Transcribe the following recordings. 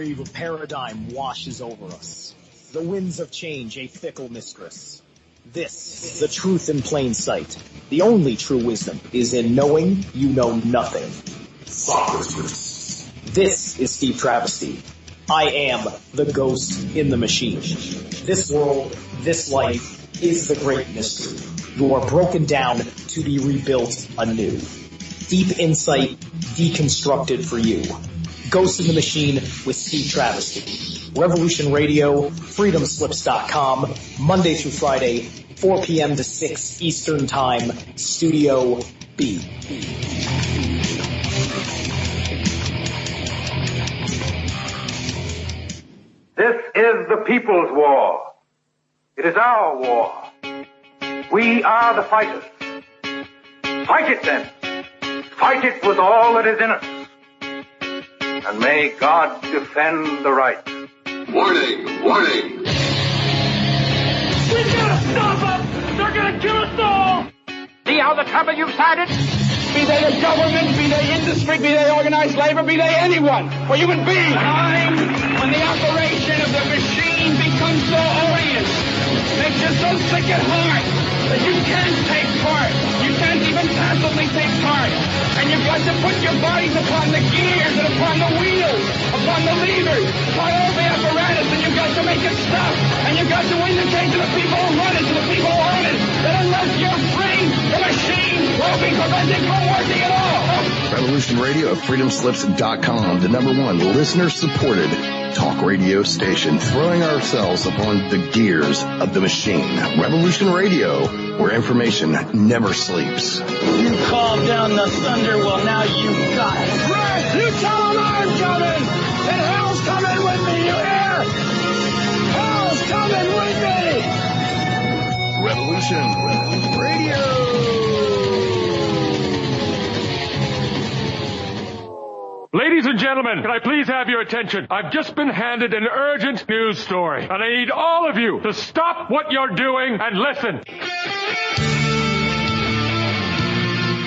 wave of paradigm washes over us. The winds of change, a fickle mistress. This, the truth in plain sight. The only true wisdom is in knowing you know nothing. Socrates. This is Steve Travesty. I am the ghost in the machine. This world, this life, is the great mystery. You are broken down to be rebuilt anew. Deep insight, deconstructed for you. Ghost in the Machine with Steve Travesty. Revolution Radio, freedomslips.com, Monday through Friday, 4 p.m. to 6 Eastern Time, Studio B. This is the people's war. It is our war. We are the fighters. Fight it then. Fight it with all that is in us. And may God defend the right. Warning! Warning! We gotta stop them! They're gonna kill us all! See how the trouble you've started? Be they the government, be they industry, be they organized labor, be they anyone, or human beings. Time when the operation of the machine becomes so odious, makes you so sick at heart that you can't take part. You can't even passively take part. And you've got to put your bodies upon the gears and upon the wheels, upon the levers, upon all the apparatus, and you've got to make it stop. And you've got to indicate to the people who run it, to the people who own it, that unless you're free, the machine will be prevented from working at all. Revolution Radio at freedomslips.com, the #1 listener-supported talk radio station, throwing ourselves upon the gears of the machine. Revolution Radio, where information never sleeps. You calm down the thunder, well now you got it. Right, you tell them I'm coming, and hell's coming with me, you hear? Hell's coming with me! Revolution Radio. Ladies and gentlemen, can I please have your attention? I've just been handed an urgent news story, and I need all of you to stop what you're doing and listen.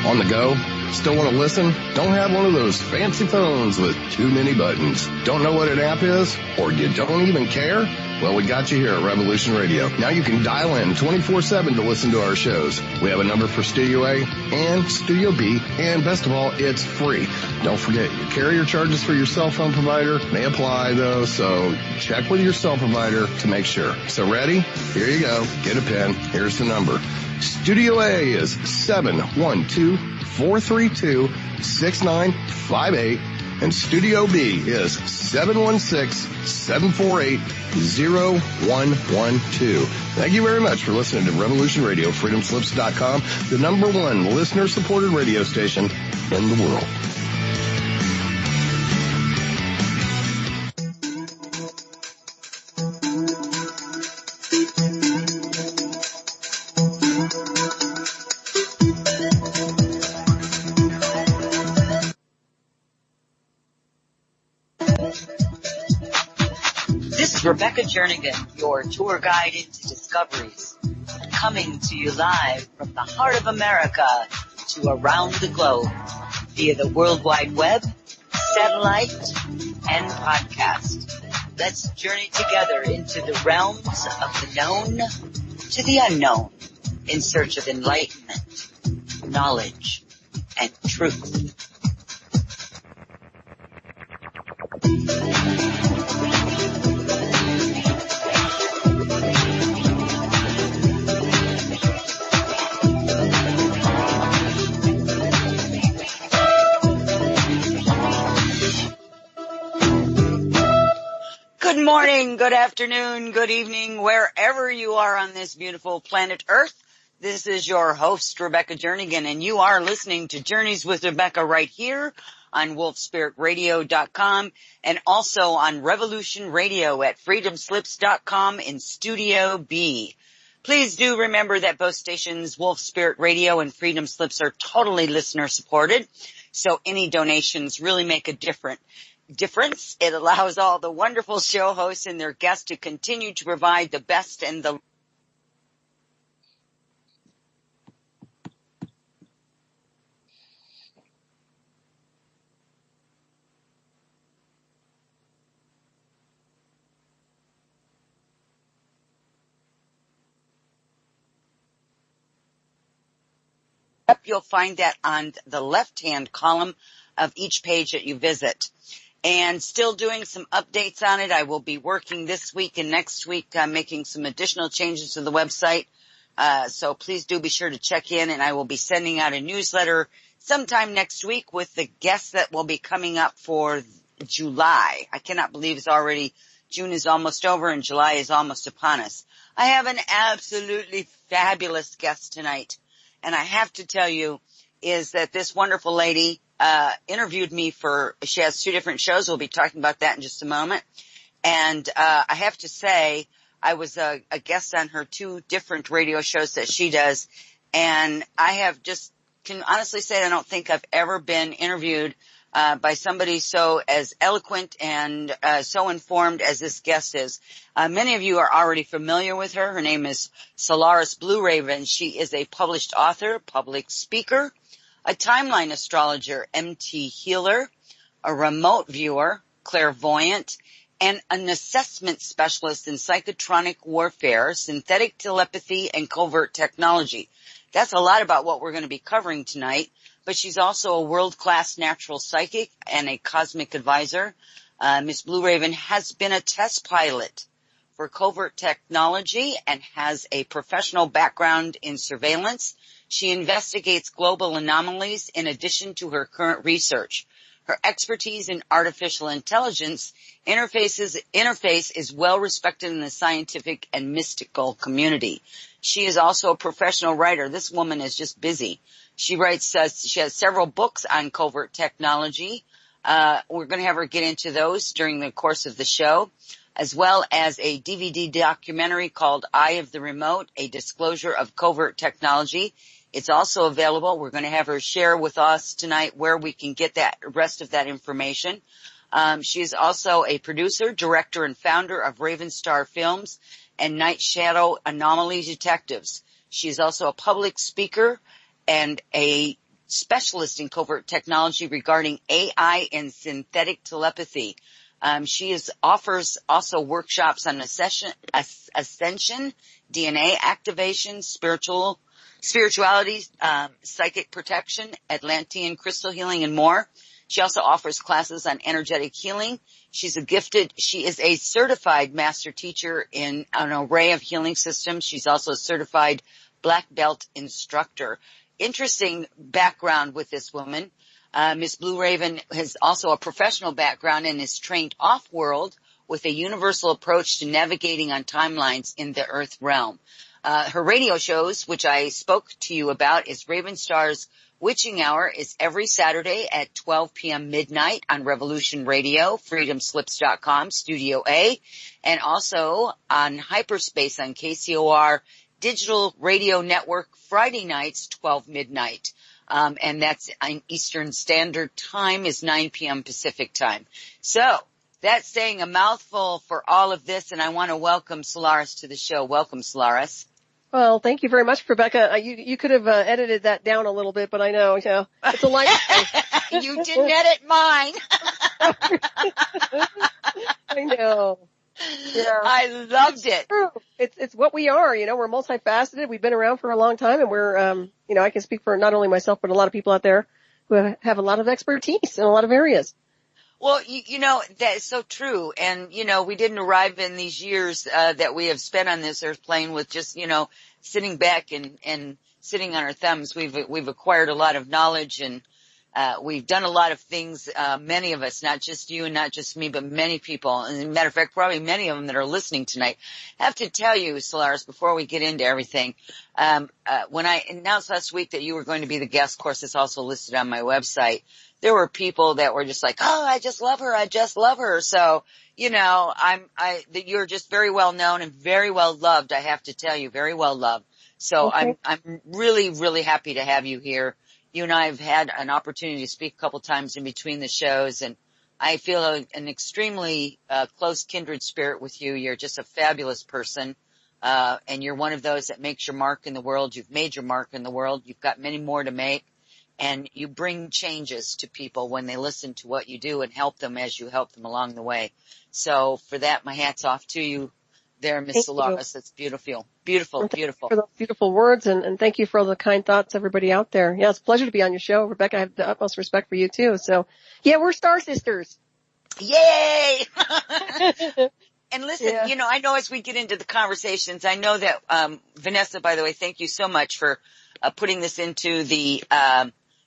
On the go? Still want to listen? Don't have one of those fancy phones with too many buttons. Don't know what an app is? Or you don't even care? Well, we got you here at Revolution Radio. Now you can dial in 24/7 to listen to our shows. We have a number for Studio A and Studio B, and best of all, it's free. Don't forget, your carrier charges for your cell phone provider may apply, though, so check with your cell provider to make sure. So ready? Here you go. Get a pen. Here's the number. Studio A is 712-432-6958. And Studio B is 716-748-0112. Thank you very much for listening to Revolution Radio, freedomslips.com, the #1 listener-supported radio station in the world. Rebecca Jernigan, your tour guide into discoveries, coming to you live from the heart of America to around the globe via the World Wide Web, satellite, and podcast. Let's journey together into the realms of the known to the unknown in search of enlightenment, knowledge, and truth. Good morning, good afternoon, good evening, wherever you are on this beautiful planet Earth. This is your host, Rebecca Jernigan, and you are listening to Journeys with Rebecca right here on wolfspiritradio.com and also on Revolution Radio at freedomslips.com in Studio B. Please do remember that both stations, Wolf Spirit Radio and Freedom Slips, are totally listener supported, so any donations really make a difference. It allows all the wonderful show hosts and their guests to continue to provide the best and the Yep, you'll find that on the left-hand column of each page that you visit. And still doing some updates on it. I will be working this week and next week, making some additional changes to the website. So please do be sure to check in, and I will be sending out a newsletter sometime next week with the guests that will be coming up for July. I cannot believe June is almost over and July is almost upon us. I have an absolutely fabulous guest tonight. And I have to tell you is that this wonderful lady, interviewed me she has 2 different shows. We'll be talking about that in just a moment. And, I have to say I was a guest on her 2 different radio shows that she does. And I can honestly say I don't think I've ever been interviewed by somebody so as eloquent and so informed as this guest is. Many of you are already familiar with her. Her name is Solaris Blueraven. She is a published author, public speaker, a timeline astrologer, MT healer, a remote viewer, clairvoyant, and an assessment specialist in psychotronic warfare, synthetic telepathy, and covert technology. That's a lot about what we're going to be covering tonight. But she's also a world-class natural psychic and a cosmic advisor. Miss Blueraven has been a test pilot for covert technology and has a professional background in surveillance. She investigates global anomalies in addition to her current research. Her expertise in artificial intelligence interface is well respected in the scientific and mystical community. She is also a professional writer. This woman is just busy. She writes, she has several books on covert technology. We're going to have her get into those during the course of the show, as well as a DVD documentary called Eye of the Remote, a disclosure of covert technology. It's also available. We're going to have her share with us tonight where we can get that rest of that information. She is also a producer, director, and founder of Raven Star Films and Night Shadow Anomaly Detectives. She is also a public speaker and a specialist in covert technology regarding AI and synthetic telepathy. She offers also workshops on ascension, DNA activation, spirituality, psychic protection, Atlantean crystal healing, and more. She also offers classes on energetic healing. She is a certified master teacher in an array of healing systems. She's also a certified black belt instructor. Interesting background with this woman. Miss Blueraven has also a professional background and is trained off-world with a universal approach to navigating on timelines in the Earth realm. Her radio shows, which I spoke to you about, is Raven Star's Witching Hour is every Saturday at 12 p.m. midnight on Revolution Radio, freedomslips.com, Studio A, and also on Hyperspace on KCOR Digital Radio Network Friday nights, 12 midnight. And that's on Eastern Standard Time is 9 p.m. Pacific Time. So that's saying a mouthful for all of this, and I want to welcome Solaris to the show. Welcome, Solaris. Well, thank you very much, Rebecca. You could have edited that down a little bit, but I know, it's a light. You didn't edit mine. I know. Yeah. I loved it. It's what we are, we're multifaceted. We've been around for a long time, and we're, I can speak for not only myself, but a lot of people out there who have a lot of expertise in a lot of areas. Well, that is so true. And, we didn't arrive in these years, that we have spent on this earth plane with just, sitting back and sitting on our thumbs. We've acquired a lot of knowledge and, we've done a lot of things, many of us, not just you and not just me, but many people. And as a matter of fact, probably many of them that are listening tonight. I have to tell you, Solaris, before we get into everything, when I announced last week that you were going to be the guest, of course, it's also listed on my website. There were people that were just like, oh, I just love her. I just love her. So, you're just very well known and very well loved. I have to tell you, very well loved. So okay. I'm really, really happy to have you here. You and I have had an opportunity to speak a couple times in between the shows, and I feel an extremely close kindred spirit with you. You're just a fabulous person, and you're one of those that makes your mark in the world. You've made your mark in the world. You've got many more to make, and you bring changes to people when they listen to what you do and help them as you help them along the way. So for that, my hat's off to you. there, Miss Thank Solaris. That's beautiful. Beautiful, you. beautiful. For those beautiful words, and thank you for all the kind thoughts, everybody out there. Yeah, it's a pleasure to be on your show. Rebecca, I have the utmost respect for you too. So, yeah, we're Star Sisters. Yay! And listen, Yeah. you know, I know as we get into the conversations, I know that, Vanessa, by the way, thank you so much for putting this into the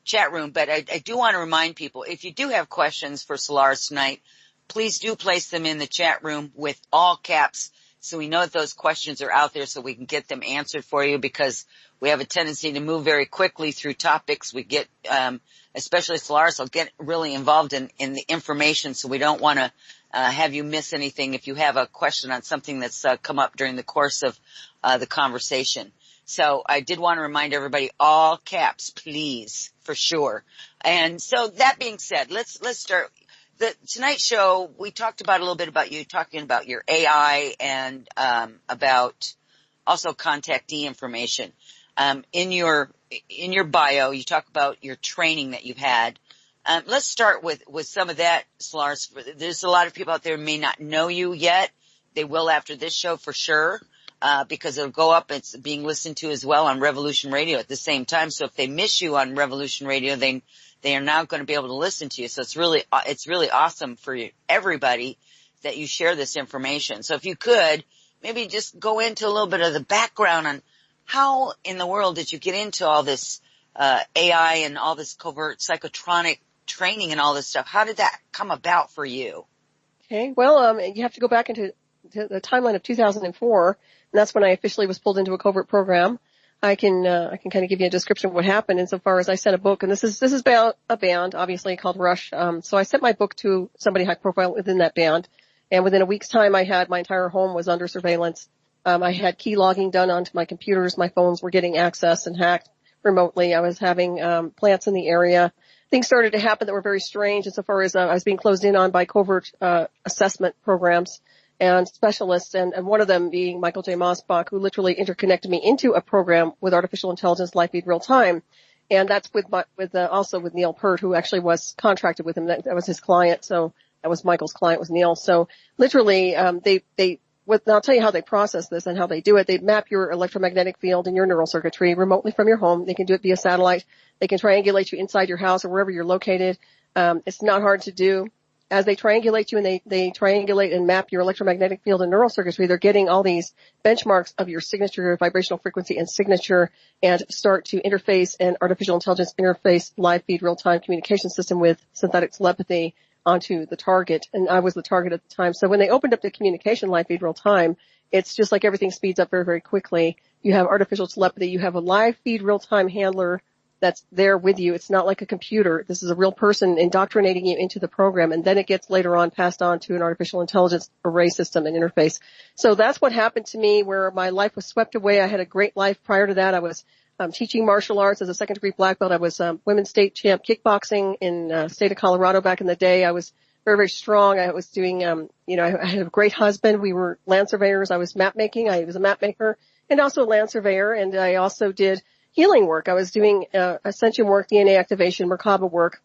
chat room. But I do want to remind people, if you do have questions for Solaris tonight, please do place them in the chat room with all caps so we know that those questions are out there so we can get them answered for you, because we have a tendency to move very quickly through topics. We get, especially Solaris will get really involved in the information, so we don't want to have you miss anything if you have a question on something that's come up during the course of the conversation. So I did want to remind everybody, all caps, please, for sure. And so that being said, let's start. Tonight's show, we talked about a little bit about you talking about your AI and about also contactee information. In your bio, you talk about your training that you've had. Let's start with some of that, Solaris. There's a lot of people out there who may not know you yet. They will after this show for sure, because it'll go up. It's being listened to as well on Revolution Radio at the same time. So if they miss you on Revolution Radio, they are now going to be able to listen to you. So it's really awesome for everybody that you share this information. So if you could maybe just go into a little bit of the background on how in the world did you get into all this AI and all this covert psychotronic training and all this stuff? How did that come about for you? Okay. Well, you have to go back into the timeline of 2004, and that's when I officially was pulled into a covert program. I can kind of give you a description of what happened insofar as I sent a book, and this is about a band, obviously, called Rush. So I sent my book to somebody high profile within that band, and within a week's time I had my entire home was under surveillance. I had key logging done onto my computers. My phones were getting access and hacked remotely. I was having plants in the area. Things started to happen that were very strange insofar as I was being closed in on by covert assessment programs and specialists, and one of them being Michael J. Mosbach, who literally interconnected me into a program with artificial intelligence live feed real time. And that's also with Neil Peart, who actually was contracted with him. That was his client. So that was Michael's client, was Neil. So literally, I'll tell you how they process this and how they do it. They map your electromagnetic field and your neural circuitry remotely from your home. They can do it via satellite. They can triangulate you inside your house or wherever you're located. It's not hard to do. As they triangulate you and they triangulate and map your electromagnetic field and neural circuitry, they're getting all these benchmarks of your signature, your vibrational frequency and signature, and start to interface an artificial intelligence interface live feed real-time communication system with synthetic telepathy onto the target. And I was the target at the time. So when they opened up the communication live feed real time, it's just like everything speeds up very, very quickly. You have artificial telepathy. You have a live feed real time handler that's there with you. It's not like a computer. This is a real person indoctrinating you into the program, and then it gets later on passed on to an artificial intelligence array system and interface. So that's what happened to me, where my life was swept away. I had a great life prior to that. I was teaching martial arts as a second degree black belt. I was women's state champ kickboxing in state of Colorado back in the day. I was very, very strong. I was doing, I had a great husband. We were land surveyors. I was map making. I was a map maker and also a land surveyor. And I also did healing work. I was doing ascension work, DNA activation, Merkaba work.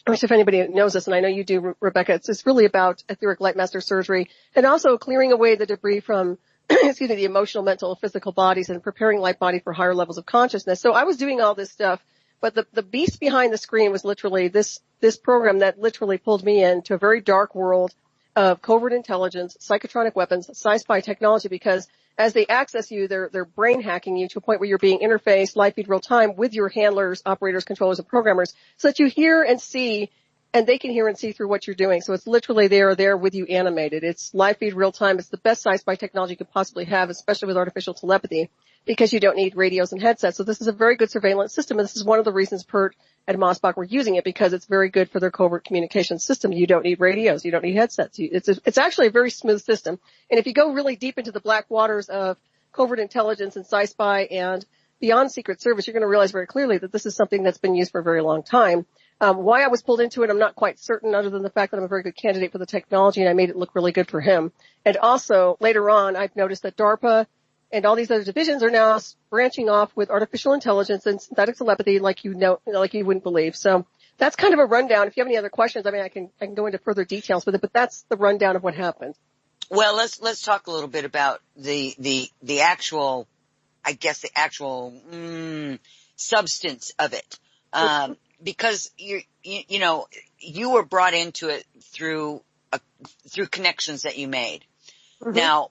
Which, if anybody knows this, and I know you do, Rebecca, it's really about etheric light master surgery and also clearing away the debris from the emotional, mental, physical bodies and preparing light body for higher levels of consciousness. So I was doing all this stuff, but the beast behind the screen was literally this program that literally pulled me into a very dark world of covert intelligence, psychotronic weapons, sci-fi technology, because as they access you, they're brain hacking you to a point where you're being interfaced live feed real time with your handlers, operators, controllers, and programmers so that you hear and see, and they can hear and see through what you're doing. So it's literally they are there with you animated. It's live feed real time. It's the best sci-fi technology you could possibly have, especially with artificial telepathy, because you don't need radios and headsets. So this is a very good surveillance system, and this is one of the reasons Peart and Mosbach were using it, because it's very good for their covert communication system. You don't need radios. You don't need headsets. It's actually a very smooth system. And if you go really deep into the black waters of covert intelligence and sci-fi and beyond Secret Service, you're going to realize very clearly that this is something that's been used for a very long time. Why I was pulled into it, I'm not quite certain, other than the fact that I'm a very good candidate for the technology and I made it look really good for him. And also, later on, I've noticed that DARPA and all these other divisions are now branching off with artificial intelligence and synthetic telepathy like you wouldn't believe. So that's kind of a rundown. If you have any other questions, I mean, I can go into further details with it, but that's the rundown of what happened. Well, let's talk a little bit about the actual, I guess the actual substance of it, because you know you were brought into it through connections that you made. Mm-hmm. Now,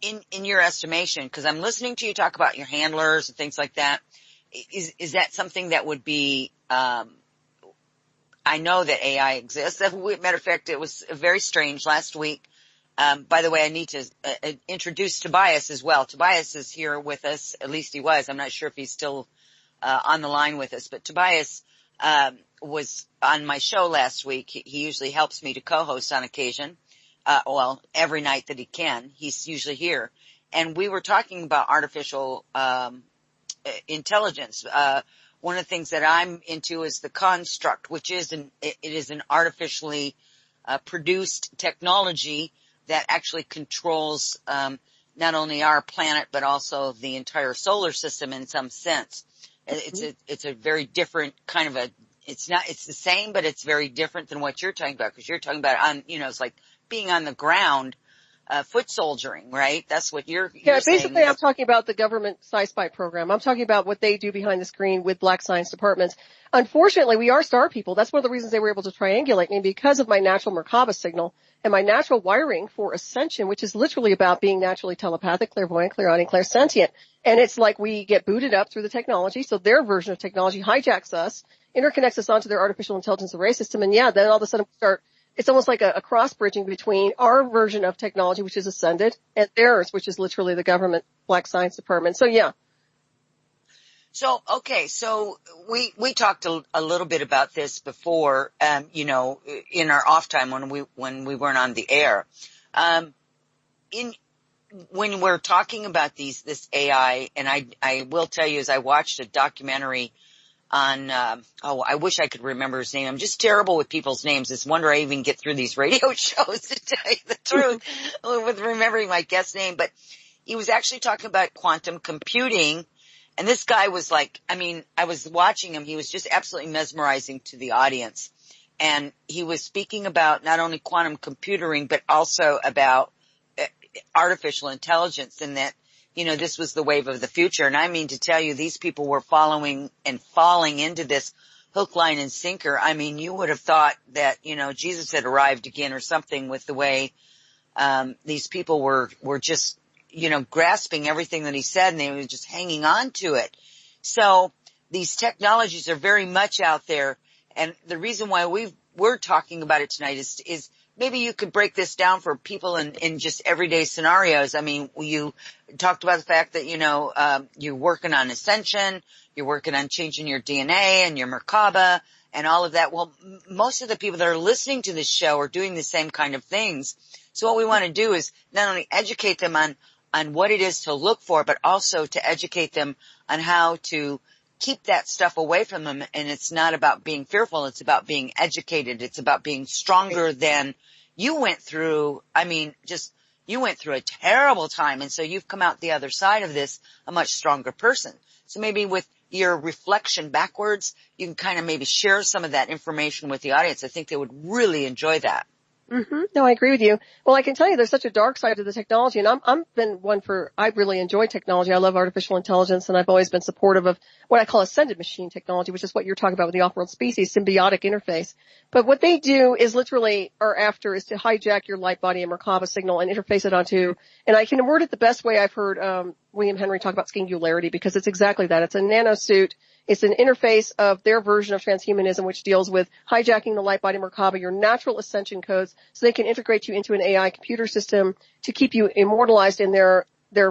in your estimation, because I'm listening to you talk about your handlers and things like that, is that something that would be? I know that AI exists. As a matter of fact, it was very strange last week. By the way, I need to introduce Tobias as well. Tobias is here with us. At least he was. I'm not sure if he's still on the line with us. But Tobias was on my show last week. He usually helps me to co-host on occasion. Well, every night that he can. He's usually here. And we were talking about artificial intelligence. One of the things that I'm into is the construct, which is it is an artificially produced technology that actually controls not only our planet but also the entire solar system in some sense. It's a very different kind of it's the same, but it's very different than what you're talking about, because you're talking about it's like being on the ground, foot soldiering, right? That's what you're basically saying. I'm talking about the government SciSpy program. I'm talking about what they do behind the screen with black science departments. Unfortunately, we are star people. That's one of the reasons they were able to triangulate me, because of my natural Merkaba signal and my natural wiring for ascension, which is literally about being naturally telepathic, clairvoyant, clairaudient, clairsentient. And it's like we get booted up through the technology. So their version of technology hijacks us, interconnects us onto their artificial intelligence array system. And yeah, then all of a sudden we start, it's almost like a cross bridging between our version of technology, which is ascended, and theirs, which is literally the government black science department. So yeah. So, okay, so we talked a little bit about this before, in our off time when we weren't on the air. When we're talking about this AI, and I will tell you, as I watched a documentary on, I wish I could remember his name. I'm just terrible with people's names. It's a wonder I even get through these radio shows, to tell you the truth, with remembering my guest name. But he was actually talking about quantum computing. And this guy was like, I was watching him. He was just absolutely mesmerizing to the audience. And he was speaking about not only quantum computing, but also about artificial intelligence, and that, this was the wave of the future. And I mean to tell you, these people were following and falling into this hook, line, and sinker. You would have thought that, Jesus had arrived again or something, with the way these people were just, grasping everything that he said, and they were just hanging on to it. So these technologies are very much out there. And the reason why we're talking about it tonight is maybe you could break this down for people in just everyday scenarios. You talked about the fact that, you're working on ascension, you're working on changing your DNA and your Merkaba and all of that. Well, most of the people that are listening to this show are doing the same kind of things. So what we want to do is not only educate them on what it is to look for, but also to educate them on how to keep that stuff away from them. And it's not about being fearful. It's about being educated. It's about being stronger than you went through. You went through a terrible time. And so you've come out the other side of this a much stronger person. So maybe with your reflection backwards, you can kind of maybe share some of that information with the audience. I think they would really enjoy that. Mm-hmm. No, I agree with you. Well, I can tell you there's such a dark side to the technology, and I really enjoy technology. I love artificial intelligence, and I've always been supportive of what I call ascended machine technology, which is what you're talking about with the off-world species, symbiotic interface. But what they do is literally is to hijack your light body and Merkaba signal and interface it onto, and I can word it the best way I've heard William Henry talk about singularity, because it's exactly that. It's a nanosuit. It's an interface of their version of transhumanism, which deals with hijacking the light body Merkaba, your natural ascension codes, so they can integrate you into an AI computer system to keep you immortalized in their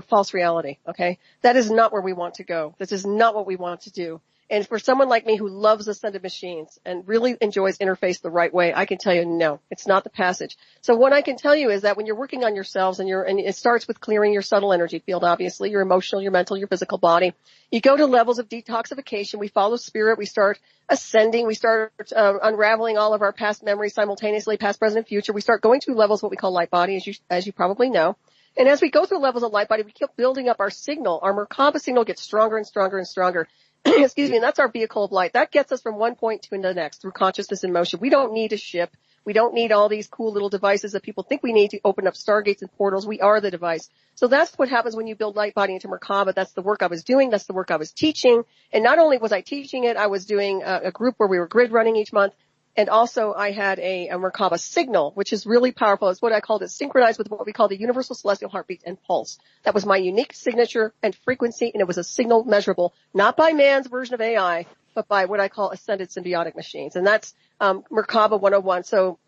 false reality. Okay? That is not where we want to go. This is not what we want to do. And for someone like me who loves ascended machines and really enjoys interface the right way, I can tell you, no, it's not the passage. So what I can tell you is that when you're working on yourselves and it starts with clearing your subtle energy field, obviously, your emotional, your mental, your physical body. You go to levels of detoxification. We follow spirit. We start ascending. We start unraveling all of our past memories simultaneously, past, present, and future. We start going through levels what we call light body, as you probably know. And as we go through levels of light body, we keep building up our signal. Our Merkaba signal gets stronger and stronger and stronger. Excuse me, and that's our vehicle of light. That gets us from one point to the next through consciousness in motion. We don't need a ship. We don't need all these cool little devices that people think we need to open up stargates and portals. We are the device. So that's what happens when you build Lightbody into Merkaba. That's the work I was doing. That's the work I was teaching. And not only was I teaching it, I was doing a group where we were grid running each month. And also I had a Merkaba signal, which is really powerful. It's what I called it, synchronized with what we call the universal celestial heartbeat and pulse. That was my unique signature and frequency, and it was a signal measurable, not by man's version of AI, but by what I call ascended symbiotic machines. And that's Merkaba 101. So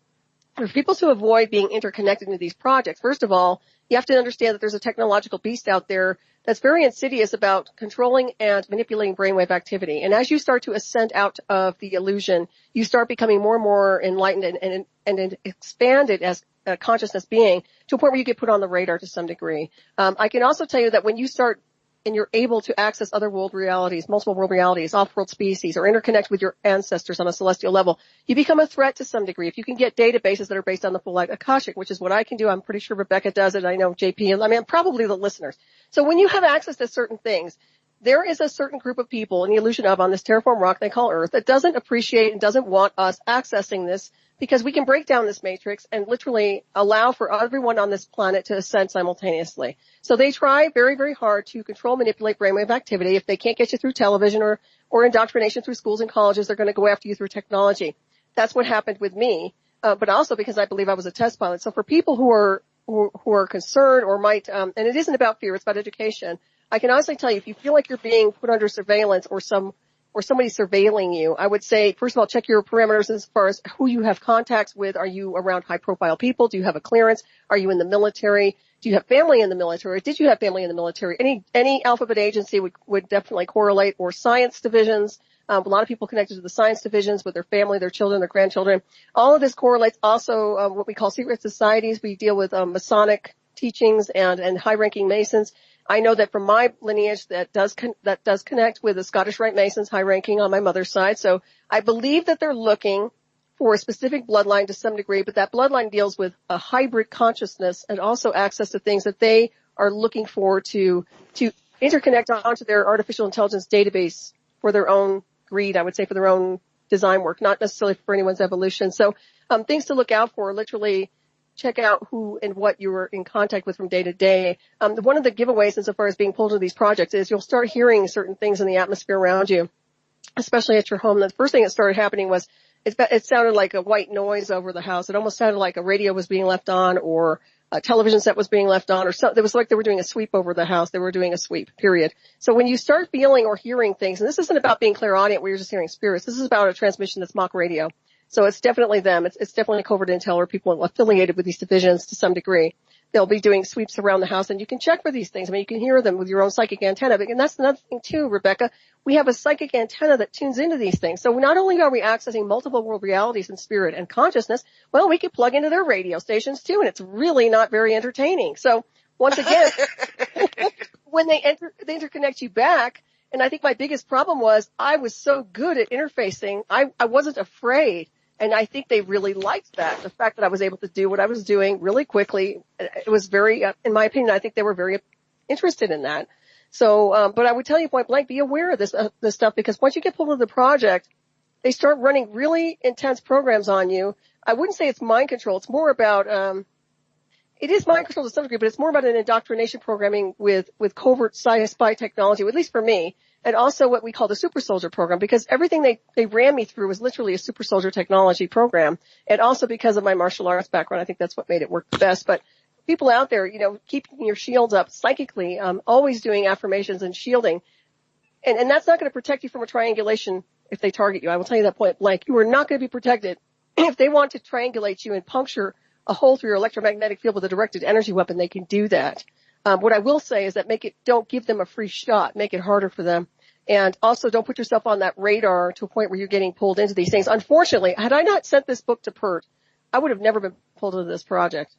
for people to avoid being interconnected into these projects, first of all, you have to understand that there's a technological beast out there that's very insidious about controlling and manipulating brainwave activity. And as you start to ascend out of the illusion, you start becoming more and more enlightened and expanded as a consciousness being to a point where you get put on the radar to some degree. I can also tell you that when you start and you're able to access other world realities, multiple world realities, off-world species, or interconnect with your ancestors on a celestial level, you become a threat to some degree. If you can get databases that are based on the full Akashic, which is what I can do, I'm pretty sure Rebecca does it. I know JP, I mean, probably the listeners. So when you have access to certain things, there is a certain group of people in the illusion of on this terraform rock they call Earth that doesn't appreciate and doesn't want us accessing this, because we can break down this matrix and literally allow for everyone on this planet to ascend simultaneously. So they try very, very hard to control, manipulate brainwave activity. If they can't get you through television or indoctrination through schools and colleges, they're going to go after you through technology. That's what happened with me, but also because I believe I was a test pilot. So for people who are concerned or might, and it isn't about fear, it's about education. I can honestly tell you, if you feel like you're being put under surveillance or somebody surveilling you, I would say, first of all, check your parameters as far as who you have contacts with. Are you around high-profile people? Do you have a clearance? Are you in the military? Do you have family in the military? Did you have family in the military? Any alphabet agency would definitely correlate, or science divisions. A lot of people connected to the science divisions with their family, their children, their grandchildren. All of this correlates. Also, what we call secret societies. We deal with Masonic teachings and high-ranking Masons. I know that from my lineage that does connect with the Scottish Rite Masons, high ranking on my mother's side. So I believe that they're looking for a specific bloodline to some degree, but that bloodline deals with a hybrid consciousness and also access to things that they are looking for to interconnect onto their artificial intelligence database for their own greed, I would say, for their own design work, not necessarily for anyone's evolution. So things to look out for, literally check out who and what you were in contact with from day to day. One of the giveaways insofar as being pulled into these projects is you'll start hearing certain things in the atmosphere around you, especially at your home. The first thing that started happening was it sounded like a white noise over the house. It almost sounded like a radio was being left on or a television set was being left on, or something. It was like they were doing a sweep over the house. They were doing a sweep, period. So when you start feeling or hearing things, and this isn't about being clairaudient where you're just hearing spirits. This is about a transmission that's mock radio. So it's definitely them. It's definitely covert intel or people affiliated with these divisions to some degree. They'll be doing sweeps around the house, and you can check for these things. I mean, you can hear them with your own psychic antenna. And that's another thing too, Rebecca. We have a psychic antenna that tunes into these things. So not only are we accessing multiple world realities in spirit and consciousness, well, we can plug into their radio stations too, and it's really not very entertaining. So once again, when they interconnect you back, and I think my biggest problem was I was so good at interfacing, I wasn't afraid. And I think they really liked that, the fact that I was able to do what I was doing really quickly. It was very, in my opinion, I think they were very interested in that. So, but I would tell you point blank, be aware of this stuff, because once you get pulled into the project, they start running really intense programs on you. I wouldn't say it's mind control. It's more about, it is mind control to some degree, but it's more about an indoctrination programming with covert spy technology, at least for me. And also what we call the super soldier program, because everything they ran me through was literally a super soldier technology program. And also because of my martial arts background, I think that's what made it work the best. But people out there, keeping your shields up psychically, always doing affirmations and shielding. And that's not going to protect you from a triangulation if they target you. I will tell you that point blank. You are not going to be protected if they want to triangulate you and puncture a hole through your electromagnetic field with a directed energy weapon. They can do that. What I will say is that don't give them a free shot. Make it harder for them. And also don't put yourself on that radar to a point where you're getting pulled into these things. Unfortunately, had I not sent this book to PERT, I would have never been pulled into this project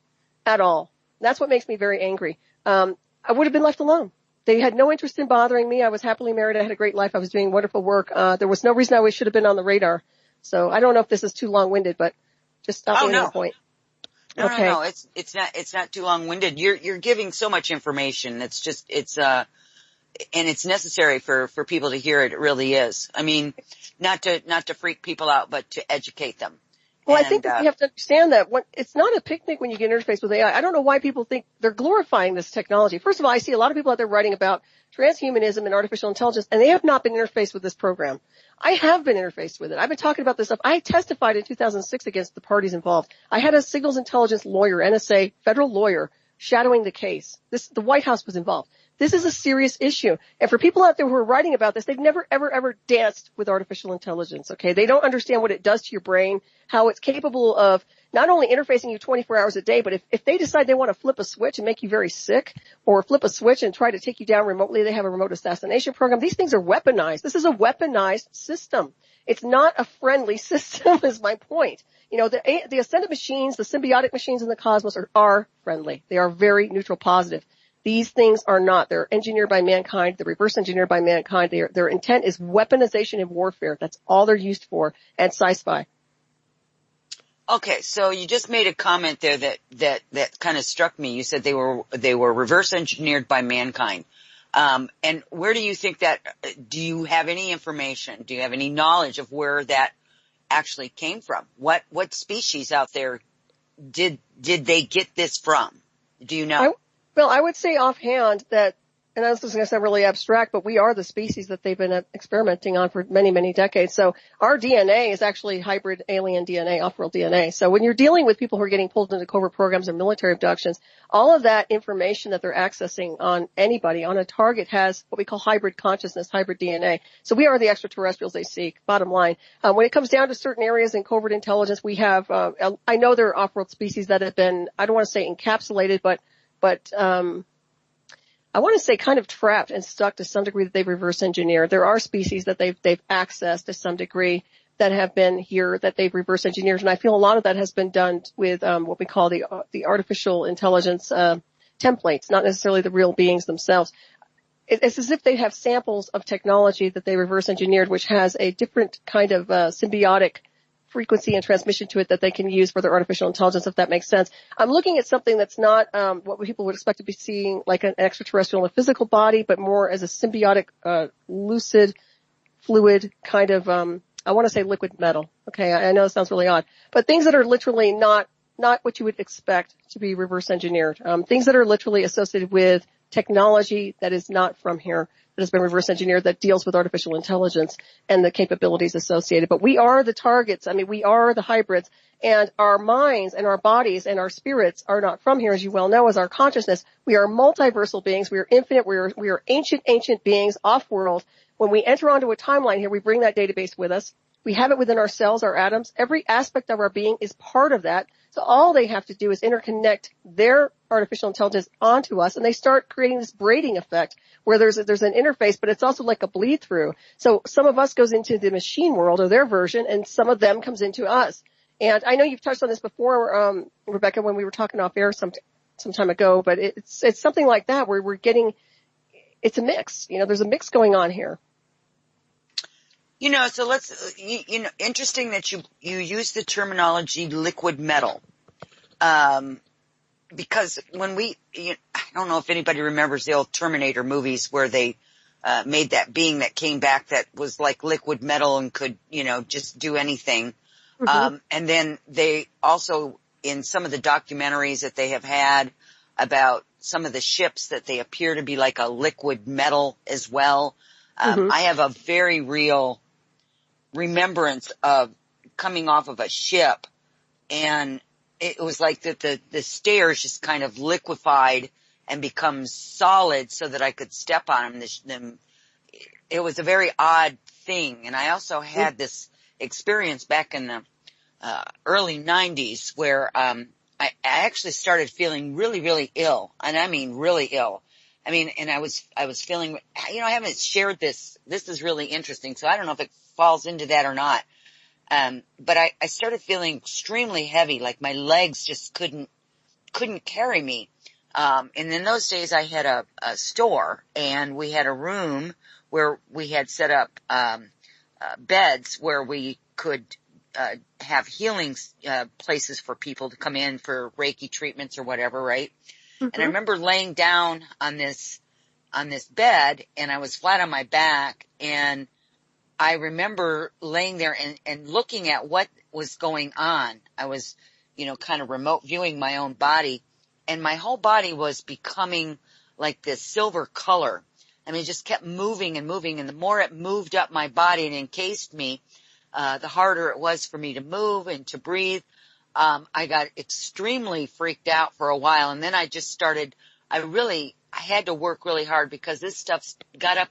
at all. That's what makes me very angry. I would have been left alone. They had no interest in bothering me. I was happily married. I had a great life. I was doing wonderful work. There was no reason I should have been on the radar. So I don't know if this is too long-winded, but just stop me at that point. No, it's not too long-winded. You're giving so much information. It's just, and it's necessary for people to hear it. It really is. I mean, not to freak people out, but to educate them. Well, I think that we have to understand that it's not a picnic when you get interfaced with AI. I don't know why people think they're glorifying this technology. First of all, I see a lot of people out there writing about transhumanism and artificial intelligence, and they have not been interfaced with this program. I have been interfaced with it. I've been talking about this stuff. I testified in 2006 against the parties involved. I had a signals intelligence lawyer, NSA, federal lawyer, shadowing the case. The White House was involved. This is a serious issue. And for people out there who are writing about this, they've never, ever danced with artificial intelligence, okay? They don't understand what it does to your brain, how it's capable of not only interfacing you 24 hours a day, but if they decide they want to flip a switch and make you very sick, or flip a switch and try to take you down remotely, they have a remote assassination program. These things are weaponized. This is a weaponized system. It's not a friendly system is my point. You know, the ascendant machines, the symbiotic machines in the cosmos are friendly. They are very neutral positive. These things are not. They're engineered by mankind. They're reverse engineered by mankind. Their intent is weaponization and warfare. That's all they're used for, and sci-fi. Okay, so you just made a comment there that kind of struck me. You said they were reverse engineered by mankind. And where do you think that, do you have any information? Do you have any knowledge of where that actually came from? What species out there did they get this from? Do you know? Well, I would say offhand that, and this is going to sound really abstract, but we are the species that they've been experimenting on for many, many decades. So our DNA is actually hybrid alien DNA, off-world DNA. So when you're dealing with people who are getting pulled into covert programs and military abductions, all of that information that they're accessing on anybody, on a target, has what we call hybrid consciousness, hybrid DNA. So we are the extraterrestrials they seek, bottom line. When it comes down to certain areas in covert intelligence, we have, I know there are off-world species that have been, I don't want to say encapsulated, but I want to say kind of trapped and stuck to some degree that they've reverse engineered. There are species that they've accessed to some degree that have been here that they've reverse engineered, and I feel a lot of that has been done with what we call the artificial intelligence templates, not necessarily the real beings themselves. It's as if they have samples of technology that they reverse engineered, which has a different kind of symbiotic frequency and transmission to it that they can use for their artificial intelligence, if that makes sense. I'm looking at something that's not what people would expect to be seeing, like an extraterrestrial in a physical body, but more as a symbiotic, lucid, fluid kind of, I want to say liquid metal. Okay, I know it sounds really odd, but things that are literally not what you would expect to be reverse engineered. Things that are literally associated with technology that is not from here, that has been reverse engineered, that deals with artificial intelligence and the capabilities associated. But we are the targets. I mean, we are the hybrids, and our minds and our bodies and our spirits are not from here, as you well know, as our consciousness. We are multiversal beings. We are infinite. We are ancient beings off-world. When we enter onto a timeline here, we bring that database with us. We have it within our cells, our atoms. Every aspect of our being is part of that. So all they have to do is interconnect their artificial intelligence onto us, and they start creating this braiding effect where there's an interface, but it's also like a bleed through. So some of us goes into the machine world or their version, and some of them comes into us. And I know you've touched on this before, Rebecca, when we were talking off air some time ago, but it's something like that where we're getting, it's a mix. You know, there's a mix going on here. You know, so let's, you know, interesting that you use the terminology liquid metal. Because when I don't know if anybody remembers the old Terminator movies where they, made that being that came back that was like liquid metal and could, you know, just do anything. Mm-hmm. And then they also, in some of the documentaries that they have had about some of the ships, that they appear to be like a liquid metal as well. Mm-hmm. I have a very real remembrance of coming off of a ship, and it was like that the stairs just kind of liquefied and become solid so that I could step on them. It was a very odd thing. And I also had this experience back in the early 90s where I actually started feeling really, really ill, and I mean really ill. I mean, and I was feeling, you know, I haven't shared this. This is really interesting, so I don't know if it falls into that or not. But I started feeling extremely heavy, like my legs just couldn't carry me. And in those days I had a store, and we had a room where we had set up, beds where we could, have healing, places for people to come in for Reiki treatments or whatever, right? Mm-hmm. And I remember laying down on this bed, and I was flat on my back, and I remember laying there and looking at what was going on. I was, kind of remote viewing my own body, and my whole body was becoming like this silver color. I mean, it just kept moving and moving, and the more it moved up my body and encased me, the harder it was for me to move and to breathe. I got extremely freaked out for a while, and then I just started, I had to work really hard because this stuff got up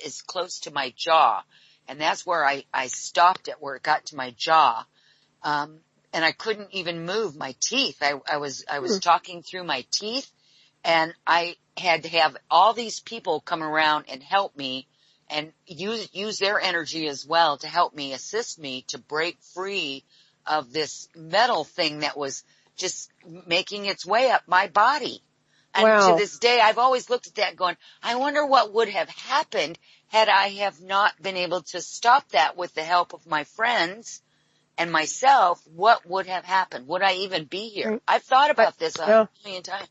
as close to my jaw, and that's where I stopped it, where it got to my jaw. And I couldn't even move my teeth. I was talking through my teeth, and I had to have all these people come around and help me and use their energy as well to help me, assist me to break free of this metal thing that was just making its way up my body. And wow. To this day, I've always looked at that going, I wonder what would have happened had I have not been able to stop that with the help of my friends and myself. What would have happened? Would I even be here? Right. I've thought about this a million times.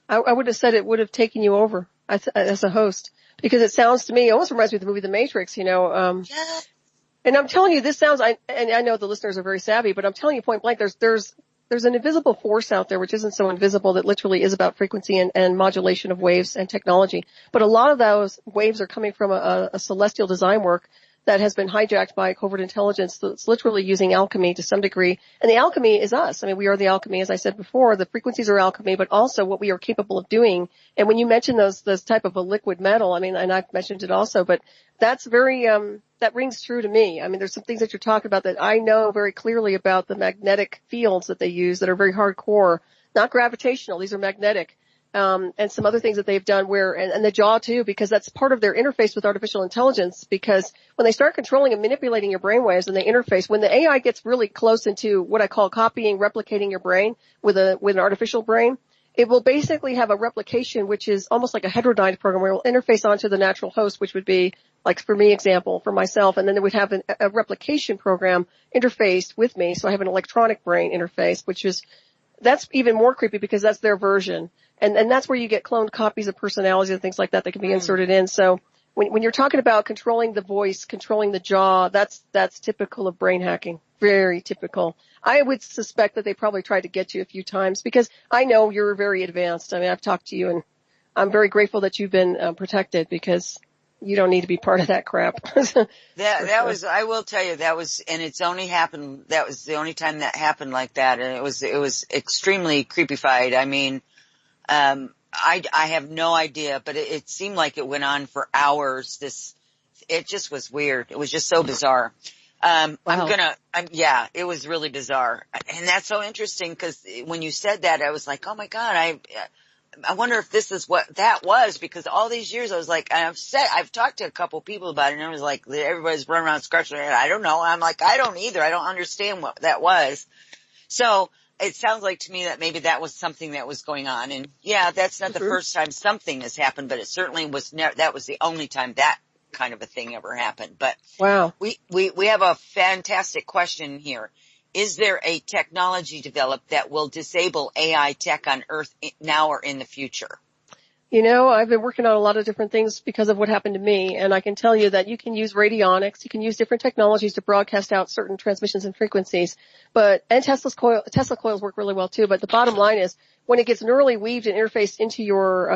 I would have said it would have taken you over as a host, because it sounds to me, it almost reminds me of the movie The Matrix, Yeah. And I'm telling you, this sounds, and I know the listeners are very savvy, but I'm telling you point blank, there's an invisible force out there which isn't so invisible, that literally is about frequency and modulation of waves and technology. But a lot of those waves are coming from a celestial design work that has been hijacked by covert intelligence that's literally using alchemy to some degree. And the alchemy is us. I mean, we are the alchemy, as I said before. The frequencies are alchemy, but also what we are capable of doing. And when you mention those type of a liquid metal, I mean, and I've mentioned it also, but that's very, that rings true to me. I mean, there's some things that you're talking about that I know very clearly about, the magnetic fields that they use that are very hardcore, not gravitational. These are magnetic. And some other things that they've done and the jaw too, because that's part of their interface with artificial intelligence, because when they start controlling and manipulating your brainwaves and they interface, when the AI gets really close into what I call copying, replicating your brain with an artificial brain, it will basically have a replication, which is almost like a heterodyne program where it will interface onto the natural host, which would be, like for me, example, for myself, and then it would have a replication program interfaced with me. So I have an electronic brain interface, that's even more creepy because that's their version. And that's where you get cloned copies of personalities and things like that that can be inserted in. So when you're talking about controlling the voice, controlling the jaw, that's typical of brain hacking. Very typical. I would suspect that they probably tried to get you a few times, because I know you're very advanced. I mean, I've talked to you, and I'm very grateful that you've been protected, because you don't need to be part of that crap. That was, I will tell you, and it's only happened, that was the only time that happened like that, and it was extremely creepified. I mean, I have no idea, but it seemed like it went on for hours. It just was weird. It was just so bizarre. Wow. It was really bizarre. And that's so interesting, because when you said that, I was like, oh my God, I wonder if this is what that was, because all these years I was like, I've talked to a couple people about it, and I was like, everybody's running around scratching their head. I don't know. I'm like, I don't either. I don't understand what that was. So it sounds like to me that maybe that was something that was going on. And yeah, that's not the first time something has happened, but it certainly was that was the only time that kind of a thing ever happened. But wow. We have a fantastic question here. Is there a technology developed that will disable AI tech on Earth now or in the future? You know, I've been working on a lot of different things because of what happened to me, and I can tell you that you can use radionics, you can use different technologies to broadcast out certain transmissions and frequencies, and Tesla coils work really well too, but the bottom line is, when it gets neurally weaved and interfaced into your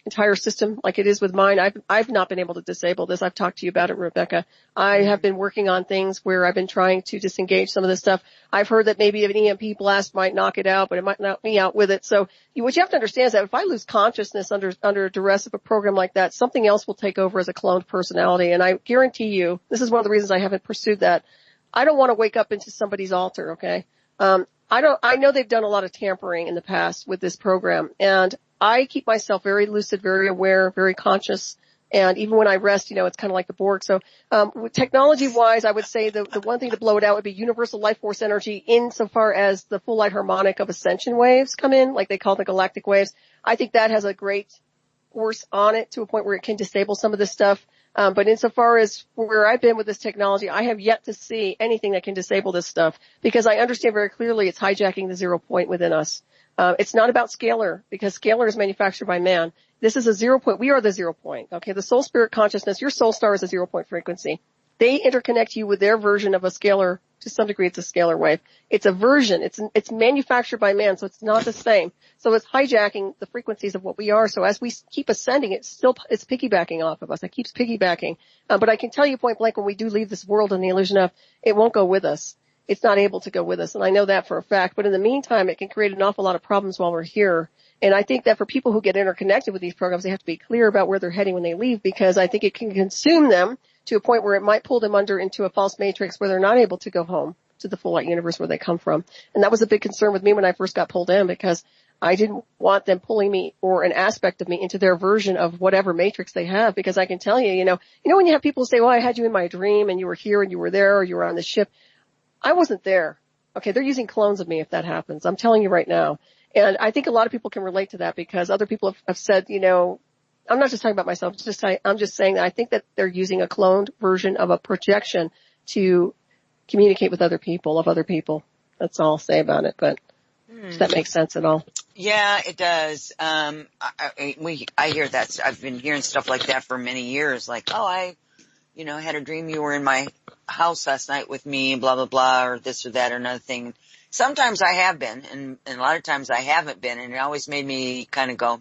entire system, like it is with mine, I've not been able to disable this. I've talked to you about it, Rebecca. I have been working on things where I've been trying to disengage some of this stuff. I've heard that maybe an EMP blast might knock it out, but it might knock me out with it. So what you have to understand is that if I lose consciousness under duress of a program like that, something else will take over as a cloned personality. And I guarantee you, this is one of the reasons I haven't pursued that. I don't want to wake up into somebody's altar, okay? I know they've done a lot of tampering in the past with this program, and I keep myself very lucid, very aware, very conscious, and even when I rest, it's kind of like the Borg. So, technology-wise, I would say the one thing to blow it out would be universal life force energy, insofar as the full light harmonic of ascension waves come in, like they call the galactic waves. I think that has a great force on it to a point where it can disable some of this stuff. But insofar as where I've been with this technology, I have yet to see anything that can disable this stuff, because I understand very clearly it's hijacking the 0 point within us. It's not about scalar, because scalar is manufactured by man. This is a 0 point. We are the 0 point. Okay. The soul spirit consciousness, your soul star is a 0 point frequency. They interconnect you with their version of a scalar to some degree it's a scalar wave. It's a version. It's manufactured by man, so it's not the same. So it's hijacking the frequencies of what we are. So as we keep ascending, it's piggybacking off of us. It keeps piggybacking. But I can tell you point blank, when we do leave this world and the illusion of, it won't go with us. It's not able to go with us. And I know that for a fact. But in the meantime, it can create an awful lot of problems while we're here. And I think that for people who get interconnected with these programs, they have to be clear about where they're heading when they leave, because I think it can consume them to a point where it might pull them into a false matrix where they're not able to go home to the full light universe where they come from. And that was a big concern with me when I first got pulled in, because I didn't want them pulling me or an aspect of me into their version of whatever matrix they have, because I can tell you, you know, when you have people say, well, I had you in my dream and you were here and you were there or you were on the ship. I wasn't there. Okay, they're using clones of me if that happens. I'm telling you right now. And I think a lot of people can relate to that, because other people have said, you know, I'm not just talking about myself. I'm just saying that I think that they're using a cloned version of a projection to communicate with other people. That's all I'll say about it. But if that makes sense at all. Yeah, it does. I hear that. I've been hearing stuff like that for many years. Like, oh, I had a dream you were in my house last night with me, blah, blah, blah, or this or that or another thing. Sometimes I have been, and a lot of times I haven't been, and it always made me kind of go,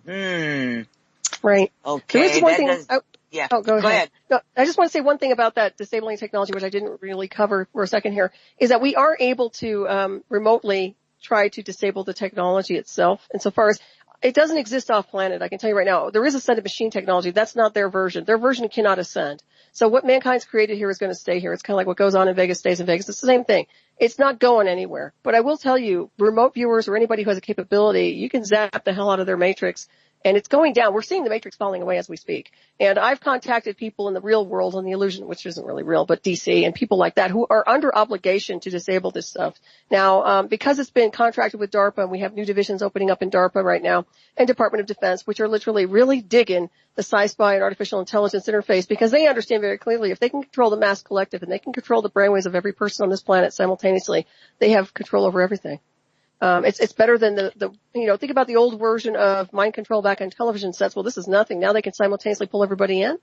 Right. Okay. There is one thing. Yeah. Oh, go ahead. No, I just want to say one thing about that disabling technology, which I didn't really cover for a second here, is that we are able to remotely try to disable the technology itself. And so far as it doesn't exist off planet, I can tell you right now, there is ascended machine technology. That's not their version. Their version cannot ascend. So what mankind's created here is going to stay here. It's kind of like what goes on in Vegas stays in Vegas. It's the same thing. It's not going anywhere. But I will tell you, remote viewers or anybody who has a capability, you can zap the hell out of their matrix. And it's going down. We're seeing the matrix falling away as we speak. And I've contacted people in the real world on the illusion, which isn't really real, but DC and people like that who are under obligation to disable this stuff. Now, because it's been contracted with DARPA, and we have new divisions opening up in DARPA right now and Department of Defense, which are literally really digging the sci-spy and artificial intelligence interface, because they understand very clearly if they can control the mass collective and they can control the brainwaves of every person on this planet simultaneously, they have control over everything. It's better than think about the old version of mind control back on television sets. Well, this is nothing. Now they can simultaneously pull everybody in.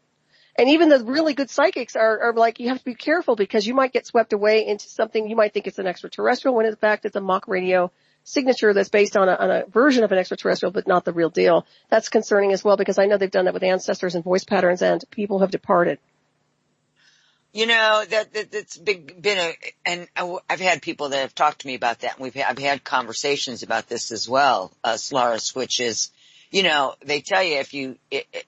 And even the really good psychics are like, you have to be careful, because you might get swept away into something you might think it's an extraterrestrial, when in fact it's a mock radio signature that's based on a version of an extraterrestrial, but not the real deal. That's concerning as well, because I know they've done that with ancestors and voice patterns, and people have departed. That's and I've had people that have talked to me about that, and I've had conversations about this as well, Solaris, which is, they tell you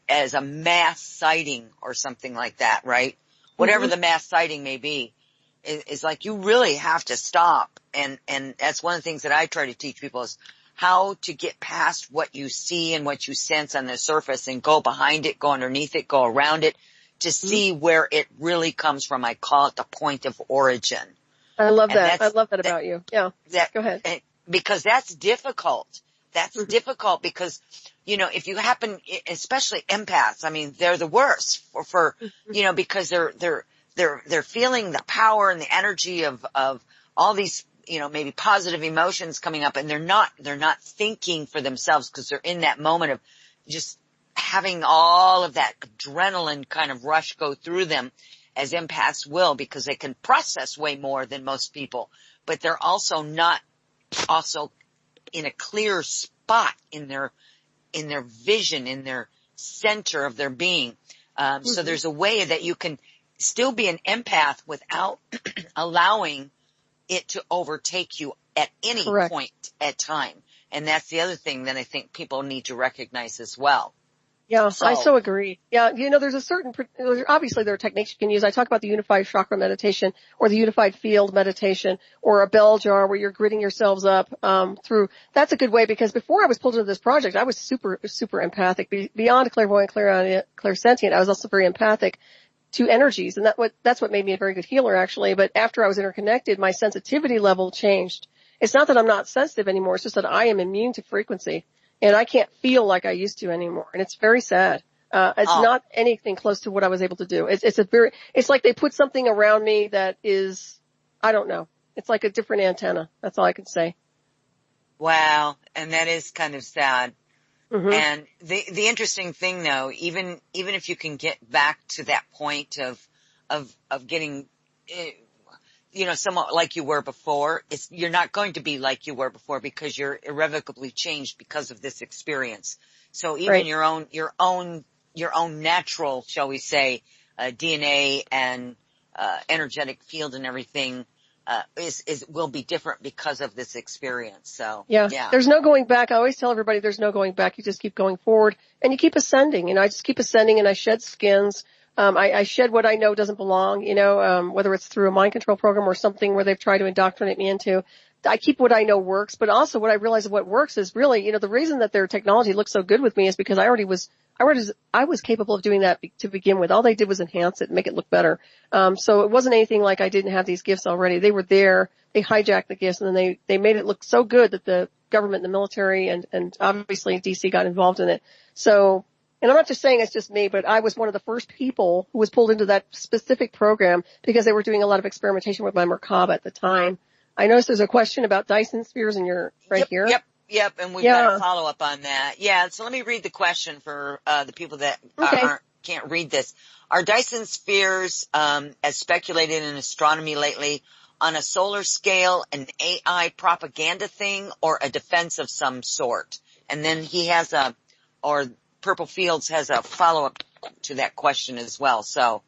as a mass sighting or something like that, right? Whatever the mass sighting may be, is like, you really have to stop. And that's one of the things that I try to teach people is how to get past what you see and what you sense on the surface and go behind it, go underneath it, go around it, to see where it really comes from. I call it the point of origin. I love that. I love that about you. Yeah. Go ahead. Because that's difficult. That's difficult because, if you happen, especially empaths, I mean, they're the worst for because they're feeling the power and the energy of all these, maybe positive emotions coming up, and they're not thinking for themselves, because they're in that moment of just having all of that adrenaline kind of rush go through them, as empaths will, because they can process way more than most people, but they're also not in a clear spot in their vision, in their center of their being. So there's a way that you can still be an empath without allowing it to overtake you at any point at time. And that's the other thing that I think people need to recognize as well. Yeah, I so agree. Yeah, there's obviously there are techniques you can use. I talk about the unified chakra meditation, or the unified field meditation, or a bell jar where you're gritting yourselves up, through. That's a good way, because before I was pulled into this project, I was super, super empathic. Beyond clairvoyant, clairsentient, I was also very empathic to energies. And that's what made me a very good healer, actually. But after I was interconnected, my sensitivity level changed. It's not that I'm not sensitive anymore. It's just that I am immune to frequency. And I can't feel like I used to anymore. And it's very sad. It's not anything close to what I was able to do. It's like they put something around me that is, I don't know. It's like a different antenna. That's all I can say. Wow. And that is kind of sad. And the interesting thing, though, even if you can get back to that point of getting, somewhat like you were before. You're not going to be like you were before because you're irrevocably changed because of this experience. So even your own natural, shall we say, DNA and energetic field and everything will be different because of this experience. So yeah. There's no going back. I always tell everybody there's no going back. You just keep going forward and you keep ascending. I just keep ascending and I shed skins. I shed what I know doesn't belong, whether it's through a mind control program or something where they've tried to indoctrinate me into. I keep what I know works, but also what I realize of what works is really, the reason that their technology looks so good with me is because I was capable of doing that to begin with. All they did was enhance it and make it look better. So it wasn't anything like I didn't have these gifts already. They were there. They hijacked the gifts and then they made it look so good that the government and the military and obviously DC got involved in it. So, and I'm not just saying it's just me, but I was one of the first people who was pulled into that specific program because they were doing a lot of experimentation with my Merkaba at the time. I noticed there's a question about Dyson spheres in your here. Yep, and we've got a follow-up on that. Yeah, so let me read the question for the people that can't read this. Are Dyson spheres, as speculated in astronomy lately, on a solar scale an AI propaganda thing or a defense of some sort? And then he has Purple Fields has a follow-up to that question as well. So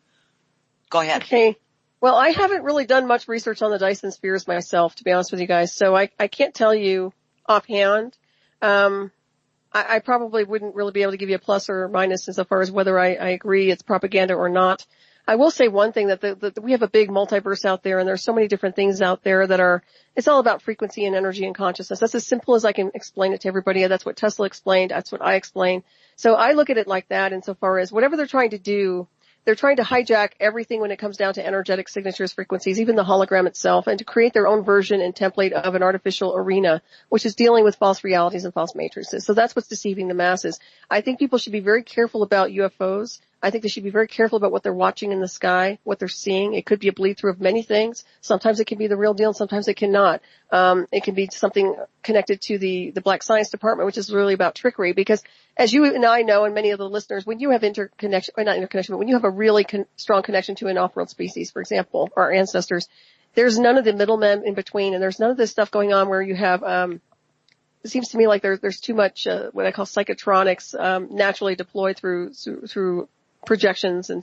go ahead. Okay. Well, I haven't really done much research on the Dyson spheres myself, to be honest with you guys. So I can't tell you offhand. I probably wouldn't really be able to give you a plus or minus insofar as whether I agree it's propaganda or not. I will say one thing that we have a big multiverse out there and there's so many different things out there it's all about frequency and energy and consciousness. That's as simple as I can explain it to everybody. That's what Tesla explained. That's what I explained. So I look at it like that insofar as whatever they're trying to do, they're trying to hijack everything when it comes down to energetic signatures, frequencies, even the hologram itself, and to create their own version and template of an artificial arena, which is dealing with false realities and false matrices. So that's what's deceiving the masses. I think people should be very careful about UFOs. I think they should be very careful about what they're watching in the sky, what they're seeing. It could be a bleed through of many things. Sometimes it can be the real deal, and sometimes it cannot. It can be something connected to the Black Science Department, which is really about trickery. Because as you and I know, and many of the listeners, when you have but when you have a really strong connection to an off-world species, for example, our ancestors, there's none of the middlemen in between, and there's none of this stuff going on where you have. It seems to me like there's too much what I call psychotronics naturally deployed through projections and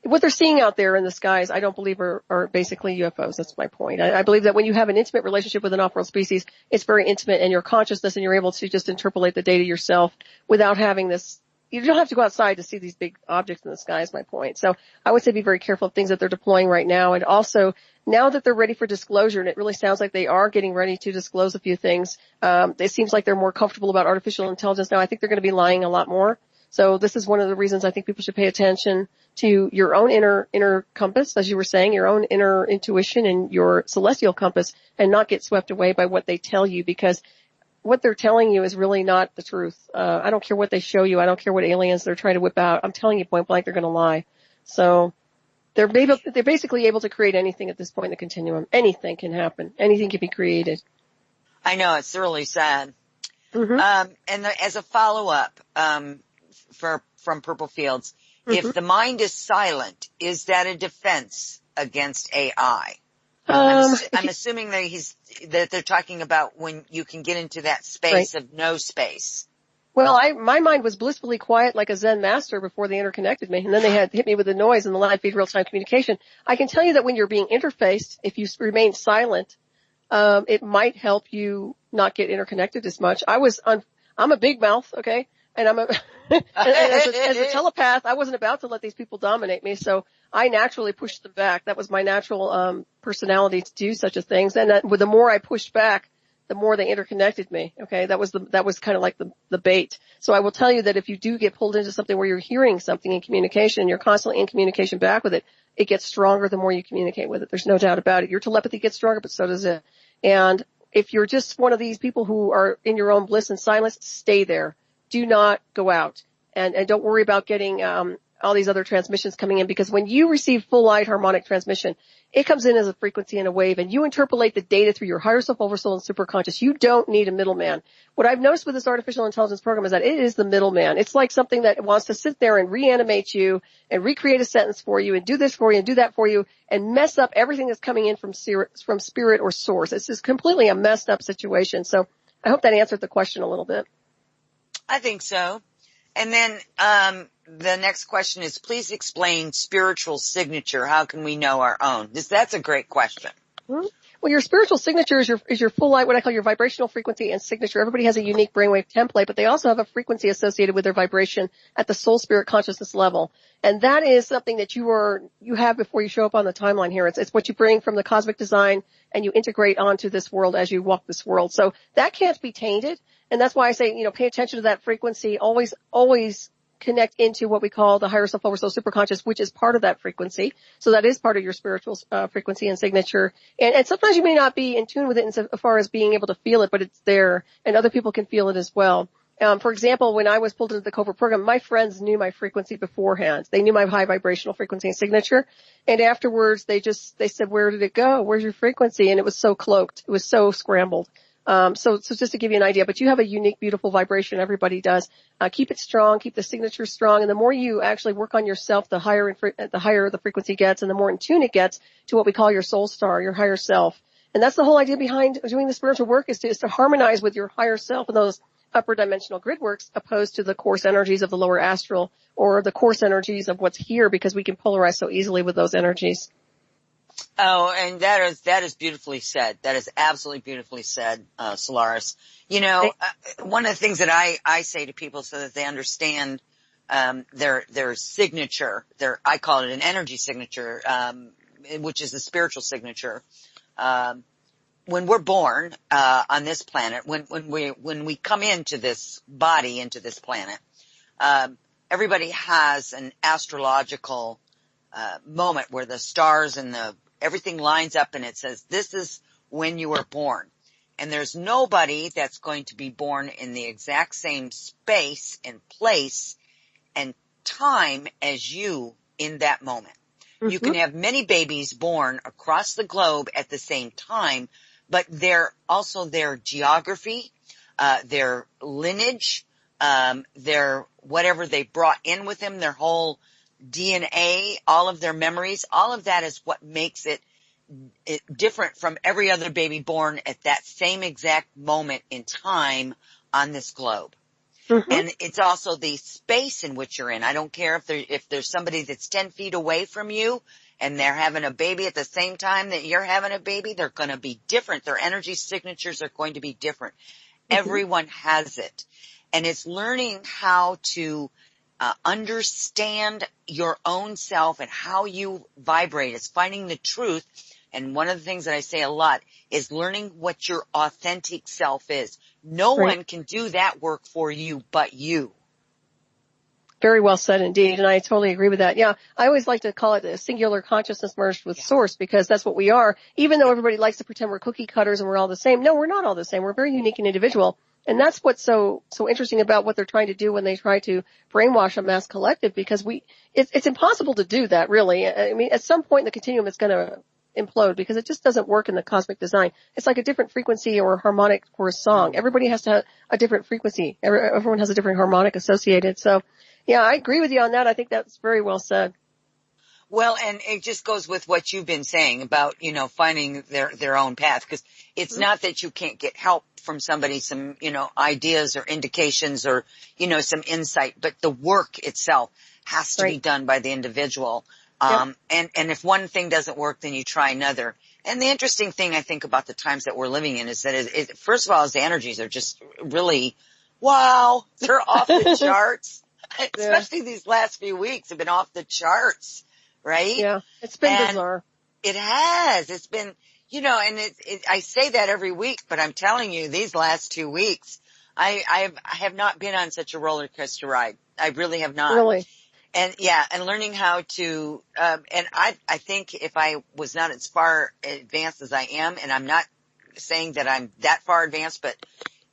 what they're seeing out there in the skies, I don't believe are basically UFOs. That's my point. I believe that when you have an intimate relationship with an off-world species, it's very intimate and your consciousness and you're able to just interpolate the data yourself without having this. You don't have to go outside to see these big objects in the sky is my point. So I would say be very careful of things that they're deploying right now. And also now that they're ready for disclosure, and it really sounds like they are getting ready to disclose a few things, it seems like they're more comfortable about artificial intelligence now. I think they're going to be lying a lot more. So this is one of the reasons I think people should pay attention to your own inner compass, as you were saying, your own inner intuition and your celestial compass, and not get swept away by what they tell you, because what they're telling you is really not the truth. I don't care what they show you. I don't care what aliens they're trying to whip out. I'm telling you point blank, they're going to lie. So they're basically able to create anything at this point in the continuum. Anything can happen. Anything can be created. I know, it's really sad. Mm-hmm. And as a follow-up, from Purple Fields, if the mind is silent, is that a defense against AI? I'm assuming that they're talking about when you can get into that space of no space. Well, my mind was blissfully quiet like a Zen master before they interconnected me, and then they had hit me with the noise and the live feed real-time communication. I can tell you that when you're being interfaced, if you remain silent, it might help you not get interconnected as much. I'm a big mouth, okay? And as a telepath, I wasn't about to let these people dominate me, so I naturally pushed them back. That was my natural personality to do such a thing. And the more I pushed back, the more they interconnected me. Okay, that was kind of like the bait. So I will tell you that if you do get pulled into something where you're hearing something in communication, you're constantly in communication back with it, it gets stronger the more you communicate with it. There's no doubt about it. Your telepathy gets stronger, but so does it. And if you're just one of these people who are in your own bliss and silence, stay there. Do not go out, and don't worry about getting all these other transmissions coming in, because when you receive full light harmonic transmission, it comes in as a frequency and a wave, and you interpolate the data through your higher self, oversoul, and superconscious. You don't need a middleman. What I've noticed with this artificial intelligence program is that it is the middleman. It's like something that wants to sit there and reanimate you and recreate a sentence for you and do this for you and do that for you and mess up everything that's coming in from spirit or source. It's just completely a messed up situation. So I hope that answered the question a little bit. I think so. And then the next question is, please explain spiritual signature. How can we know our own? That's a great question. Mm-hmm. Well, your spiritual signature is your full light, what I call your vibrational frequency and signature. Everybody has a unique brainwave template, but they also have a frequency associated with their vibration at the soul spirit consciousness level. And that is something that you have before you show up on the timeline here. It's what you bring from the cosmic design and you integrate onto this world as you walk this world. So that can't be tainted. And that's why I say, pay attention to that frequency. Always connect into what we call the higher self, oversoul, superconscious, which is part of that frequency. So that is part of your spiritual frequency and signature. And sometimes you may not be in tune with it as far as being able to feel it, but it's there, and other people can feel it as well. For example, when I was pulled into the covert program, my friends knew my frequency beforehand. They knew my high vibrational frequency and signature. And afterwards, they said, where did it go? Where's your frequency? And it was so cloaked. It was so scrambled. So just to give you an idea, but you have a unique, beautiful vibration. Everybody does. Keep it strong. Keep the signature strong. And the more you actually work on yourself, the higher the frequency gets, and the more in tune it gets to what we call your soul star, your higher self. And that's the whole idea behind doing the spiritual work is to harmonize with your higher self and those upper dimensional grid works, opposed to the coarse energies of the lower astral or the coarse energies of what's here, because we can polarize so easily with those energies. Oh, and that is beautifully said. That is absolutely beautifully said, Solaris. One of the things that I say to people so that they understand, their signature, I call it an energy signature, which is the spiritual signature. When we're born, on this planet, when we come into this body, into this planet, everybody has an astrological, moment where the stars and everything lines up and it says, this is when you were born. And there's nobody that's going to be born in the exact same space and place and time as you in that moment. Mm-hmm. You can have many babies born across the globe at the same time, but their geography, their lineage, their whatever they brought in with them, their whole DNA, all of their memories, all of that is what makes it different from every other baby born at that same exact moment in time on this globe. Mm-hmm. And it's also the space in which you're in. I don't care if there's somebody that's 10 feet away from you and they're having a baby at the same time that you're having a baby, they're going to be different. Their energy signatures are going to be different. Mm-hmm. Everyone has it. And it's learning how to understand your own self and how you vibrate. It's finding the truth. And one of the things that I say a lot is learning what your authentic self is. No one can do that work for you but you. Very well said indeed, and I totally agree with that. Yeah, I always like to call it a singular consciousness merged with source, because that's what we are. Even though everybody likes to pretend we're cookie cutters and we're all the same, no, we're not all the same. We're very unique and individual. And that's what's so interesting about what they're trying to do when they try to brainwash a mass collective, because it's impossible to do that, really. I mean, at some point in the continuum it's going to implode, because it just doesn't work in the cosmic design. It's like a different frequency or harmonic for a song. Everybody has to have a different frequency. Everyone has a different harmonic associated. So, yeah, I agree with you on that. I think that's very well said. Well, and it just goes with what you've been saying about, finding their own path, because it's mm-hmm. not that you can't get help from somebody, some, ideas or indications or, some insight, but the work itself has to be done by the individual. And if one thing doesn't work, then you try another. And the interesting thing I think about the times that we're living in is that first of all, the energies are just really, wow, they're off the charts. Especially these last few weeks have been off the charts, right? Yeah, it's been bizarre. It has. It's been, and I say that every week, but I'm telling you, these last 2 weeks, I have not been on such a roller coaster ride. I really have not. Really? And and learning how to, and I think if I was not as far advanced as I am, and I'm not saying that I'm that far advanced, but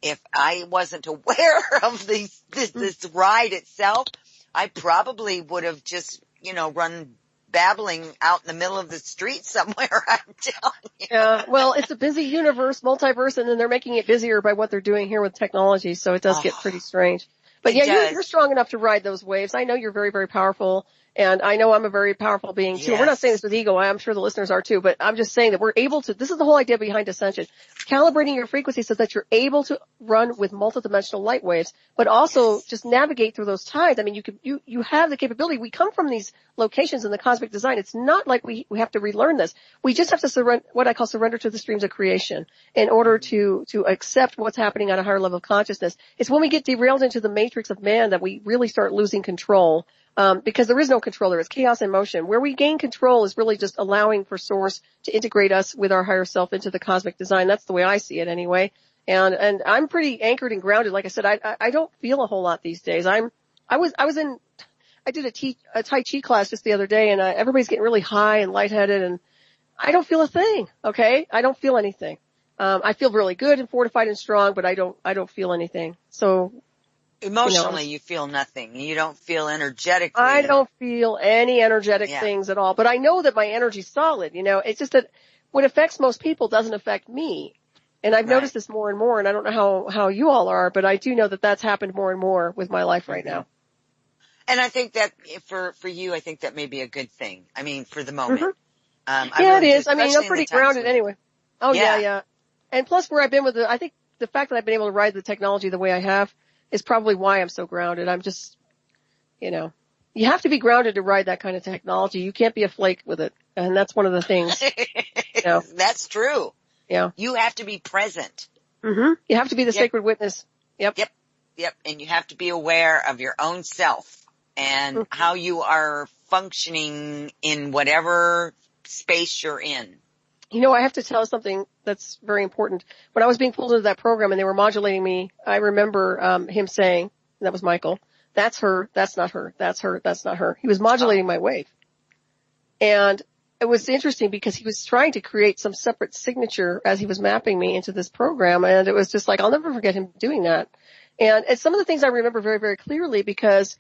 if I wasn't aware of this ride itself, I probably would have just, run babbling out in the middle of the street somewhere, I'm telling you. Yeah, well, it's a busy universe, multiverse, and then they're making it busier by what they're doing here with technology, so it does get pretty strange. But yeah, you're strong enough to ride those waves. I know you're very, very powerful, and I know I'm a very powerful being too. Yes. We're not saying this with ego. I'm sure the listeners are too, but I'm just saying that we're able to, this is the whole idea behind Ascension. Calibrating your frequency so that you're able to run with multidimensional light waves, but also just navigate through those tides. I mean, you have the capability. We come from these locations in the cosmic design. It's not like we have to relearn this. We just have to surrender, what I call surrender to the streams of creation in order to accept what's happening on a higher level of consciousness. It's when we get derailed into the matrix of man that we really start losing control. Because there is no control, there is chaos and motion. Where we gain control is really just allowing for Source to integrate us with our higher self into the cosmic design. That's the way I see it anyway. And I'm pretty anchored and grounded. Like I said, I don't feel a whole lot these days. I did a Tai Chi class just the other day, and everybody's getting really high and lightheaded, and I don't feel a thing. Okay, I don't feel anything. I feel really good and fortified and strong, but I don't feel anything. So. Emotionally, you feel nothing. You don't feel energetically. I don't feel any energetic things at all. But I know that my energy's solid. It's just that what affects most people doesn't affect me. And I've noticed this more and more, and I don't know how you all are, but I do know that that's happened more and more with my life right now. And I think that for you, I think that may be a good thing. I mean, for the moment. It is. I mean, I'm pretty grounded anyway. Oh, yeah. And plus where I've been I think the fact that I've been able to ride the technology the way I have is probably why I'm so grounded. I'm just, you have to be grounded to ride that kind of technology. You can't be a flake with it. And that's one of the things. That's true. Yeah. You have to be present. You have to be the sacred witness. Yep. And you have to be aware of your own self and how you are functioning in whatever space you're in. I have to tell something that's very important. When I was being pulled into that program and they were modulating me, I remember him saying, that was Michael, that's her, that's not her, that's her, that's not her. He was modulating my wave. And it was interesting because he was trying to create some separate signature as he was mapping me into this program. And it was just like, I'll never forget him doing that. And it's some of the things I remember very, very clearly because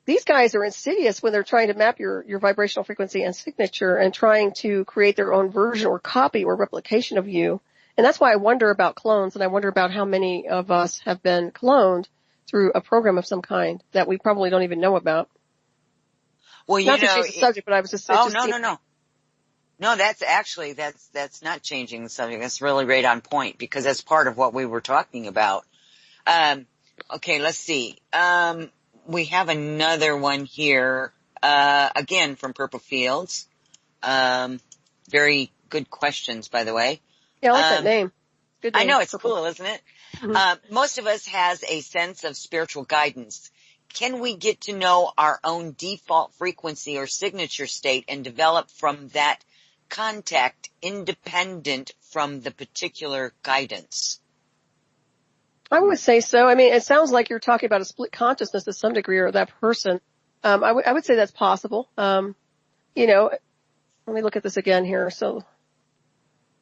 these guys are insidious when they're trying to map your vibrational frequency and signature and trying to create their own version or copy or replication of you. And that's why I wonder about clones, and I wonder about how many of us have been cloned through a program of some kind that we probably don't even know about. Well, not to change the subject, but I was just... No, that's not changing the subject. That's really right on point because that's part of what we were talking about. Okay, let's see. We have another one here, again from Purple Fields. Very good questions, by the way. Yeah, I like that name. Good name. I know, it's cool, isn't it? Most of us has a sense of spiritual guidance. Can we get to know our own default frequency or signature state and develop from that contact independent from the particular guidance? I would say so. I mean, it sounds like you're talking about a split consciousness to some degree or that person. I would say that's possible. Let me look at this again here. So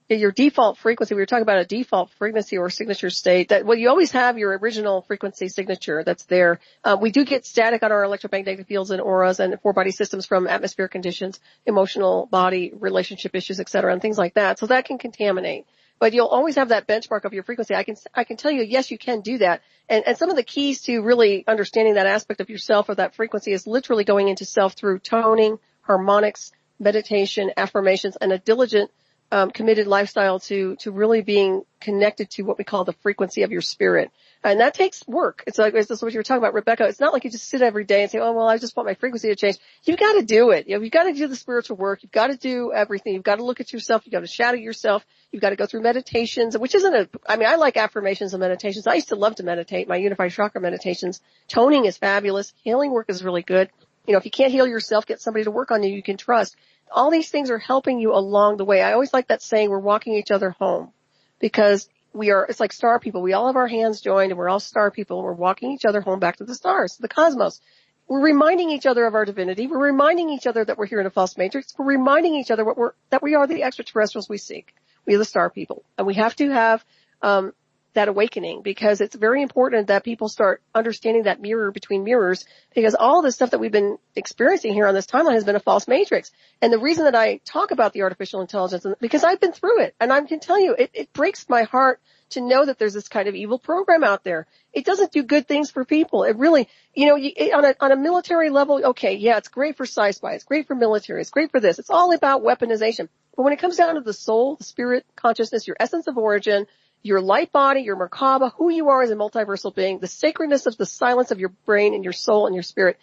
your default frequency, we were talking about a default frequency or signature state you always have your original frequency signature that's there. We do get static on our electromagnetic fields and auras and four body systems from atmospheric conditions, emotional body, relationship issues, et cetera, and things like that. So that can contaminate. But you'll always have that benchmark of your frequency. I can tell you, yes, you can do that. And some of the keys to really understanding that aspect of yourself or that frequency is literally going into self through toning, harmonics, meditation, affirmations, and a diligent, committed lifestyle to really being connected to what we call the frequency of your spirit. And that takes work. It's like, this is what you were talking about, Rebecca. It's not like you just sit every day and say, oh, well, I just want my frequency to change. You've got to do it. You've got to do the spiritual work. You've got to do everything. You've got to look at yourself. You've got to shadow yourself. You've got to go through meditations, which isn't I like affirmations and meditations. I used to love to meditate, my unified chakra meditations. Toning is fabulous. Healing work is really good. If you can't heal yourself, get somebody to work on you can trust. All these things are helping you along the way. I always like that saying, we're walking each other home, because it's like star people. We all have our hands joined and we're all star people and we're walking each other home back to the stars, the cosmos. We're reminding each other of our divinity. We're reminding each other that we're here in a false matrix. We're reminding each other that we are the extraterrestrials we seek. We are the star people. And we have to have, that awakening, because it's very important that people start understanding that mirror between mirrors, because all the stuff that we've been experiencing here on this timeline has been a false matrix. And the reason that I talk about the artificial intelligence, because I've been through it, and I can tell you, it breaks my heart to know that there's this kind of evil program out there. It doesn't do good things for people. It really, on a military level, okay, yeah, it's great for sci-fi, it's great for military, it's great for this. It's all about weaponization. But when it comes down to the soul, the spirit, consciousness, your essence of origin, your light body, your Merkaba, who you are as a multiversal being, the sacredness of the silence of your brain and your soul and your spirit,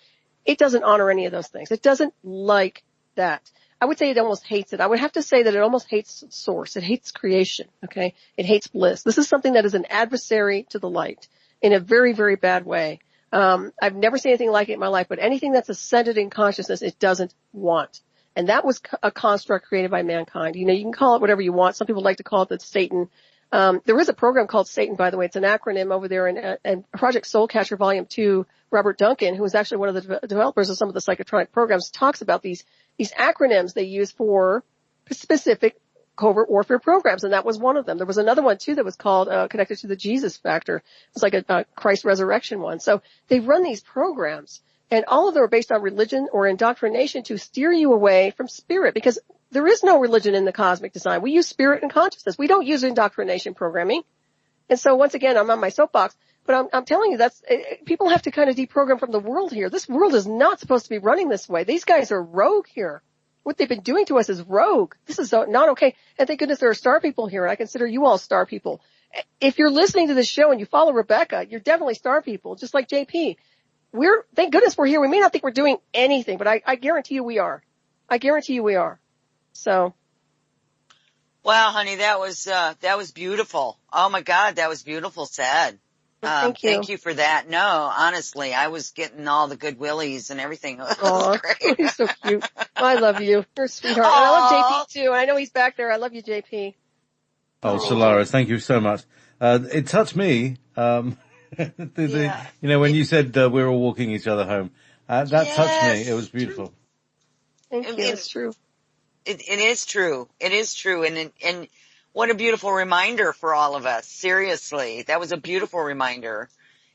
it doesn't honor any of those things. It doesn't like that. I would say it almost hates it. I would have to say that it almost hates source. It hates creation, okay? It hates bliss. This is something that is an adversary to the light in a very, very bad way. I've never seen anything like it in my life, but anything that's ascended in consciousness, it doesn't want. And that was a construct created by mankind. You can call it whatever you want. Some people like to call it the Satan. There is a program called Satan, by the way. It's an acronym over there in Project Soulcatcher Volume 2. Robert Duncan, who is actually one of the developers of some of the psychotronic programs, talks about these acronyms they use for specific covert warfare programs, and that was one of them. There was another one too that was called connected to the Jesus Factor. It was like a Christ Resurrection one. So they run these programs, and all of them are based on religion or indoctrination to steer you away from spirit, because there is no religion in the cosmic design. We use spirit and consciousness. We don't use indoctrination programming. And so once again, I'm on my soapbox, but I'm telling you, people have to kind of deprogram from the world here. This world is not supposed to be running this way. These guys are rogue here. What they've been doing to us is rogue. This is not okay. And thank goodness there are star people here, and I consider you all star people. If you're listening to this show and you follow Rebecca, you're definitely star people, just like JP. Thank goodness we're here. We may not think we're doing anything, but I guarantee you we are. I guarantee you we are. So. Wow, honey, that was beautiful. Oh my God, that was beautiful said. Thank you. Thank you for that. No, honestly, I was getting all the good willies and everything. That was great. You're so cute. I love you. You're a sweetheart. And I love JP too. And I know he's back there. I love you, JP. Oh, Solaris, thank you so much. It touched me. When you said we're all walking each other home, that touched me. It was beautiful. Thank you. It's true. It is true. It is true. And what a beautiful reminder for all of us. Seriously. That was a beautiful reminder.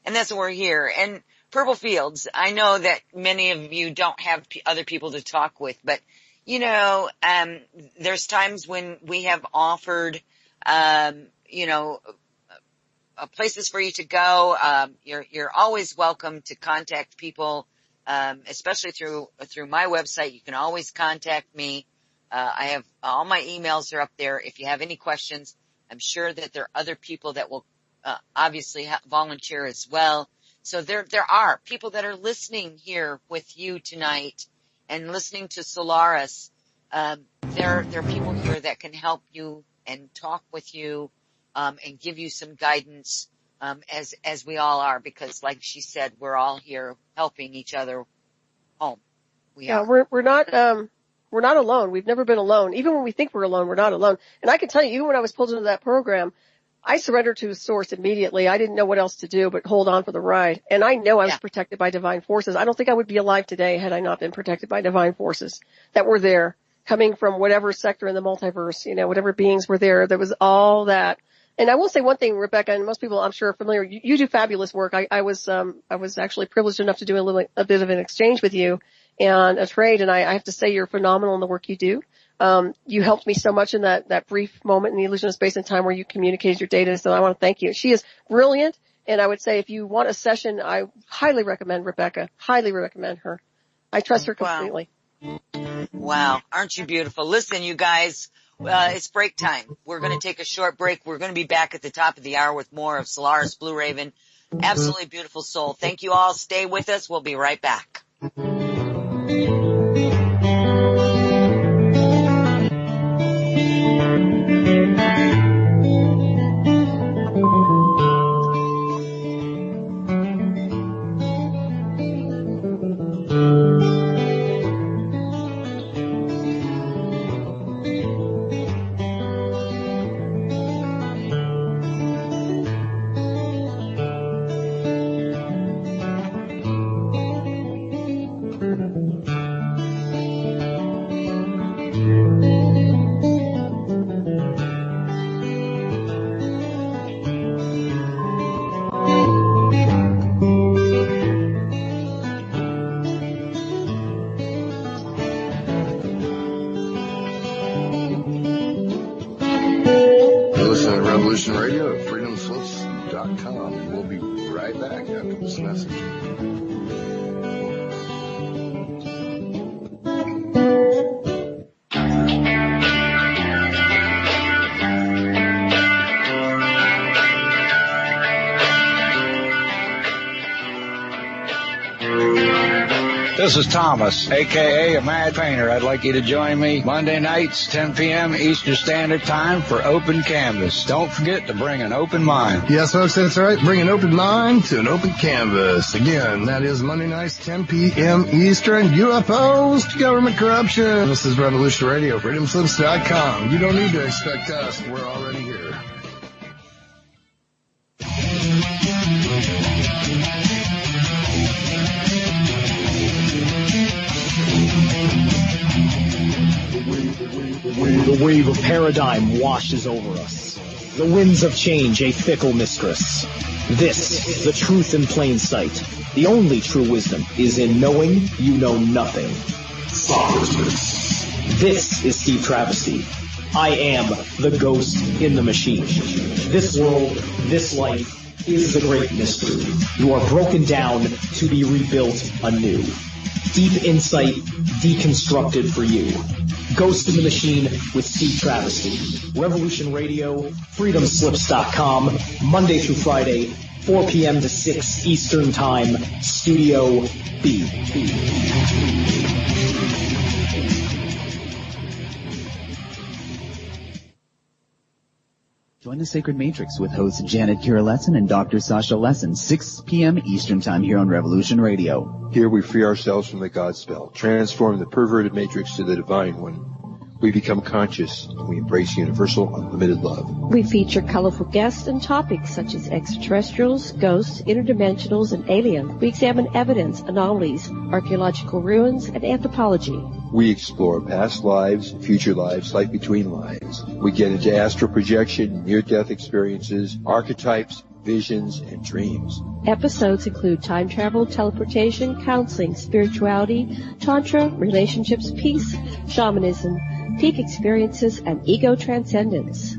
And that's why we're here. And Purple Fields, I know that many of you don't have other people to talk with, but there's times when we have offered, places for you to go. You're always welcome to contact people, especially through my website. You can always contact me. I have all my emails are up there. If you have any questions, I'm sure that there are other people that will obviously volunteer as well. So there are people that are listening here with you tonight and listening to Solaris. There are people here that can help you and talk with you and give you some guidance as we all are, because like she said, we're all here helping each other home. We're not alone. We've never been alone. Even when we think we're alone, we're not alone. And I can tell you, even when I was pulled into that program, I surrendered to source immediately. I didn't know what else to do but hold on for the ride. And I know I was protected by divine forces. I don't think I would be alive today had I not been protected by divine forces that were there, coming from whatever sector in the multiverse, whatever beings were there. There was all that. And I will say one thing, Rebecca, and most people I'm sure are familiar. You do fabulous work. I was actually privileged enough to do a bit of an exchange with you and a trade, and I have to say you're phenomenal in the work you do. You helped me so much in that brief moment in the illusion of space and time where you communicated your data, so I want to thank you. She is brilliant, and I would say if you want a session, I highly recommend Rebecca. Highly recommend her. I trust her completely. Wow. Aren't you beautiful? Listen, you guys, it's break time. We're going to take a short break. We're going to be back at the top of the hour with more of Solaris Blueraven. Absolutely beautiful soul. Thank you all. Stay with us. We'll be right back. SolarisBlueraven.com. We'll be right back after this message. This is Thomas, a.k.a. a Mad Painter. I'd like you to join me Monday nights, 10 p.m. Eastern Standard Time for Open Canvas. Don't forget to bring an open mind. Yes, folks, that's right. Bring an open mind to an open canvas. Again, that is Monday nights, 10 p.m. Eastern. UFOs to government corruption. This is Revolution Radio, freedomslips.com. You don't need to expect us. We're already here. The wave of paradigm washes over us. The winds of change, a fickle mistress. This, the truth in plain sight. The only true wisdom is in knowing you know nothing. This is Steve Travesty. I am the ghost in the machine. This world, this life, is a great mystery. You are broken down to be rebuilt anew. Deep insight, deconstructed for you. Ghost in the Machine with Steve Travesty. Revolution Radio, freedomslips.com, Monday through Friday, 4 p.m. to 6 Eastern Time, Studio B. Join the Sacred Matrix with hosts Janet Kira Lesson and Dr. Sasha Lesson, 6 p.m. Eastern Time here on Revolution Radio. Here we free ourselves from the God spell, transform the perverted matrix to the divine one. We become conscious, and we embrace universal, unlimited love. We feature colorful guests and topics such as extraterrestrials, ghosts, interdimensionals, and aliens. We examine evidence, anomalies, archaeological ruins, and anthropology. We explore past lives, future lives, life between lives. We get into astral projection, near-death experiences, archetypes, visions, and dreams. Episodes include time travel, teleportation, counseling, spirituality, tantra, relationships, peace, shamanism, peak experiences, and ego transcendence.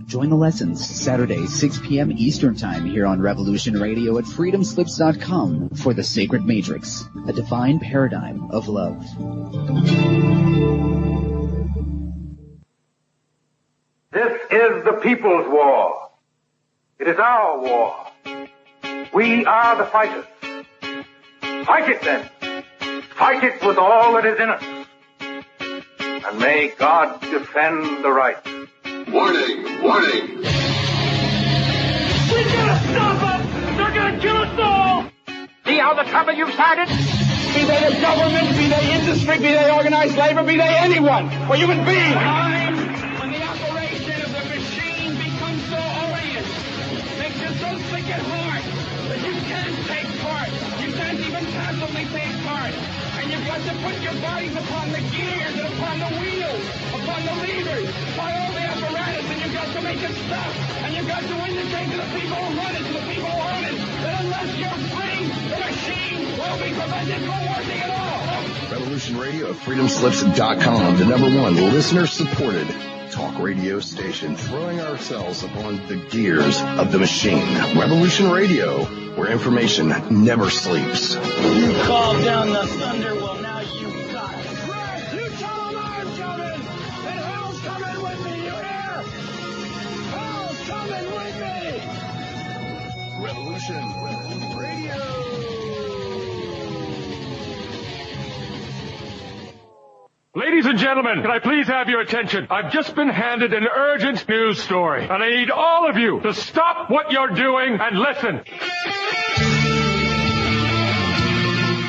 Join the lessons Saturday, 6 p.m. Eastern Time here on Revolution Radio at freedomslips.com for the Sacred Matrix, a divine paradigm of love. This is the people's war. It is our war. We are the fighters. Fight it then. Fight it with all that is in us. And may God defend the right. Warning! Warning! We gotta stop them! They're gonna kill us all! See how the trouble you've started? Be they the government, be they industry, be they organized labor, be they anyone, or human beings. Time when the operation of the machine becomes so odious, makes you so sick at heart that you can't take part. You can't even passively take part. And you've got to put your bodies upon the gears and upon the wheels, upon the levers, upon all the apparatus, and you've got to make it stop. And you've got to indicate to the people who run it, to the people who own it, that unless you're free, the machine will be prevented from working at all. Revolution Radio at freedomslips.com, the #1 listener-supported talk radio station, throwing ourselves upon the gears of the machine. Revolution Radio, where information never sleeps. You called down the thunder, well now you got it. Right, you tell them I'm coming, and hell's coming with me, you hear? Hell's coming with me! Revolution Radio. Ladies and gentlemen, can I please have your attention? I've just been handed an urgent news story, and I need all of you to stop what you're doing and listen.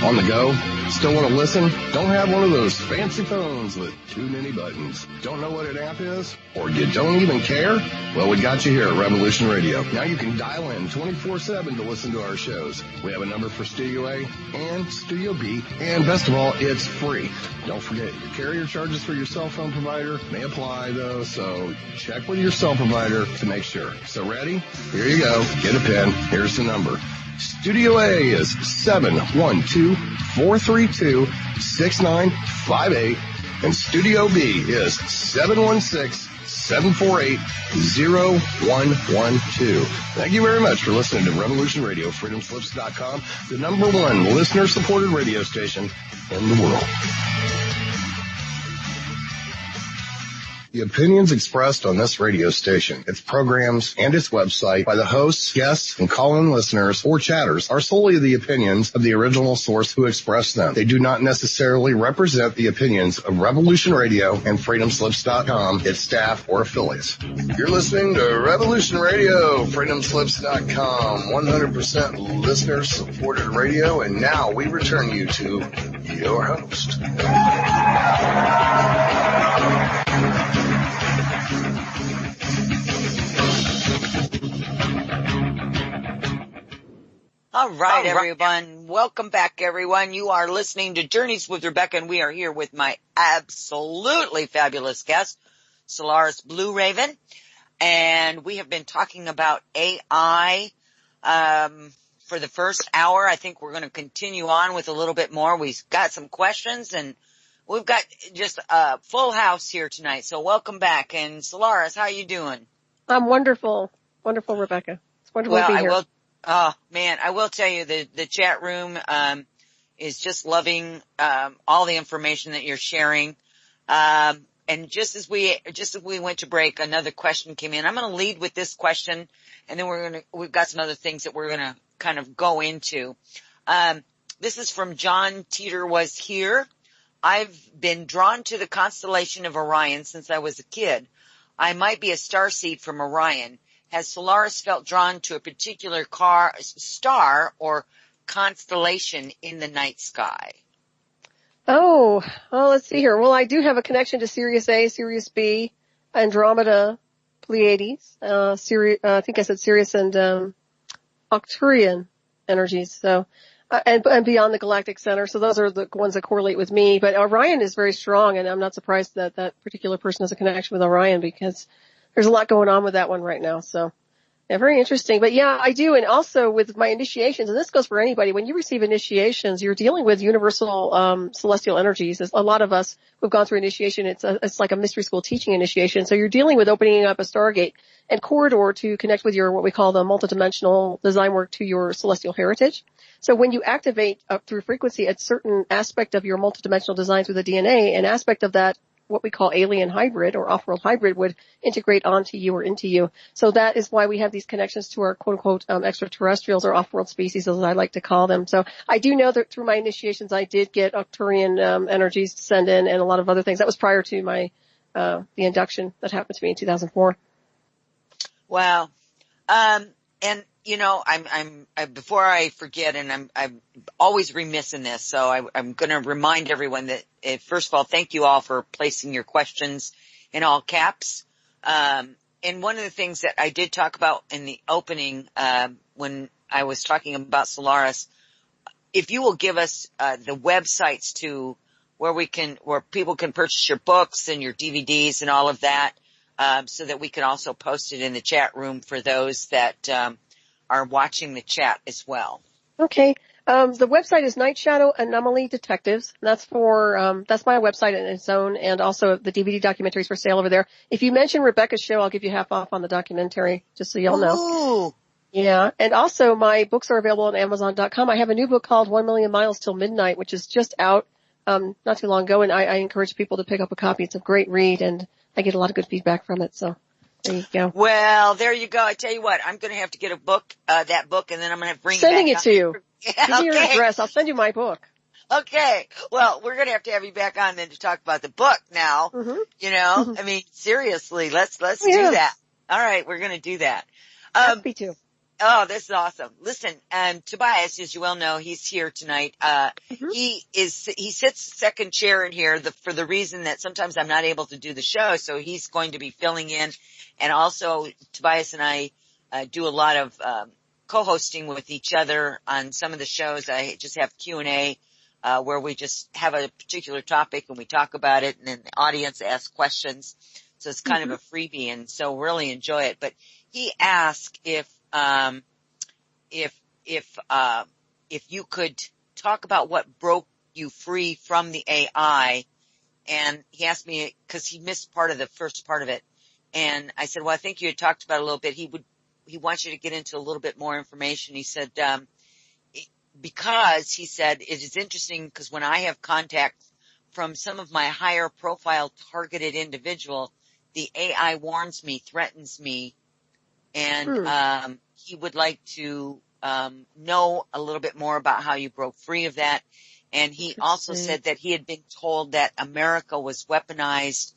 On the go? Still want to listen? Don't have one of those fancy phones with too many buttons. Don't know what an app is? Or you don't even care? Well, we got you here at Revolution Radio. Now you can dial in 24/7 to listen to our shows. We have a number for Studio A and Studio B, and best of all, it's free. Don't forget, your carrier charges for your cell phone provider may apply, though, so check with your cell provider to make sure. So ready? Here you go. Get a pen. Here's the number. Studio A is 712-432-6958, and Studio B is 716-7 748-0112. Thank you very much for listening to Revolution Radio, freedomslips.com, the #1 listener-supported radio station in the world. The opinions expressed on this radio station, its programs, and its website by the hosts, guests, and call-in listeners or chatters are solely the opinions of the original source who expressed them. They do not necessarily represent the opinions of Revolution Radio and freedomslips.com, its staff, or affiliates. You're listening to Revolution Radio, freedomslips.com, 100% listener-supported radio, and now we return you to your host. All right, everyone. Welcome back, everyone. You are listening to Journeys with Rebecca, and we are here with my absolutely fabulous guest, Solaris Blueraven. And we have been talking about AI for the first hour. I think we're going to continue on with a little bit more. We've got some questions, and we've got just a full house here tonight. So welcome back. And Solaris, how are you doing? I'm wonderful. Wonderful, Rebecca. It's wonderful to be here. Oh man, I will tell you the chat room, is just loving, all the information that you're sharing. And just as we went to break, another question came in. I'm going to lead with this question, and then we've got some other things that we're going to kind of go into. This is from John Teeter was here. I've been drawn to the constellation of Orion since I was a kid. I might be a starseed from Orion. Has Solaris felt drawn to a particular star or constellation in the night sky? Oh, well, let's see here. Well, I do have a connection to Sirius A, Sirius B, Andromeda, Pleiades, I think I said Sirius and Arcturian energies. So, and beyond the galactic center. So those are the ones that correlate with me. But Orion is very strong, and I'm not surprised that that particular person has a connection with Orion, because there's a lot going on with that one right now. So, yeah, very interesting. But yeah, I do. And also with my initiations, and this goes for anybody, when you receive initiations, you're dealing with universal, celestial energies. There's a lot of us who've gone through initiation. It's like a mystery school teaching initiation. So you're dealing with opening up a stargate and corridor to connect with your, what we call the multidimensional design work to your celestial heritage. So when you activate through frequency a certain aspect of your multidimensional design through the DNA, an aspect of that, what we call alien hybrid or off-world hybrid, would integrate onto you or into you. So that is why we have these connections to our quote-unquote extraterrestrials or off-world species, as I like to call them. So I do know that through my initiations I did get Arcturian energies to send in, and a lot of other things. That was prior to my the induction that happened to me in 2004. Wow. And you know, I'm before I forget, and I'm always remiss in this, so I'm going to remind everyone that, first of all, thank you all for placing your questions in all caps. And one of the things that I did talk about in the opening, when I was talking about Solaris, if you will give us, the websites to where people can purchase your books and your DVDs and all of that, so that we can also post it in the chat room for those that, are watching the chat as well. Okay. The website is Night Shadow Anomaly Detectives. That's for, that's my website in its own, and also the DVD documentaries for sale over there. If you mention Rebecca's show, I'll give you half off on the documentary, just so y'all know. Ooh. Yeah. And also my books are available on Amazon.com. I have a new book called 1 Million Miles Till Midnight, which is just out, not too long ago, and I encourage people to pick up a copy. It's a great read, and I get a lot of good feedback from it, so. There you go. Well, there you go. I tell you what, I'm going to have to get a book, that book, and then I'm going to bring sending it back to you. Yeah, give me your address. I'll send you my book. Okay. Well, we're going to have you back on then to talk about the book now. Mm-hmm. You know, Mm-hmm. I mean, seriously, let's do that. All right. We're going to do that. Happy to. Oh, this is awesome. Listen, Tobias, as you well know, he's here tonight. He sits second chair in here for the reason that sometimes I'm not able to do the show. So he's going to be filling in. And also Tobias and I, do a lot of, co-hosting with each other on some of the shows. I just have Q&A, where we just have a particular topic and we talk about it, and then the audience asks questions. So it's kind of a freebie, and so really enjoy it. But he asked if you could talk about what broke you free from the AI, and he asked me, cause he missed part of the first part of it. And I said, well, I think you had talked about it a little bit. He wants you to get into a little bit more information. He said, because he said it is interesting because when I have contact from some of my higher profile targeted individual, the AI warns me, threatens me, and he would like to know a little bit more about how you broke free of that. And he also said that he had been told that America was weaponized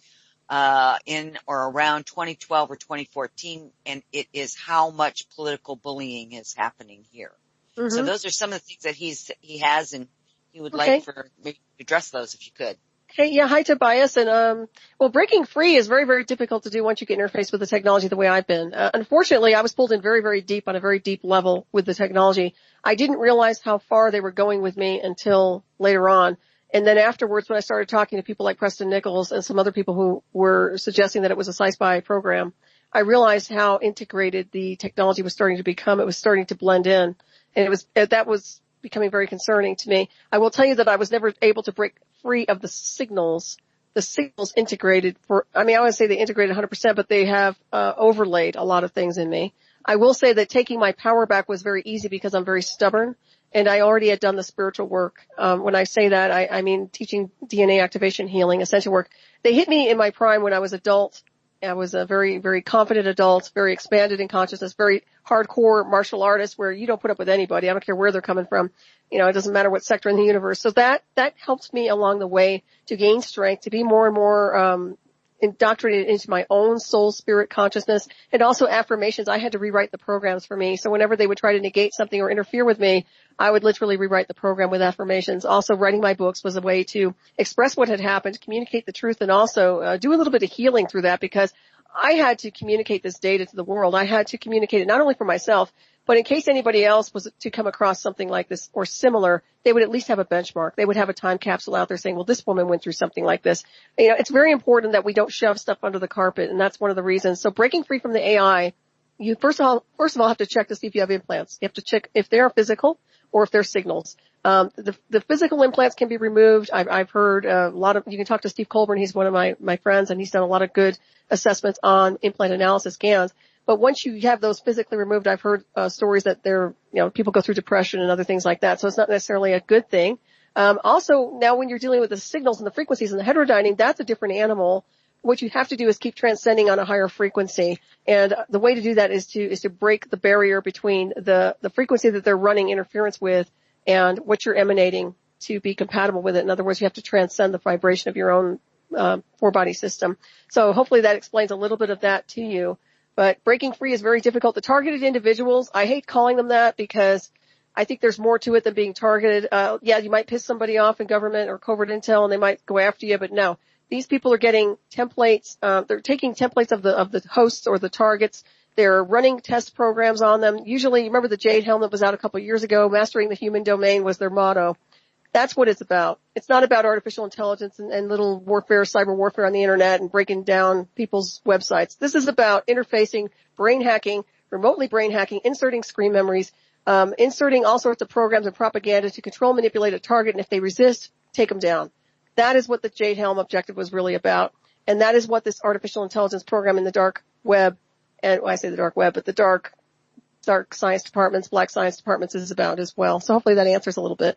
in or around 2012 or 2014, and it is how much political bullying is happening here. Mm-hmm. So those are some of the things that he has, and he would like for maybe to address those if you could. Hey, yeah, hi Tobias. And, well, breaking free is very, very difficult to do once you get interfaced with the technology the way I've been. Unfortunately, I was pulled in very, very deep on a very deep level with the technology. I didn't realize how far they were going with me until later on. And then afterwards, when I started talking to people like Preston Nichols and some other people who were suggesting that it was a sci-fi program, I realized how integrated the technology was starting to become. It was starting to blend in. And that was becoming very concerning to me. I will tell you that I was never able to break free of the signals integrated I would say they integrated 100%, but they have, overlaid a lot of things in me. I will say that taking my power back was very easy because I'm very stubborn and I already had done the spiritual work. When I say that, I mean teaching DNA activation, healing, ascension work. They hit me in my prime when I was adult. I was a very, very confident adult, very expanded in consciousness, very hardcore martial artist where you don't put up with anybody. I don't care where they're coming from. It doesn't matter what sector in the universe. So that helped me along the way to gain strength, to be more and more, indoctrinated into my own soul, spirit, consciousness, and also affirmations. I had to rewrite the programs for me. So whenever they would try to negate something or interfere with me, I would literally rewrite the program with affirmations. Also, writing my books was a way to express what had happened, communicate the truth, and also do a little bit of healing through that because I had to communicate this data to the world. I had to communicate it not only for myself, but in case anybody else was to come across something like this or similar, they would at least have a benchmark. They would have a time capsule out there saying, well, this woman went through something like this. It's very important that we don't shove stuff under the carpet, and that's one of the reasons. So breaking free from the AI, you first of all have to check to see if you have implants. You have to check if they are physical or if they're signals. The physical implants can be removed. I've heard a lot of, you can talk to Steve Colburn. He's one of my friends, and he's done a lot of good assessments on implant analysis scans. But once you have those physically removed, I've heard stories that people go through depression and other things like that. So it's not necessarily a good thing. Also, now when you're dealing with the signals and the frequencies and the heterodyning, that's a different animal. What you have to do is keep transcending on a higher frequency. And the way to do that is to break the barrier between the frequency that they're running interference with and what you're emanating to be compatible with it. In other words, you have to transcend the vibration of your own four-body system. So hopefully that explains a little bit of that to you. But breaking free is very difficult. The targeted individuals, I hate calling them that because I think there's more to it than being targeted. You might piss somebody off in government or covert intel and they might go after you, but no. These people are getting templates, they're taking templates of the hosts or the targets. They're running test programs on them. Usually, remember the Jade Helm that was out a couple of years ago, mastering the human domain was their motto. That's what it's about. It's not about artificial intelligence and little warfare, cyber warfare on the internet and breaking down people's websites. This is about interfacing, brain hacking, remotely brain hacking, inserting screen memories, inserting all sorts of programs and propaganda to control, manipulate a target, and if they resist, take them down. That is what the Jade Helm objective was really about. And that is what this artificial intelligence program in the dark web, and I say the dark web, but the dark science departments, black science departments is about as well. So hopefully that answers a little bit.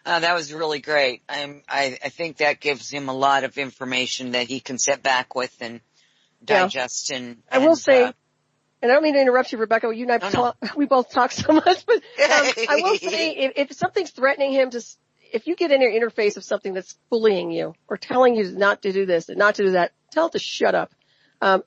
That was really great. I think that gives him a lot of information that he can sit back with and digest. And I will say, and I don't mean to interrupt you, Rebecca. You and I, we both talk so much, but I will say if something's threatening him, if you get in an interface of something that's bullying you or telling you not to do this and not to do that, tell it to shut up.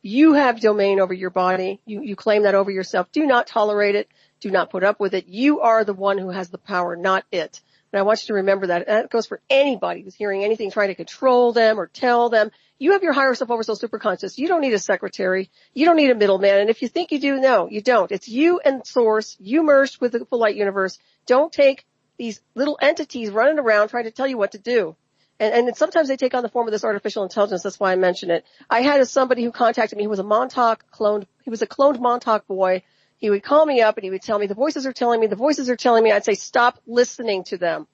You have domain over your body. You claim that over yourself. Do not tolerate it. Do not put up with it. You are the one who has the power, not it. And I want you to remember that. That goes for anybody who's hearing anything trying to control them or tell them. You have your higher self, oversoul, superconscious. You don't need a secretary. You don't need a middleman. And if you think you do, no, you don't. It's you and source. You merged with the full light universe. Don't take these little entities running around trying to tell you what to do. And sometimes they take on the form of this artificial intelligence. That's why I mentioned it. I had somebody who contacted me who was a Montauk cloned. He was a cloned Montauk boy. He would call me up and he would tell me, the voices are telling me. I'd say, stop listening to them.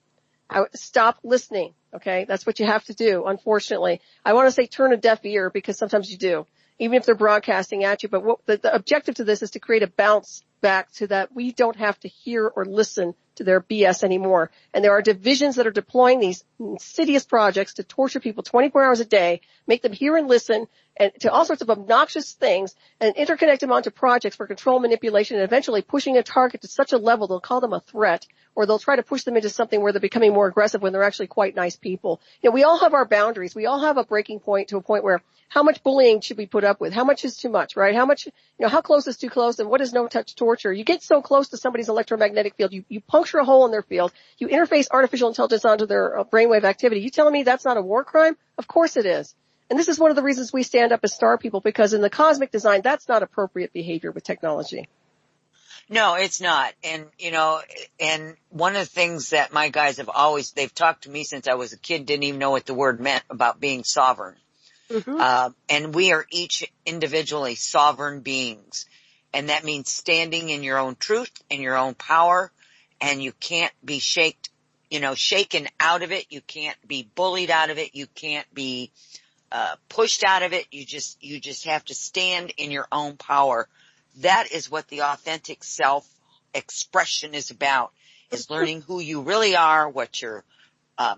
Stop listening. Okay. That's what you have to do. Unfortunately, I want to say turn a deaf ear because sometimes you do. even if they're broadcasting at you. But what the objective to this is to create a bounce back to that we don't have to hear or listen to their BS anymore. And there are divisions that are deploying these insidious projects to torture people 24 hours a day, make them hear and listen, and to all sorts of obnoxious things, and interconnect them onto projects for control, manipulation, and eventually pushing a target to such a level they'll call them a threat, or they'll try to push them into something where they're becoming more aggressive when they're actually quite nice people. You know, we all have our boundaries. We all have a breaking point to a point where how much bullying should we put up with? How much is too much, right? How much, you know, how close is too close, and what is no-touch torture? You get so close to somebody's electromagnetic field, you puncture a hole in their field, you interface artificial intelligence onto their brainwave activity. You telling me that's not a war crime? Of course it is. And this is one of the reasons we stand up as star people, because in the cosmic design, that's not appropriate behavior with technology. No, it's not. And, you know, and one of the things that my guys have always, they've talked to me since I was a kid, didn't even know what the word meant about being sovereign. Mm-hmm. And we are each individually sovereign beings. And that means standing in your own truth, in your own power, and you can't be shaken out of it. You can't be bullied out of it. You can't be pushed out of it. You just have to stand in your own power. That is what the authentic self-expression is about, is learning who you really are, what your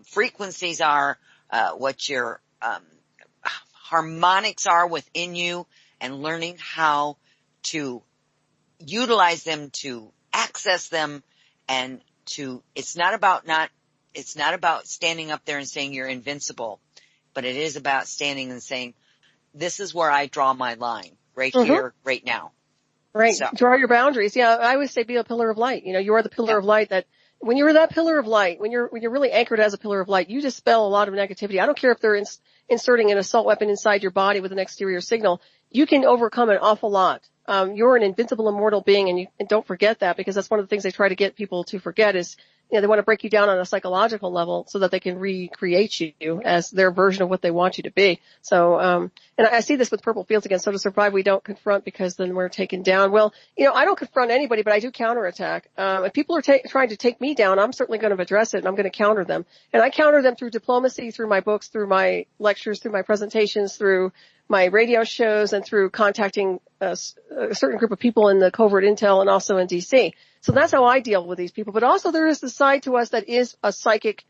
frequencies are, what your harmonics are within you, and learning how to utilize them, to access them, and it's not about standing up there and saying you're invincible, but it is about standing and saying, this is where I draw my line, right here, right now. Right. So. Draw your boundaries. Yeah. I always say be a pillar of light. You know, you are the pillar of light that when you're that pillar of light, when you're really anchored as a pillar of light, you dispel a lot of negativity. I don't care if they're inserting an assault weapon inside your body with an exterior signal. You can overcome an awful lot. You're an invincible, immortal being, and don't forget that, because that's one of the things they try to get people to forget is, you know, they want to break you down on a psychological level so that they can recreate you as their version of what they want you to be. So, and I see this with purple fields again. So to survive, we don't confront, because then we're taken down. Well, you know, I don't confront anybody, but I do counterattack. If people are trying to take me down, I'm certainly going to address it, and I'm going to counter them. And I counter them through diplomacy, through my books, through my lectures, through my presentations, through my radio shows, and through contacting a certain group of people in the covert intel and also in DC. So that's how I deal with these people. But also there is the side to us that is a psychic,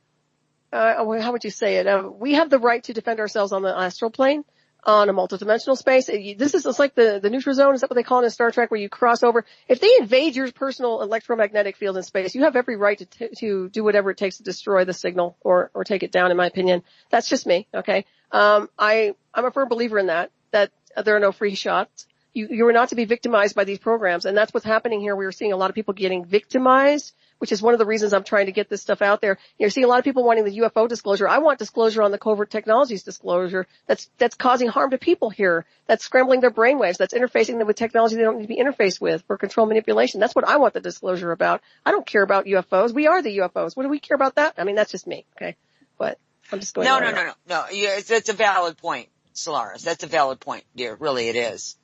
how would you say it? We have the right to defend ourselves on the astral plane, on a multidimensional space. It's like the neutral zone. Is that what they call it in Star Trek, where you cross over? If they invade your personal electromagnetic field in space, you have every right to do whatever it takes to destroy the signal or take it down, in my opinion. That's just me. Okay. I'm a firm believer in that there are no free shots. You are not to be victimized by these programs, and that's what's happening here. We're seeing a lot of people getting victimized, which is one of the reasons I'm trying to get this stuff out there. You're seeing a lot of people wanting the UFO disclosure. I want disclosure on the covert technologies disclosure that's causing harm to people here, that's scrambling their brainwaves, that's interfacing them with technology they don't need to be interfaced with for control manipulation. That's what I want the disclosure about. I don't care about UFOs. We are the UFOs. What do we care about that? I mean, that's just me, okay? But I'm just going No. It's a valid point, Solaris. That's a valid point, dear. Really, it is.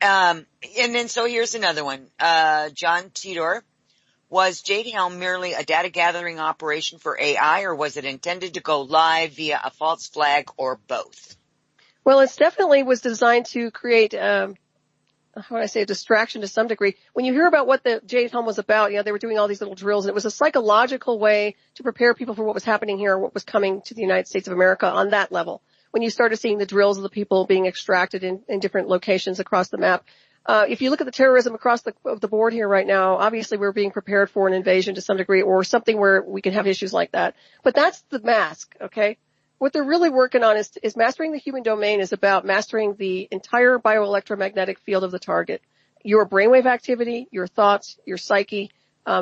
And then so here's another one. John Tidor, was Jade Helm merely a data gathering operation for AI, or was it intended to go live via a false flag, or both? Well, it definitely was designed to create, a distraction to some degree. When you hear about what the Jade Helm was about, you know, they were doing all these little drills, and it was a psychological way to prepare people for what was happening here, what was coming to the United States of America on that level. When you started seeing the drills of the people being extracted in different locations across the map. If you look at the terrorism across the board here right now, obviously we're being prepared for an invasion to some degree, or something where we can have issues like that. But that's the mask, okay? What they're really working on is mastering the human domain is about mastering the entire bioelectromagnetic field of the target. Your brainwave activity, your thoughts, your psyche,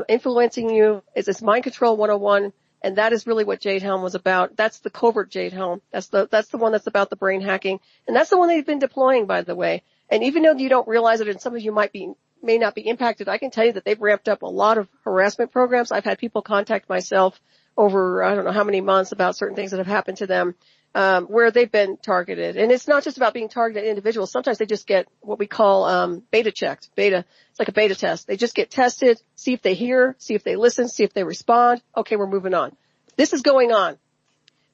influencing you. It's mind control 101. And that is really what Jade Helm was about. That's the covert Jade Helm. That's the one that's about the brain hacking. And that's the one they've been deploying, by the way. And even though you don't realize it, and some of you may not be impacted, I can tell you that they've ramped up a lot of harassment programs. I've had people contact myself over, I don't know how many months, about certain things that have happened to them, where they've been targeted. And it's not just about being targeted individuals. Sometimes they just get what we call, beta checked. It's like a beta test. They just get tested, see if they hear, see if they listen, see if they respond. Okay, we're moving on. This is going on.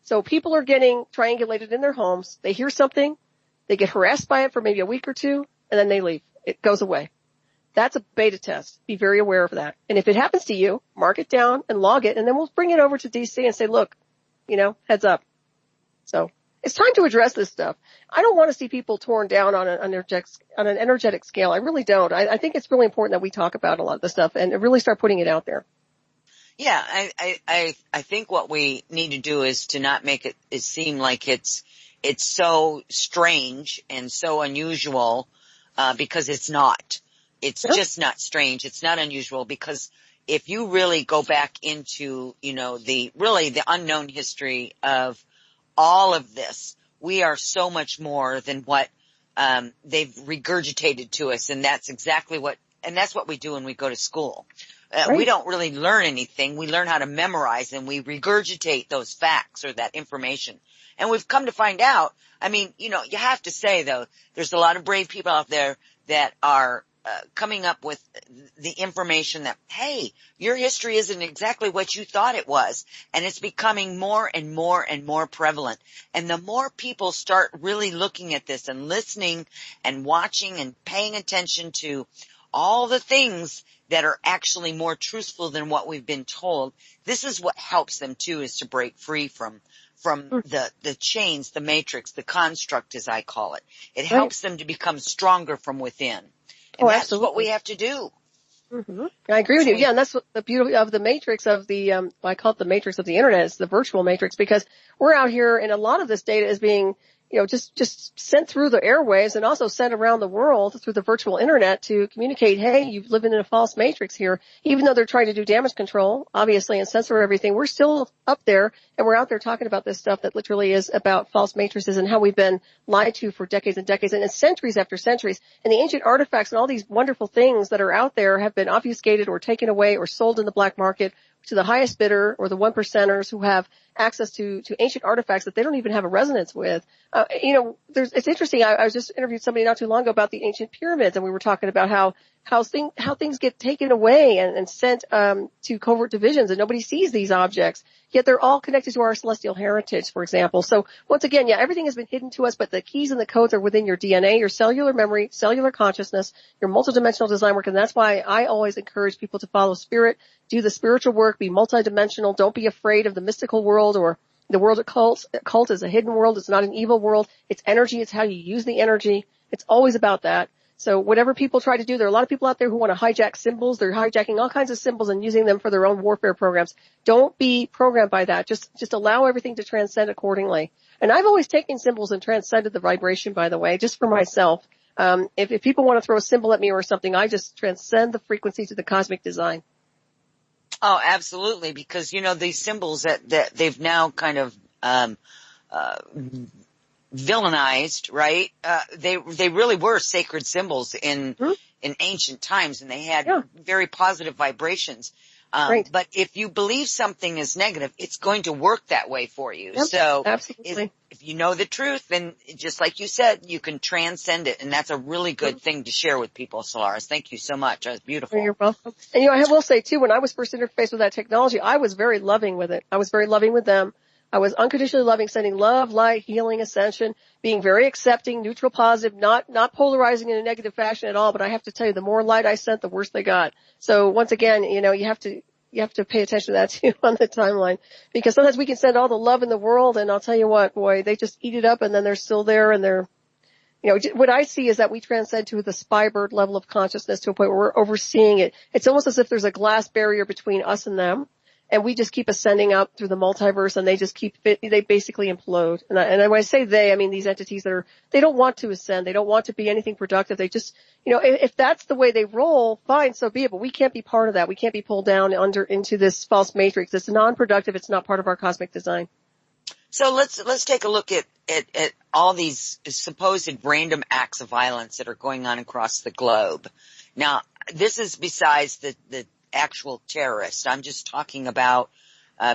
So people are getting triangulated in their homes. They hear something. They get harassed by it for maybe a week or two, and then they leave. It goes away. That's a beta test. Be very aware of that. And if it happens to you, mark it down and log it, and then we'll bring it over to DC and say, look, heads up. So it's time to address this stuff. I don't want to see people torn down on an energetic scale. I really don't. I think it's really important that we talk about a lot of this stuff and really start putting it out there. Yeah, I think what we need to do is to not make it seem like it's so strange and so unusual, because it's not. It's just not strange. It's not unusual, because if you really go back into, the unknown history of all of this, we are so much more than what they've regurgitated to us, and that's what we do when we go to school. Right. We don't really learn anything. We learn how to memorize, and we regurgitate those facts or that information. And we've come to find out, you have to say, though, there's a lot of brave people out there that are coming up with the information that, hey, your history isn't exactly what you thought it was. And it's becoming more and more and more prevalent. And the more people start really looking at this and listening and watching and paying attention to all the things that are actually more truthful than what we've been told, this is what helps them too, is to break free from the chains, the matrix, the construct, as I call it. It helps them to become stronger from within. And that's absolutely what we have to do. Mm-hmm. I agree with you. Yeah, and that's what the beauty of the matrix of the, I call it the matrix of the internet. It's the virtual matrix, because we're out here and a lot of this data is being, just sent through the airwaves and also sent around the world through the virtual internet to communicate, hey, you live in a false matrix here. Even though they're trying to do damage control, obviously, and censor everything, we're still up there and we're out there talking about this stuff that literally is about false matrices and how we've been lied to for decades and decades and centuries after centuries. And the ancient artifacts and all these wonderful things that are out there have been obfuscated or taken away or sold in the black market to the highest bidder or the 1%ers who have access to ancient artifacts that they don't even have a resonance with. It's interesting. I was just interviewed somebody not too long ago about the ancient pyramids, and we were talking about how things get taken away and sent to covert divisions, and nobody sees these objects. Yet they're all connected to our celestial heritage, for example. So once again, everything has been hidden to us, but the keys and the codes are within your DNA, your cellular memory, cellular consciousness, your multidimensional design work, and that's why I always encourage people to follow spirit, do the spiritual work, be multidimensional, don't be afraid of the mystical world or the world of cults. Cult is a hidden world. It's not an evil world. It's energy. It's how you use the energy. It's always about that. So whatever people try to do, there are a lot of people out there who want to hijack symbols. They're hijacking all kinds of symbols and using them for their own warfare programs. Don't be programmed by that. Just allow everything to transcend accordingly. And I've always taken symbols and transcended the vibration, by the way, just for myself. If people want to throw a symbol at me or something, I just transcend the frequency to the cosmic design. Oh, absolutely. Because, these symbols that they've now kind of, villainized, right? They really were sacred symbols in ancient times, and they had very positive vibrations. But if you believe something is negative, it's going to work that way for you. Yep, so absolutely. If you know the truth, then just like you said, you can transcend it. And that's a really good thing to share with people, Solaris. Thank you so much. That was beautiful. You're welcome. And I will say too, when I was first interfaced with that technology, I was very loving with it. I was very loving with them. I was unconditionally loving, sending love, light, healing, ascension, being very accepting, neutral, positive, not polarizing in a negative fashion at all. But I have to tell you, the more light I sent, the worse they got. So once again, you have to pay attention to that too on the timeline, because sometimes we can send all the love in the world, and I'll tell you what, boy, they just eat it up, and then they're still there, and they're, what I see is that we transcend to the spy bird level of consciousness to a point where we're overseeing it. It's almost as if there's a glass barrier between us and them. And we just keep ascending up through the multiverse, and they just they basically implode. And when I say they, I mean these entities they don't want to ascend. They don't want to be anything productive. They just, if that's the way they roll, fine, so be it. But we can't be part of that. We can't be pulled down into this false matrix. It's non-productive. It's not part of our cosmic design. So let's take a look at all these supposed random acts of violence that are going on across the globe. Now, this is besides the actual terrorists. I'm just talking about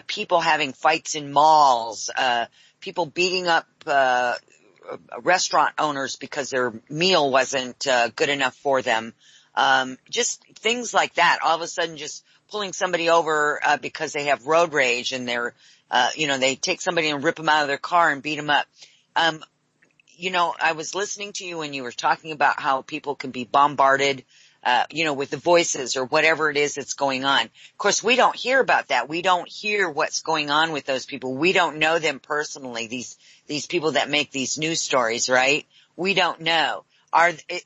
people having fights in malls, people beating up restaurant owners because their meal wasn't good enough for them. Just things like that. All of a sudden just pulling somebody over because they have road rage, and they're they take somebody and rip them out of their car and beat them up. I was listening to you when you were talking about how people can be bombarded, with the voices or whatever it is that's going on. Of course, we don't hear about that. We don't hear what's going on with those people. We don't know them personally, these people that make these news stories, right? We don't know.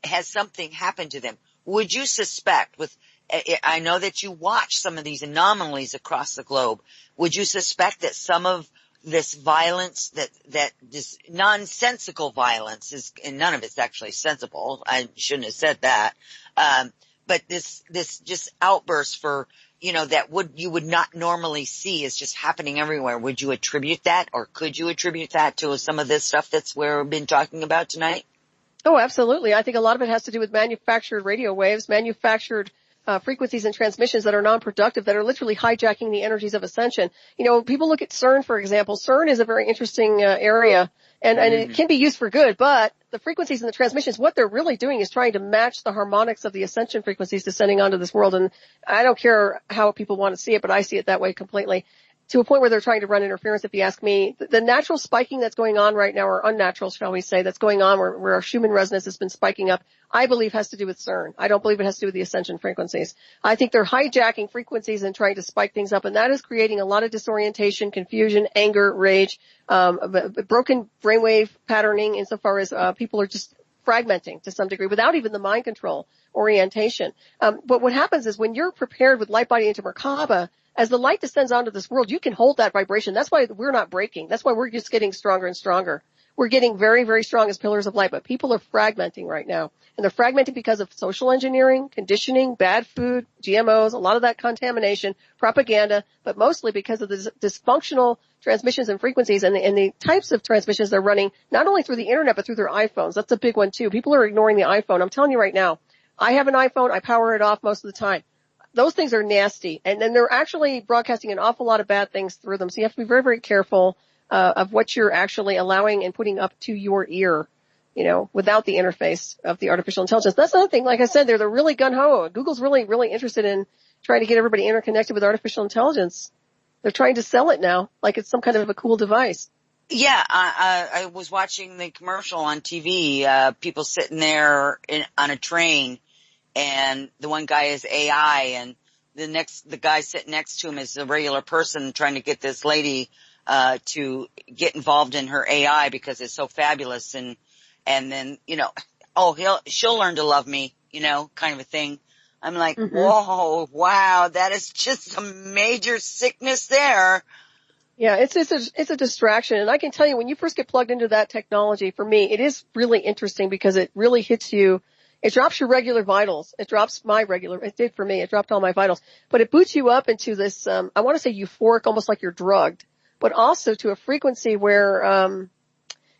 Has something happened to them? Would you suspect I know that you watch some of these anomalies across the globe. Would you suspect that some of this violence, that this nonsensical violence is, and none of it's actually sensible. I shouldn't have said that. But this just outburst for, that you would not normally see is just happening everywhere. Would you attribute that, or could you attribute that to some of this stuff that's we've been talking about tonight? Oh, absolutely. I think a lot of it has to do with manufactured radio waves, manufactured frequencies and transmissions that are non-productive, that are literally hijacking the energies of ascension. People look at CERN, for example. CERN is a very interesting area, and it can be used for good, but the frequencies and the transmissions, what they're really doing is trying to match the harmonics of the ascension frequencies descending onto this world. And I don't care how people want to see it, but I see it that way completely. To a point where they're trying to run interference, if you ask me. The natural spiking that's going on right now, or unnatural, shall we say, that's going on where our Schumann resonance has been spiking up, I believe has to do with CERN. I don't believe it has to do with the ascension frequencies. I think they're hijacking frequencies and trying to spike things up, and that is creating a lot of disorientation, confusion, anger, rage, broken brainwave patterning insofar as people are just fragmenting to some degree without even the mind control orientation. But what happens is when you're prepared with light body into Merkaba, as the light descends onto this world, you can hold that vibration. That's why we're not breaking. That's why we're just getting stronger and stronger. We're getting very, very strong as pillars of light, but people are fragmenting right now. And they're fragmenting because of social engineering, conditioning, bad food, GMOs, a lot of that contamination, propaganda, but mostly because of the dysfunctional transmissions and frequencies and the types of transmissions they're running, not only through the internet, but through their iPhones. That's a big one too. People are ignoring the iPhone. I'm telling you right now, I have an iPhone. I power it off most of the time. Those things are nasty, and then they're actually broadcasting an awful lot of bad things through them. So you have to be very, very careful of what you're actually allowing and putting up to your ear, without the interface of the artificial intelligence. That's another thing. Like I said, they're really gung-ho. Google's really, really interested in trying to get everybody interconnected with artificial intelligence. They're trying to sell it now like it's some kind of a cool device. Yeah, I was watching the commercial on TV, people sitting there on a train, and the one guy is AI, and the guy sitting next to him is a regular person trying to get this lady to get involved in her AI because it's so fabulous, and then she'll learn to love me, kind of a thing. I'm like, whoa, wow, that is just a major sickness there. Yeah, it's a distraction, and I can tell you when you first get plugged into that technology, for me, it is really interesting because it really hits you. It drops your regular vitals. It drops it did for me. It dropped all my vitals. But it boots you up into this, I want to say euphoric, almost like you're drugged, but also to a frequency where,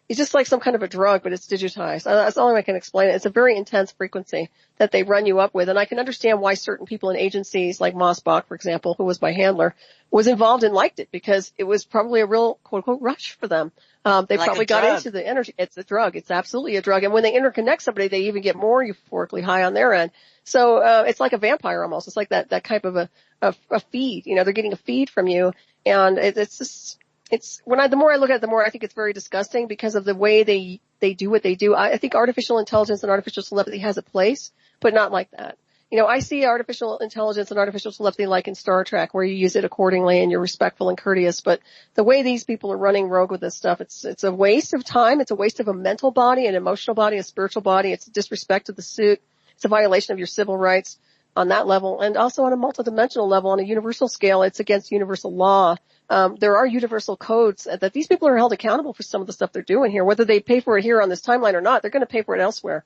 it's just like some kind of a drug, but it's digitized. That's the only way I can explain it. It's a very intense frequency that they run you up with. And I can understand why certain people in agencies like Mossbach, for example, who was my handler, was involved and liked it because it was probably a real quote unquote rush for them. They like probably got into the energy. It's a drug. It's absolutely a drug. And when they interconnect somebody, they even get more euphorically high on their end. So, it's like a vampire almost. It's like that type of a feed. They're getting a feed from you. And it's just, the more I look at it, the more I think it's very disgusting because of the way they do what they do. I think artificial intelligence and artificial telepathy has a place, but not like that. I see artificial intelligence and artificial telepathy like in Star Trek where you use it accordingly and you're respectful and courteous. But the way these people are running rogue with this stuff, it's a waste of time. It's a waste of a mental body, an emotional body, a spiritual body. It's a disrespect to the suit. It's a violation of your civil rights on that level. And also on a multidimensional level, on a universal scale, it's against universal law. There are universal codes that these people are held accountable for some of the stuff they're doing here. Whether they pay for it here on this timeline or not, they're going to pay for it elsewhere.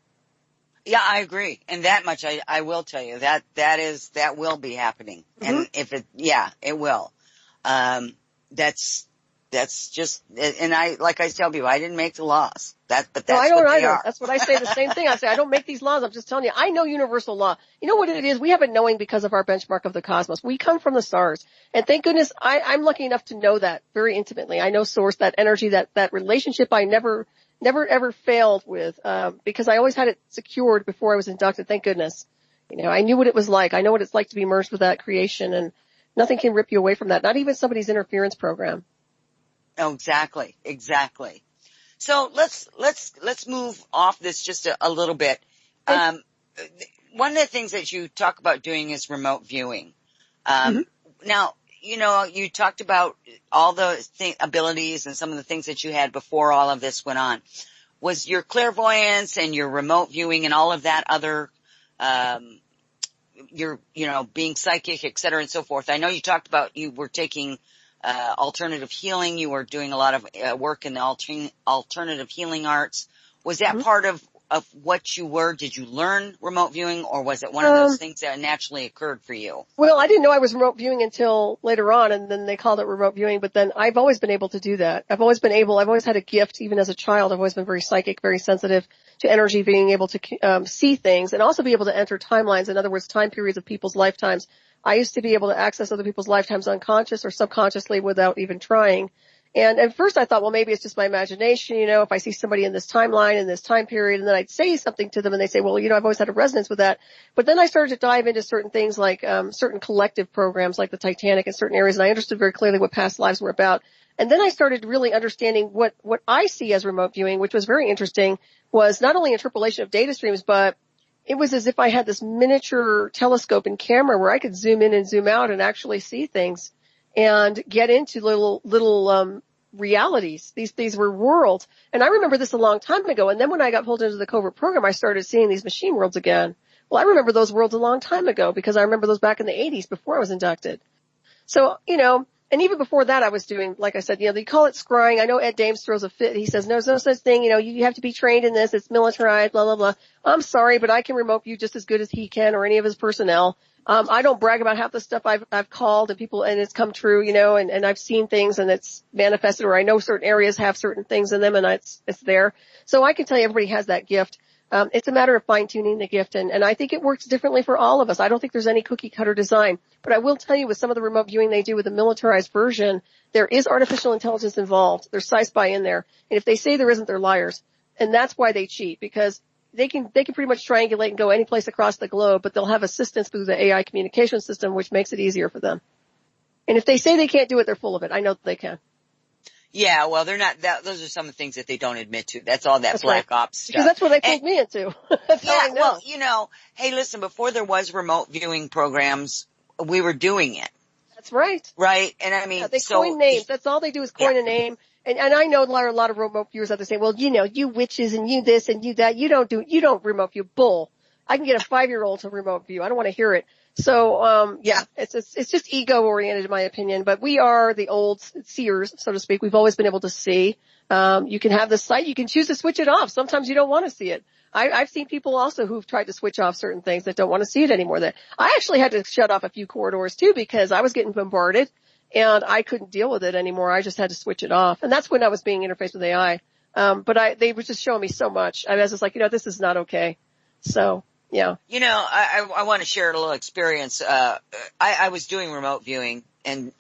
Yeah, I agree. And that much I will tell you that will be happening. And it will. That's just, and like I tell people, I didn't make the laws. But that's I don't what they either. are. That's what I say, the same thing. I say, I don't make these laws. I'm just telling you, I know universal law. You know what it is? We have a knowing because of our benchmark of the cosmos. We come from the stars. And thank goodness I'm lucky enough to know that very intimately. I know source, that energy, that relationship I never ever failed with, because I always had it secured before I was inducted. Thank goodness. I knew what it was like. I know what it's like to be merged with that creation, and nothing can rip you away from that. Not even somebody's interference program. Oh, exactly. So let's move off this just a little bit. One of the things that you talk about doing is remote viewing. Now, you talked about all the abilities and some of the things that you had before all of this went on. Was your clairvoyance and your remote viewing and all of that other, being psychic, et cetera, and so forth. I know you talked about you were taking alternative healing. You were doing a lot of work in the alternative healing arts. Was that part of what you were? Did you learn remote viewing, or was it one of those things that naturally occurred for you? Well, I didn't know I was remote viewing until later on, and then they called it remote viewing, but then I've always been able to do that. I've always had a gift, even as a child. I've always been very psychic, very sensitive to energy, being able to see things, and also be able to enter timelines. In other words, time periods of people's lifetimes. I used to be able to access other people's lifetimes unconscious or subconsciously without even trying. And at first I thought, well, maybe it's just my imagination, if I see somebody in this timeline, in this time period, and then I'd say something to them and they say, well, I've always had a resonance with that. But then I started to dive into certain things like, certain collective programs like the Titanic in certain areas, and I understood very clearly what past lives were about. And then I started really understanding what I see as remote viewing, which was very interesting, was not only interpolation of data streams, but it was as if I had this miniature telescope and camera where I could zoom in and zoom out and actually see things and get into little realities. These were worlds. And I remember this a long time ago. And then when I got pulled into the covert program, I started seeing these machine worlds again. Well, I remember those worlds a long time ago because I remember those back in the 80s before I was inducted. So, and even before that I was doing, like I said, they call it scrying. I know Ed Dames throws a fit. He says, no, there's no such thing. You have to be trained in this. It's militarized, blah, blah, blah. I'm sorry, but I can remote view just as good as he can or any of his personnel. I don't brag about half the stuff I've called and people, and it's come true, and I've seen things and it's manifested, or I know certain areas have certain things in them and it's there. So I can tell you everybody has that gift. It's a matter of fine tuning the gift, and I think it works differently for all of us. I don't think there's any cookie cutter design, but I will tell you with some of the remote viewing they do with the militarized version, there is artificial intelligence involved. There's sci-fi in there. And if they say there isn't, they're liars. And that's why they cheat, because they can pretty much triangulate and go any place across the globe, but they'll have assistance through the AI communication system, which makes it easier for them. And if they say they can't do it, they're full of it. I know that they can. Yeah, well, they're not, those are some of the things that they don't admit to. That's all that black ops stuff. Because that's what they pulled me into. That's yeah, well, hey, listen, before there was remote viewing programs, we were doing it. That's right. Right? And I mean, they coin names. That's all they do is coin a name. And I know a lot of remote viewers out there saying, well, you witches and you this and you that, you don't remote view. Bull. I can get a 5-year-old to remote view. I don't want to hear it. So, it's just ego oriented in my opinion, but we are the old seers, so to speak. We've always been able to see. You can have the sight, you can choose to switch it off. Sometimes you don't want to see it. I've seen people also who've tried to switch off certain things that don't want to see it anymore. That I actually had to shut off a few corridors too because I was getting bombarded and I couldn't deal with it anymore. I just had to switch it off. And that's when I was being interfaced with AI. But they were just showing me so much. I was just like, this is not okay. So. Yeah. I want to share a little experience. I was doing remote viewing and,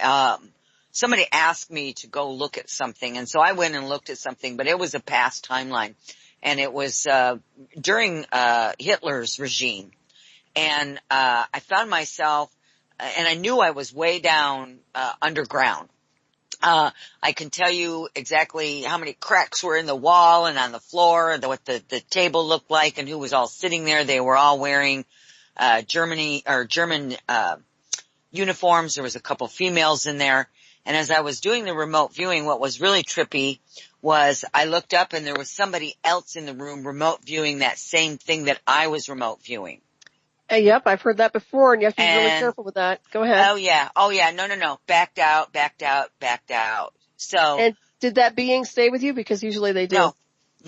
somebody asked me to go look at something. And so I went and looked at something, but it was a past timeline and it was, during, Hitler's regime. And, I found myself, and I knew I was way down, underground. I can tell you exactly how many cracks were in the wall and on the floor and what the table looked like and who was all sitting there. They were all wearing, German, uniforms. There was a couple females in there. And as I was doing the remote viewing, what was really trippy was I looked up and there was somebody else in the room remote viewing that same thing that I was remote viewing. Yep, I've heard that before, and you have to be really careful with that. Go ahead. Oh yeah, no. Backed out. So. And did that being stay with you? Because usually they do. No.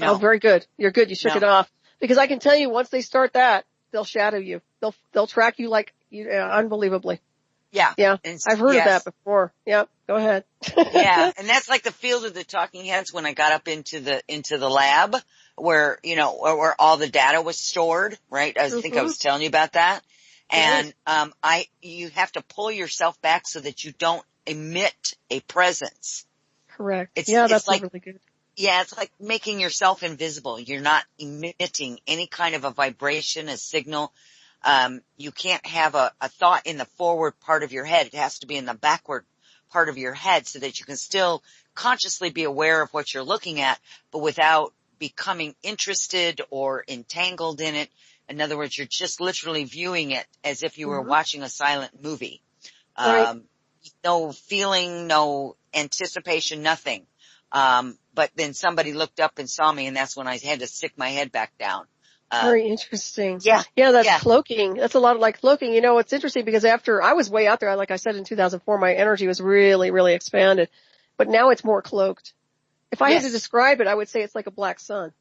Oh, very good. You're good. You shook it off. Because I can tell you, once they start that, they'll shadow you. They'll track you unbelievably. Yeah. Yeah. I've heard of that before. Yep. Go ahead. Yeah. And that's like the field of the talking heads when I got up into the lab where, where all the data was stored, right? I think I was telling you about that. And, you have to pull yourself back so that you don't emit a presence. Correct. That's like, really good. Yeah, it's like making yourself invisible. You're not emitting any kind of a vibration, a signal. You can't have a thought in the forward part of your head. It has to be in the backward part of your head so that you can still consciously be aware of what you're looking at, but without becoming interested or entangled in it. In other words, you're just literally viewing it as if you were watching a silent movie. Right. No feeling, no anticipation, nothing. But then somebody looked up and saw me, and that's when I had to stick my head back down. Very interesting. Yeah. Yeah, that's cloaking. That's a lot like cloaking. You know, it's interesting because after I was way out there, like I said, in 2004, my energy was really, really expanded. But now it's more cloaked. If I had to describe it, I would say it's like a black sun.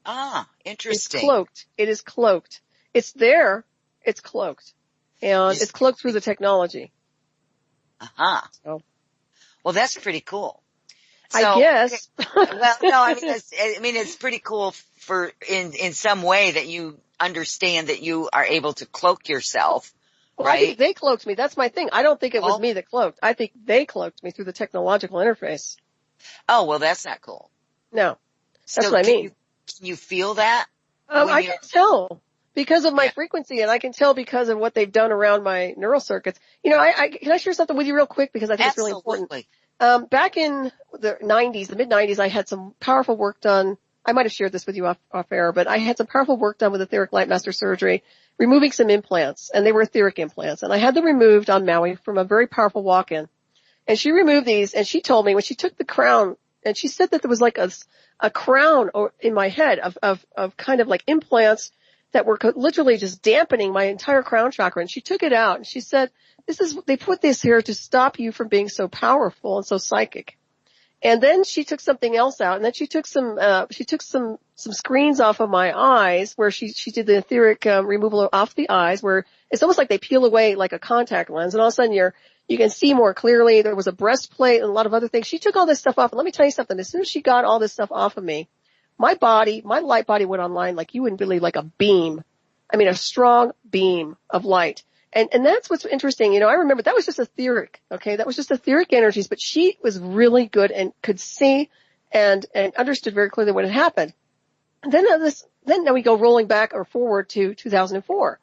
Ah, interesting. It's cloaked. It is cloaked. It's there. It's cloaked. And it's cloaked through the technology. So. Well, that's pretty cool. So, I guess. Well, no, I mean, it's pretty cool in some way that you understand that you are able to cloak yourself, well, right? I think they cloaked me. That's my thing. I don't think it was me that cloaked. I think they cloaked me through the technological interface. Oh, well, that's not cool. No. That's what I mean. Can you feel that? I can tell because of my frequency, and I can tell because of what they've done around my neural circuits. You know, can I share something with you real quick because I think it's really important. Back in the mid-90s, I had some powerful work done. I might have shared this with you off air, but I had some powerful work done with etheric light master surgery, removing some implants, and they were etheric implants. And I had them removed on Maui from a very powerful walk-in. And she removed these, and she told me when she took the crown, and she said that there was like a crown in my head of kind of like implants that were literally just dampening my entire crown chakra. And she took it out, and she said, they put this here to stop you from being so powerful and so psychic. And then she took something else out, and then she took some screens off of my eyes where she did the etheric removal off the eyes where it's almost like they peel away like a contact lens, and all of a sudden you can see more clearly. There was a breastplate and a lot of other things. She took all this stuff off, and let me tell you something. As soon as she got all this stuff off of me, my light body went online like you wouldn't believe, like a beam. I mean, a strong beam of light. And that's what's interesting. You know, I remember that was just etheric. Okay. That was just etheric energies, but she was really good and could see and understood very clearly what had happened. And then now we go rolling back or forward to 2004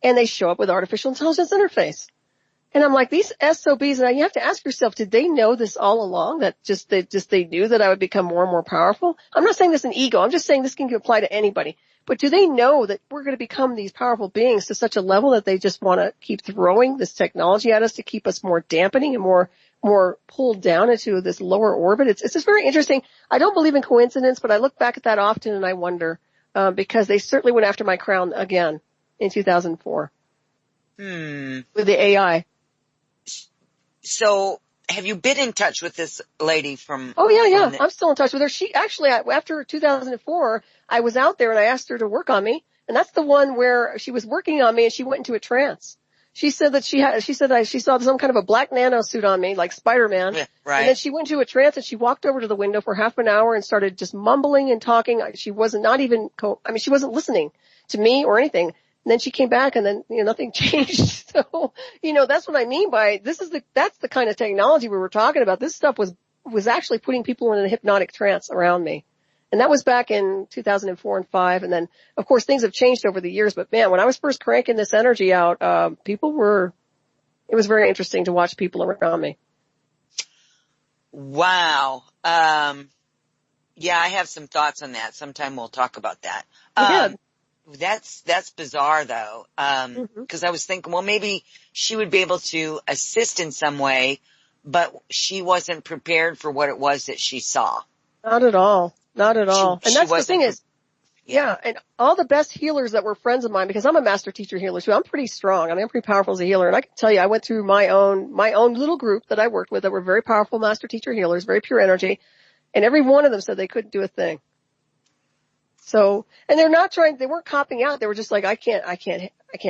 and they show up with artificial intelligence interface. And I'm like, these SOBs, and you have to ask yourself, did they know this all along? That they knew that I would become more and more powerful? I'm not saying this in ego. I'm just saying this can apply to anybody. But do they know that we're going to become these powerful beings to such a level that they just want to keep throwing this technology at us to keep us more dampening and more pulled down into this lower orbit? It's just very interesting. I don't believe in coincidence, but I look back at that often and I wonder, because they certainly went after my crown again in 2004. With the AI. So have you been in touch with this lady from? Oh yeah. I'm still in touch with her. She actually, after 2004, I was out there and I asked her to work on me. And that's the one where she was working on me and she went into a trance. She said that she saw some kind of a black nano suit on me, like Spider-Man. Yeah, right. And then she went into a trance and she walked over to the window for half an hour and started just mumbling and talking. She wasn't she wasn't listening to me or anything. And then she came back and then, nothing changed. So, that's what I mean by that's the kind of technology we were talking about. This stuff was actually putting people in a hypnotic trance around me. And that was back in 2004 and 5. And then, of course, things have changed over the years. But man, when I was first cranking this energy out, it was very interesting to watch people around me. Wow. Yeah, I have some thoughts on that. Sometime we'll talk about that. That's bizarre though. Cause I was thinking, well, maybe she would be able to assist in some way, but she wasn't prepared for what it was that she saw. Not at all. Not at all. And that's the thing is, and all the best healers that were friends of mine, because I'm a master teacher healer too. I'm pretty strong. I mean, I'm pretty powerful as a healer. And I can tell you, I went through my own little group that I worked with that were very powerful master teacher healers, very pure energy. And every one of them said they couldn't do a thing. So, and they weren't copping out. They were just like, I can't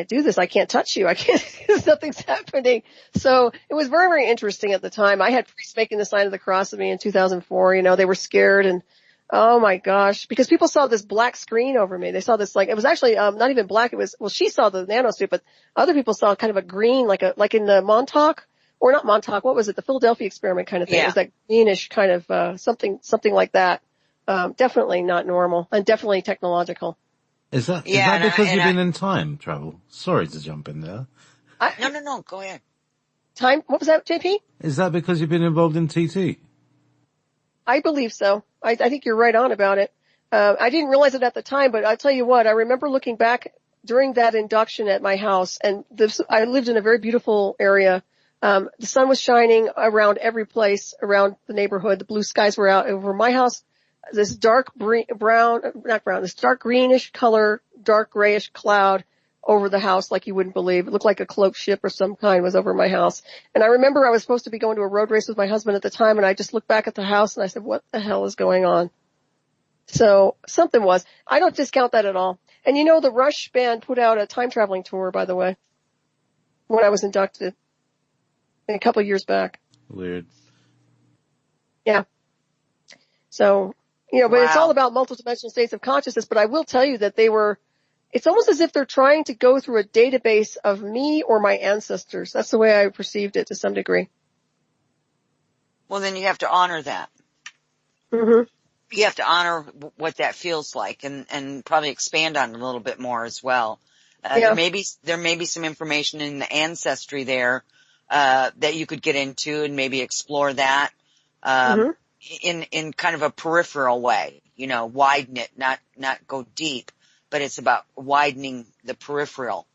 do this. I can't touch you. Nothing's happening. So it was very, very interesting at the time. I had priests making the sign of the cross of me in 2004. They were scared and, oh my gosh, because people saw this black screen over me. They saw this it was actually, not even black. She saw the nanosuit, but other people saw kind of a green, like in the Montauk, or not Montauk. What was it? The Philadelphia experiment kind of thing. Yeah. It was that greenish kind of, something like that. Definitely not normal and definitely technological. Is that because you've been in time travel? Sorry to jump in there. No, go ahead. What was that, JP? Is that because you've been involved in TT? I believe so. I think you're right on about it. I didn't realize it at the time, but I'll tell you what, I remember looking back during that induction at my house, and I lived in a very beautiful area. The sun was shining around every place around the neighborhood. The blue skies were out over my house. This dark this dark greenish color, dark grayish cloud over the house like you wouldn't believe. It looked like a cloaked ship or some kind was over my house. And I remember I was supposed to be going to a road race with my husband at the time, and I just looked back at the house and I said, what the hell is going on? So something was. I don't discount that at all. And you know, the Rush band put out a time traveling tour, by the way, when I was inducted a couple of years back. Weird. Yeah. So, you know, but It's all about multidimensional states of consciousness. But I will tell you that it's almost as if they're trying to go through a database of me or my ancestors. That's the way I perceived it to some degree. Well, then you have to honor that. Mm-hmm. You have to honor what that feels like and probably expand on it a little bit more as well. There may be some information in the ancestry there, that you could get into and maybe explore that, in kind of a peripheral way, you know, widen it, not go deep, but it's about widening the peripheral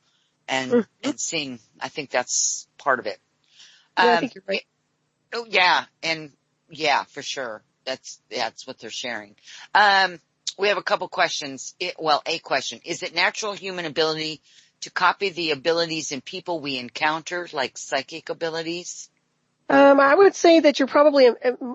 and seeing, I think that's part of it. Yeah, I think you're right. Oh, yeah. And yeah, for sure. That's what they're sharing. We have a couple questions. A question. Is it natural human ability to copy the abilities in people we encounter, like psychic abilities? I would say that you're probably,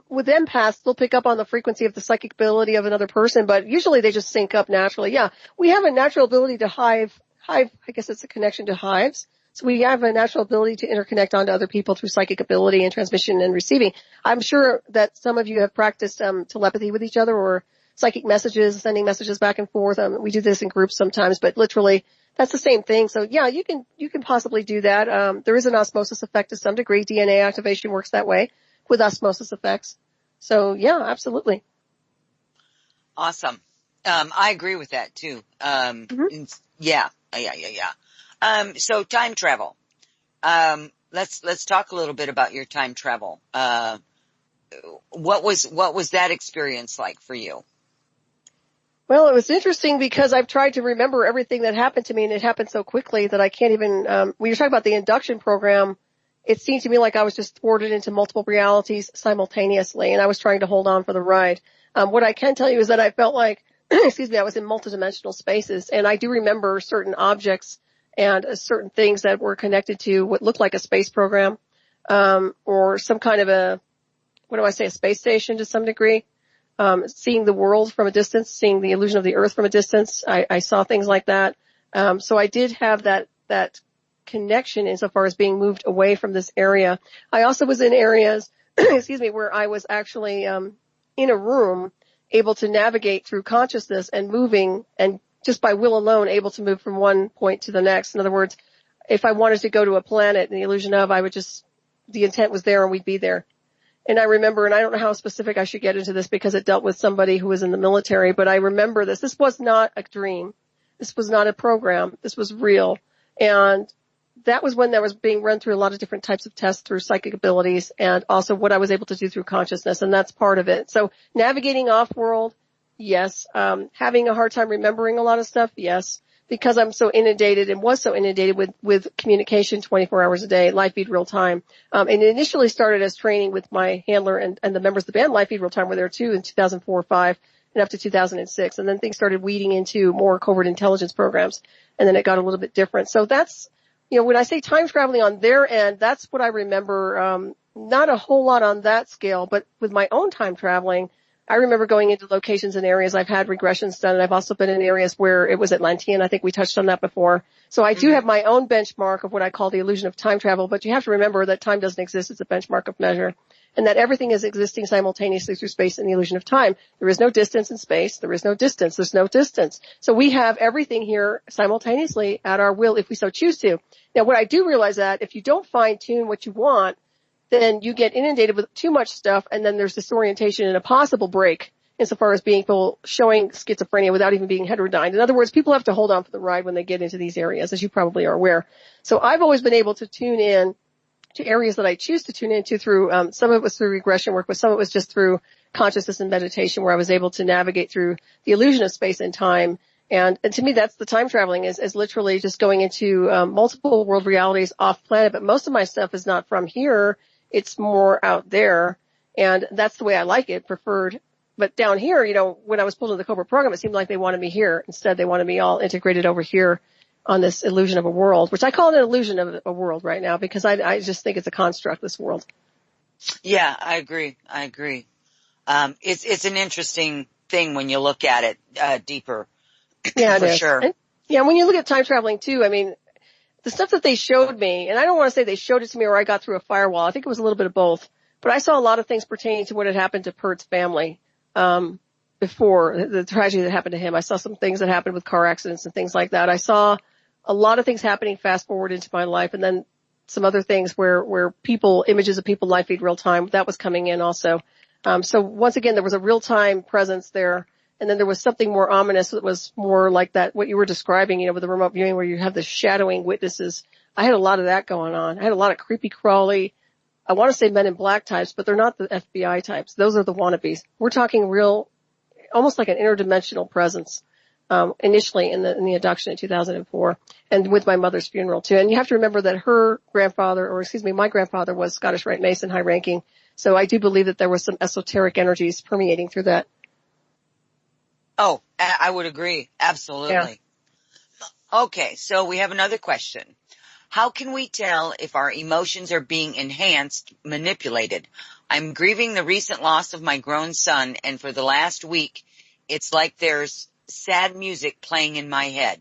with empaths, they'll pick up on the frequency of the psychic ability of another person, but usually they just sync up naturally. Yeah. We have a natural ability to hive, I guess it's a connection to hives. So we have a natural ability to interconnect onto other people through psychic ability and transmission and receiving. I'm sure that some of you have practiced telepathy with each other or psychic messages, sending messages back and forth. We do this in groups sometimes, but literally that's the same thing. So yeah, you can possibly do that. There is an osmosis effect to some degree. DNA activation works that way with osmosis effects. So yeah, absolutely. Awesome. I agree with that too. Yeah. So time travel. Let's talk a little bit about your time travel. What was that experience like for you? Well, it was interesting because I've tried to remember everything that happened to me, and it happened so quickly that I can't even, when you're talking about the induction program, it seemed to me like I was just thwarted into multiple realities simultaneously, and I was trying to hold on for the ride. What I can tell you is that I felt like, I was in multidimensional spaces, and I do remember certain objects and certain things that were connected to what looked like a space program, or some kind of a space station to some degree. Seeing the world from a distance, seeing the illusion of the earth from a distance. I saw things like that. So I did have that connection insofar as being moved away from this area. I also was in areas, where I was actually, in a room able to navigate through consciousness and moving and just by will alone able to move from one point to the next. In other words, if I wanted to go to a planet in the illusion of, the intent was there and we'd be there. And I remember, and I don't know how specific I should get into this because it dealt with somebody who was in the military, but I remember this. This was not a dream. This was not a program. This was real. And that was when I was being run through a lot of different types of tests through psychic abilities and also what I was able to do through consciousness. And that's part of it. So navigating off world, yes. Having a hard time remembering a lot of stuff, yes. Because I'm so inundated and was so inundated with communication 24 hours a day, live feed real time. And it initially started as training with my handler and the members of the band. Live feed real time were there too in 2004, 5 and up to 2006. And then things started weeding into more covert intelligence programs. And then it got a little bit different. So that's, when I say time traveling on their end, that's what I remember. Not a whole lot on that scale, but with my own time traveling, I remember going into locations and areas. I've had regressions done, and I've also been in areas where it was Atlantean. I think we touched on that before. So I do have my own benchmark of what I call the illusion of time travel, but you have to remember that time doesn't exist. It's a benchmark of measure, and that everything is existing simultaneously through space and the illusion of time. There is no distance in space. There is no distance. There's no distance. So we have everything here simultaneously at our will if we so choose to. Now, what I do realize that if you don't fine-tune what you want, then you get inundated with too much stuff, and then there's disorientation and a possible break insofar as being people showing schizophrenia without even being heterodyne. In other words, people have to hold on for the ride when they get into these areas, as you probably are aware. So I've always been able to tune in to areas that I choose to tune into through, some of it was through regression work, but some of it was just through consciousness and meditation where I was able to navigate through the illusion of space and time. And to me, that's the time traveling is literally just going into, multiple world realities off planet. But most of my stuff is not from here. It's more out there. And that's the way I like it, preferred. But down here, you know, when I was pulled into the Cobra program, it seemed like they wanted me here. Instead, they wanted me all integrated over here on this illusion of a world, which I call it an illusion of a world right now because I just think it's a construct, this world. Yeah, I agree. It's an interesting thing when you look at it, deeper. Yeah, for sure. And, yeah, when you look at time traveling too, I mean, the stuff that they showed me, and I don't want to say they showed it to me or I got through a firewall. I think it was a little bit of both. But I saw a lot of things pertaining to what had happened to Pert's family, before the tragedy that happened to him. I saw some things that happened with car accidents and things like that. I saw a lot of things happening fast forward into my life, and then some other things where images of people live feed real time, that was coming in also. So once again, there was a real time presence there. And then there was something more ominous that was more like that, what you were describing, you know, with the remote viewing where you have the shadowing witnesses. I had a lot of that going on. I had a lot of creepy crawly, I want to say Men in Black types, but they're not the FBI types. Those are the wannabes. We're talking real, almost like an interdimensional presence, initially in the abduction in 2004 and with my mother's funeral too. And you have to remember that my grandfather was Scottish Rite Mason, high ranking. So I do believe that there was some esoteric energies permeating through that. Oh, I would agree. Absolutely. Yeah. Okay, so we have another question. How can we tell if our emotions are being enhanced, manipulated? I'm grieving the recent loss of my grown son, and for the last week, it's like there's sad music playing in my head.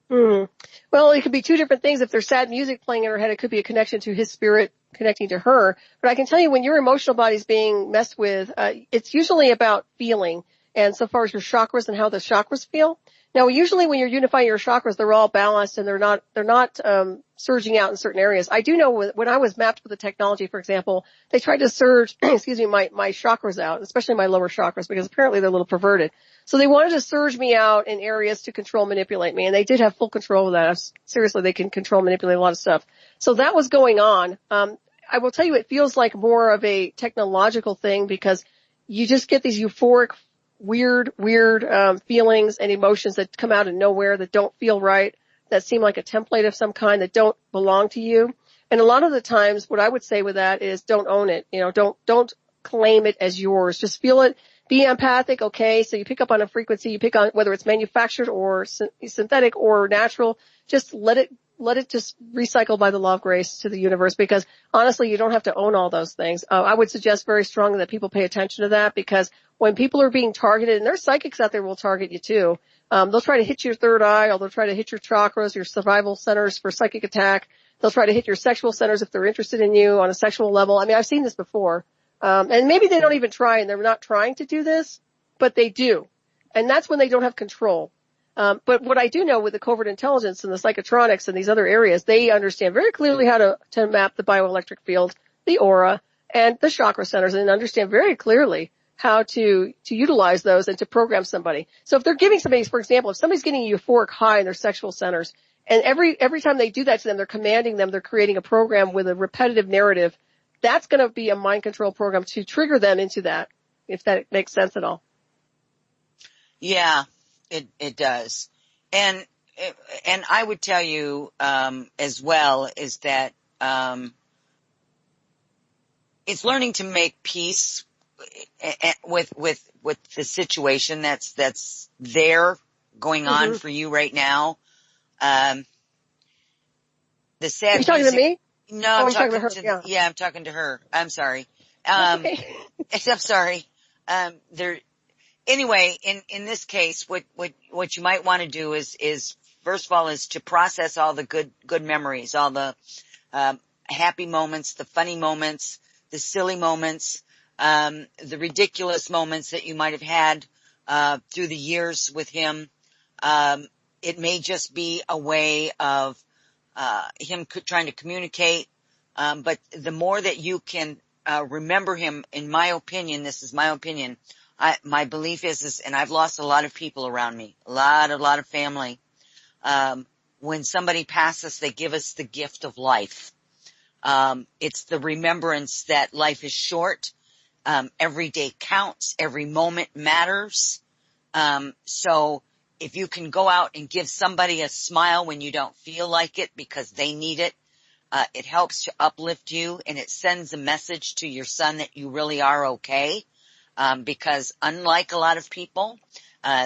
Well, it could be two different things. If there's sad music playing in her head, it could be a connection to his spirit connecting to her. But I can tell you when your emotional body's being messed with, it's usually about feeling. And so far as your chakras and how the chakras feel. Now, usually when you're unifying your chakras, they're all balanced and they're not surging out in certain areas. I do know when I was mapped with the technology, for example, they tried to surge, my chakras out, especially my lower chakras, because apparently they're a little perverted. So they wanted to surge me out in areas to control, manipulate me, and they did have full control of that. Seriously, they can control, manipulate a lot of stuff. So that was going on. I will tell you, it feels like more of a technological thing because you just get these euphoric, weird feelings and emotions that come out of nowhere that don't feel right, that seem like a template of some kind that don't belong to you. And a lot of the times what I would say with that is don't own it. You know, don't claim it as yours. Just feel it. Be empathic. Okay. So you pick up on a frequency, you pick on whether it's manufactured or synthetic or natural. Just let it just recycle by the law of grace to the universe because honestly, you don't have to own all those things. I would suggest very strongly that people pay attention to that because when people are being targeted, and there's psychics out there who will target you too, they'll try to hit your third eye or they'll try to hit your chakras, your survival centers for psychic attack. They'll try to hit your sexual centers if they're interested in you on a sexual level. I mean, I've seen this before. And maybe they don't even try and they're not trying to do this, but they do. And that's when they don't have control. But what I do know with the covert intelligence and the psychotronics and these other areas, they understand very clearly how to map the bioelectric field, the aura, and the chakra centers, and understand very clearly how to utilize those and to program somebody. So if they're giving somebody, for example, if somebody's getting a euphoric high in their sexual centers, and every time they do that to them, they're commanding them, they're creating a program with a repetitive narrative, that's going to be a mind control program to trigger them into that, if that makes sense at all. Yeah. It does. And I would tell you, as well is that, it's learning to make peace with the situation that's there going on for you right now. The sad Are you talking to me? No, I'm talking to her. Yeah, I'm talking to her. I'm sorry. Okay. I'm sorry. Anyway, in this case, what you might want to do is first of all is to process all the good memories, all the, happy moments, the funny moments, the silly moments, the ridiculous moments that you might have had, through the years with him. It may just be a way of, him trying to communicate. But the more that you can, remember him, in my opinion, this is my opinion, my belief is, and I've lost a lot of people around me, a lot of family. When somebody passes, they give us the gift of life. It's the remembrance that life is short. Every day counts. Every moment matters. So if you can go out and give somebody a smile when you don't feel like it because they need it, it helps to uplift you, and it sends a message to your son that you really are okay. Because unlike a lot of people,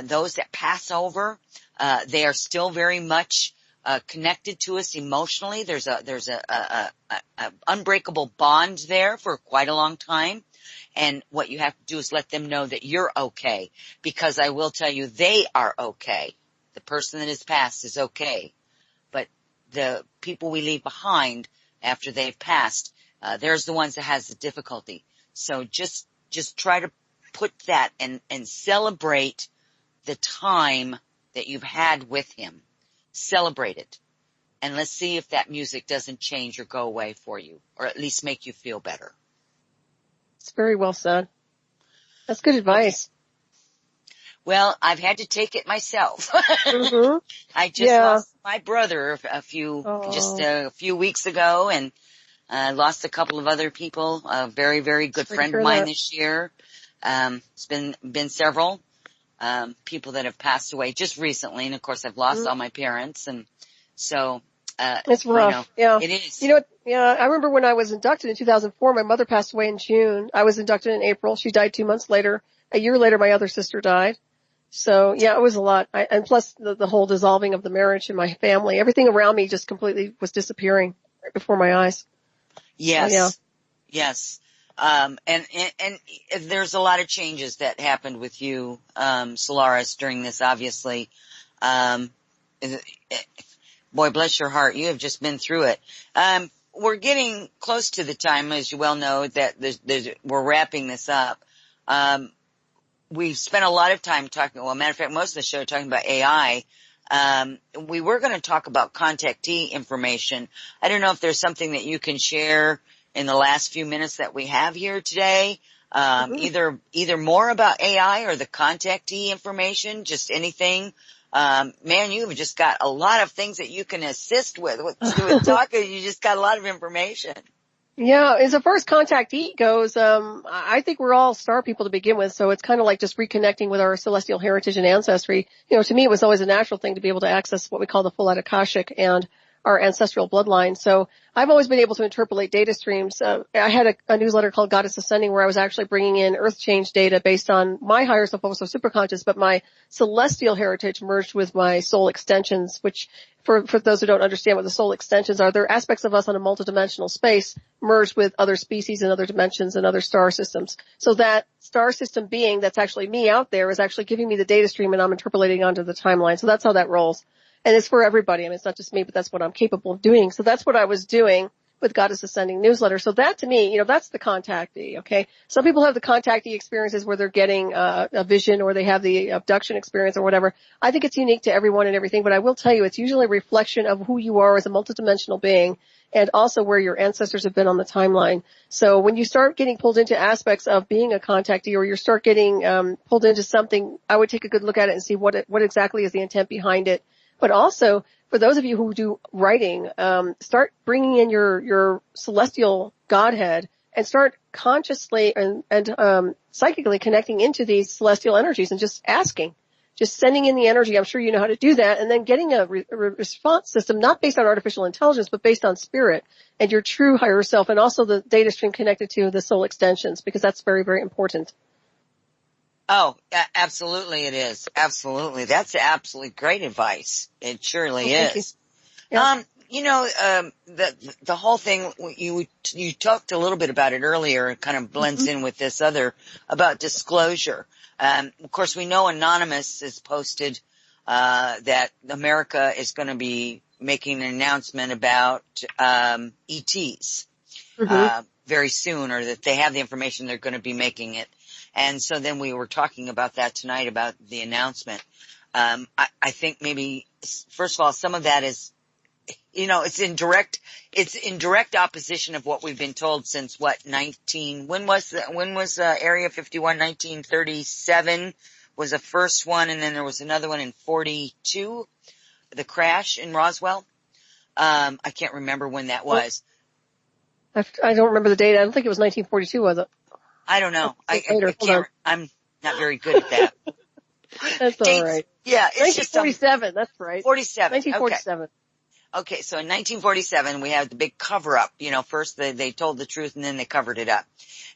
those that pass over, they are still very much connected to us emotionally. There's a unbreakable bond there for quite a long time. And what you have to do is let them know that you're okay, because I will tell you they are okay. The person that has passed is okay. But the people we leave behind after they've passed, there's the ones that has the difficulty. So just try to put that and celebrate the time that you've had with him. Celebrate it. And let's see if that music doesn't change or go away for you, or at least make you feel better. It's very well said. That's good advice. Okay. Well, I've had to take it myself. Mm-hmm. I just lost my brother a few weeks ago, and lost a couple of other people. A very, very good friend of mine this year. It's been several people that have passed away just recently, and of course I've lost all my parents, and so it's rough. It is. You know what? Yeah, I remember when I was inducted in 2004. My mother passed away in June. I was inducted in April. She died 2 months later. A year later, my other sister died. So yeah, it was a lot. And plus the whole dissolving of the marriage in my family, everything around me just completely was disappearing right before my eyes. Yes. So, yeah. Yes. And there's a lot of changes that happened with you, Solaris, during this, obviously. Boy, bless your heart. You have just been through it. We're getting close to the time, as you well know, that we're wrapping this up. We've spent a lot of time talking, well, matter of fact, most of the show talking about AI. We were going to talk about contactee information. I don't know if there's something that you can share in the last few minutes that we have here today. Either more about AI or the contactee information, just anything. Man, you've just got a lot of things that you can assist with talking. You just got a lot of information. Yeah, as far as contactee goes, I think we're all star people to begin with, so it's kind of like just reconnecting with our celestial heritage and ancestry. You know, to me it was always a natural thing to be able to access what we call the full Akashic and our ancestral bloodline. So I've always been able to interpolate data streams. I had a newsletter called Goddess Ascending where I was actually bringing in earth change data based on my higher self, also superconscious, but my celestial heritage merged with my soul extensions, which for those who don't understand what the soul extensions are, they're aspects of us on a multidimensional space merged with other species and other dimensions and other star systems. So that star system being that's actually me out there is actually giving me the data stream and I'm interpolating onto the timeline. So that's how that rolls. And it's for everybody. I mean, it's not just me, but that's what I'm capable of doing. So that's what I was doing with Goddess Ascending newsletter. So that to me, you know, that's the contactee, okay? Some people have the contactee experiences where they're getting a vision or they have the abduction experience or whatever. I think it's unique to everyone and everything, but I will tell you it's usually a reflection of who you are as a multidimensional being and also where your ancestors have been on the timeline. So when you start getting pulled into aspects of being a contactee or you start getting pulled into something, I would take a good look at it and see what exactly is the intent behind it. But also, for those of you who do writing, start bringing in your celestial Godhead and start consciously and psychically connecting into these celestial energies and just asking, just sending in the energy. I'm sure you know how to do that, and then getting a response system not based on artificial intelligence, but based on spirit and your true higher self, and also the data stream connected to the soul extensions, because that's very, very important. Oh, absolutely it is. Absolutely. That's absolutely great advice. It surely is. Yeah. The whole thing, you talked a little bit about it earlier. It kind of blends in with this other about disclosure. Of course, we know Anonymous has posted, that America is going to be making an announcement about, ETs, very soon, or that they have the information, they're going to be making it. And so then we were talking about that tonight, about the announcement. I think maybe, first of all, some of that is, you know, it's in direct opposition of what we've been told since when was Area 51? 1937 was the first one, and then there was another one in 42, the crash in Roswell. I can't remember when that was. I don't remember the date. I don't think it was 1942, was it? I don't know. I can't. I'm not very good at that. That's all right. Yeah, it's 1947. That's right. 47. 1947. Okay, so in 1947 we had the big cover up. You know, first they told the truth and then they covered it up.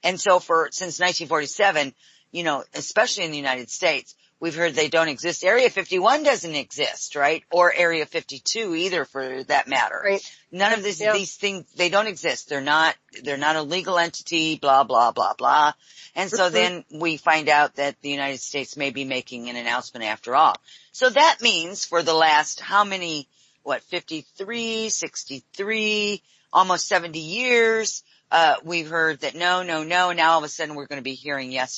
And so since 1947, you know, especially in the United States, we've heard they don't exist. Area 51 doesn't exist, right? Or Area 52 either, for that matter. Right. None of these things, they don't exist. They're not a legal entity, blah, blah, blah, blah. And so then we find out that the United States may be making an announcement after all. So that means for the last, how many, 53, 63, almost 70 years, we've heard that no. Now all of a sudden we're going to be hearing yes.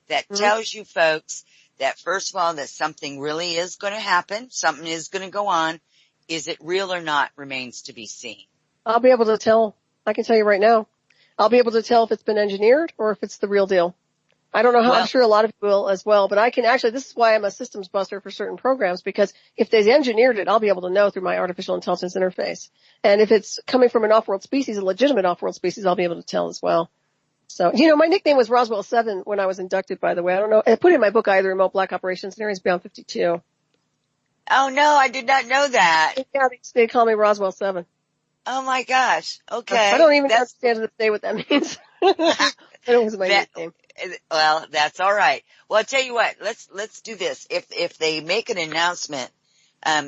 That tells you folks that first of all, that something really is going to happen. Something is going to go on. Is it real or not remains to be seen. I'll be able to tell. I can tell you right now. I'll be able to tell if it's been engineered or if it's the real deal. I don't know how, I'm sure a lot of you will as well, but I can actually, this is why I'm a systems buster for certain programs, because if they engineered it, I'll be able to know through my artificial intelligence interface. And if it's coming from an off-world species, a legitimate off-world species, I'll be able to tell as well. So, you know, my nickname was Roswell 7 when I was inducted, by the way. I don't know. I put in my book, I, The Remote Black Operations and Areas Beyond 52. Oh no, I did not know that. Yeah, they call me Roswell 7. Oh my gosh. Okay. I don't even understand to this day what that means. It was my nickname. Well, that's all right. Well, I'll tell you what, let's do this. If they make an announcement,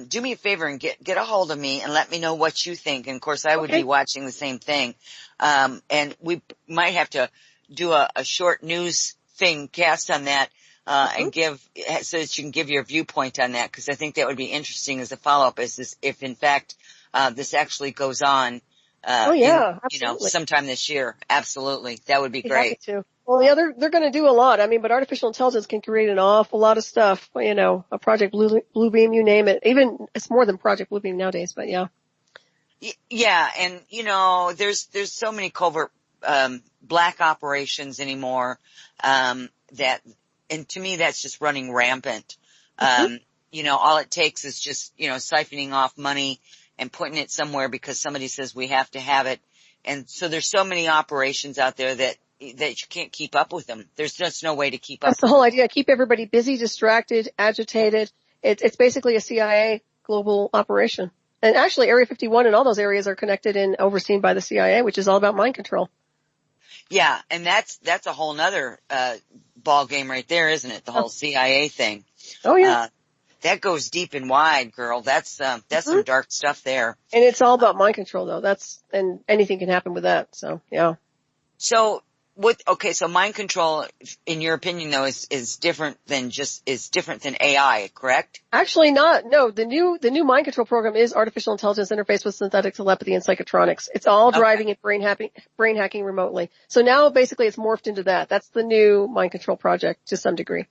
do me a favor and get a hold of me and let me know what you think. And of course I would be watching the same thing. And we might have to do a short news thing cast on that, and so that you can give your viewpoint on that, because I think that would be interesting as a follow-up, if in fact, this actually goes on, sometime this year. Absolutely. That would be great. Too. Well, yeah, they're going to do a lot. I mean, but artificial intelligence can create an awful lot of stuff. You know, a Project Bluebeam, you name it. Even it's more than Project Bluebeam nowadays, but yeah. Yeah, and you know, there's so many covert black operations anymore, and to me that's just running rampant. You know, all it takes is just, you know, siphoning off money and putting it somewhere because somebody says we have to have it. And so there's so many operations out there that you can't keep up with them. There's just no way to keep up. That's the whole idea. Keep everybody busy, distracted, agitated. It's basically a CIA global operation. And actually Area 51 and all those areas are connected and overseen by the CIA, which is all about mind control. Yeah. And that's a whole nother, ball game right there, isn't it? The whole CIA thing. Oh yeah. That goes deep and wide, girl. That's some dark stuff there. And it's all about mind control though. And anything can happen with that. So yeah. So so mind control, in your opinion though, is different than AI, correct? Actually not. No, the new mind control program is artificial intelligence interface with synthetic telepathy and psychotronics. It's all driving and brain hacking remotely. So now basically it's morphed into that. That's the new mind control project to some degree.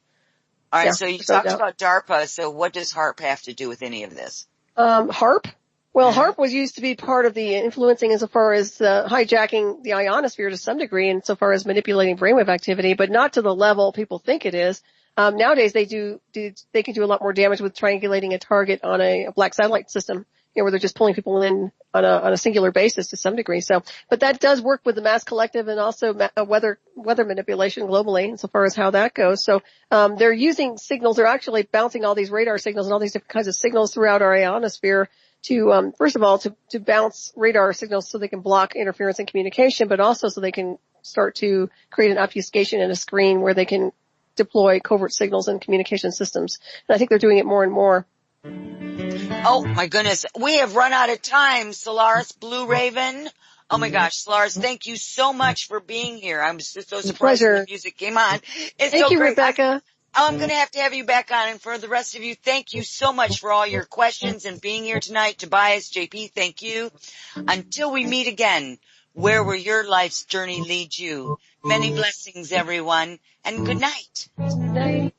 All right, so you talked about DARPA, so what does HARP have to do with any of this? HARP? Well, HARP was used to be part of the influencing insofar as hijacking the ionosphere to some degree insofar as manipulating brainwave activity, but not to the level people think it is. Nowadays they can do a lot more damage with triangulating a target on a black satellite system, you know, where they're just pulling people in on a singular basis to some degree. So, but that does work with the mass collective and also weather manipulation globally insofar as how that goes. So, they're using signals. They're actually bouncing all these radar signals and all these different kinds of signals throughout our ionosphere to, first of all, to bounce radar signals so they can block interference in communication, but also so they can start to create an obfuscation in a screen where they can deploy covert signals and communication systems. And I think they're doing it more and more. Oh my goodness. We have run out of time, Solaris Blueraven. Oh my gosh, Solaris, thank you so much for being here. I'm just so surprised when the music came on. Thank you, Rebecca. I'm going to have you back on. And for the rest of you, thank you so much for all your questions and being here tonight. Tobias, JP, thank you. Until we meet again, where will your life's journey lead you? Many blessings, everyone, and good night. Good night.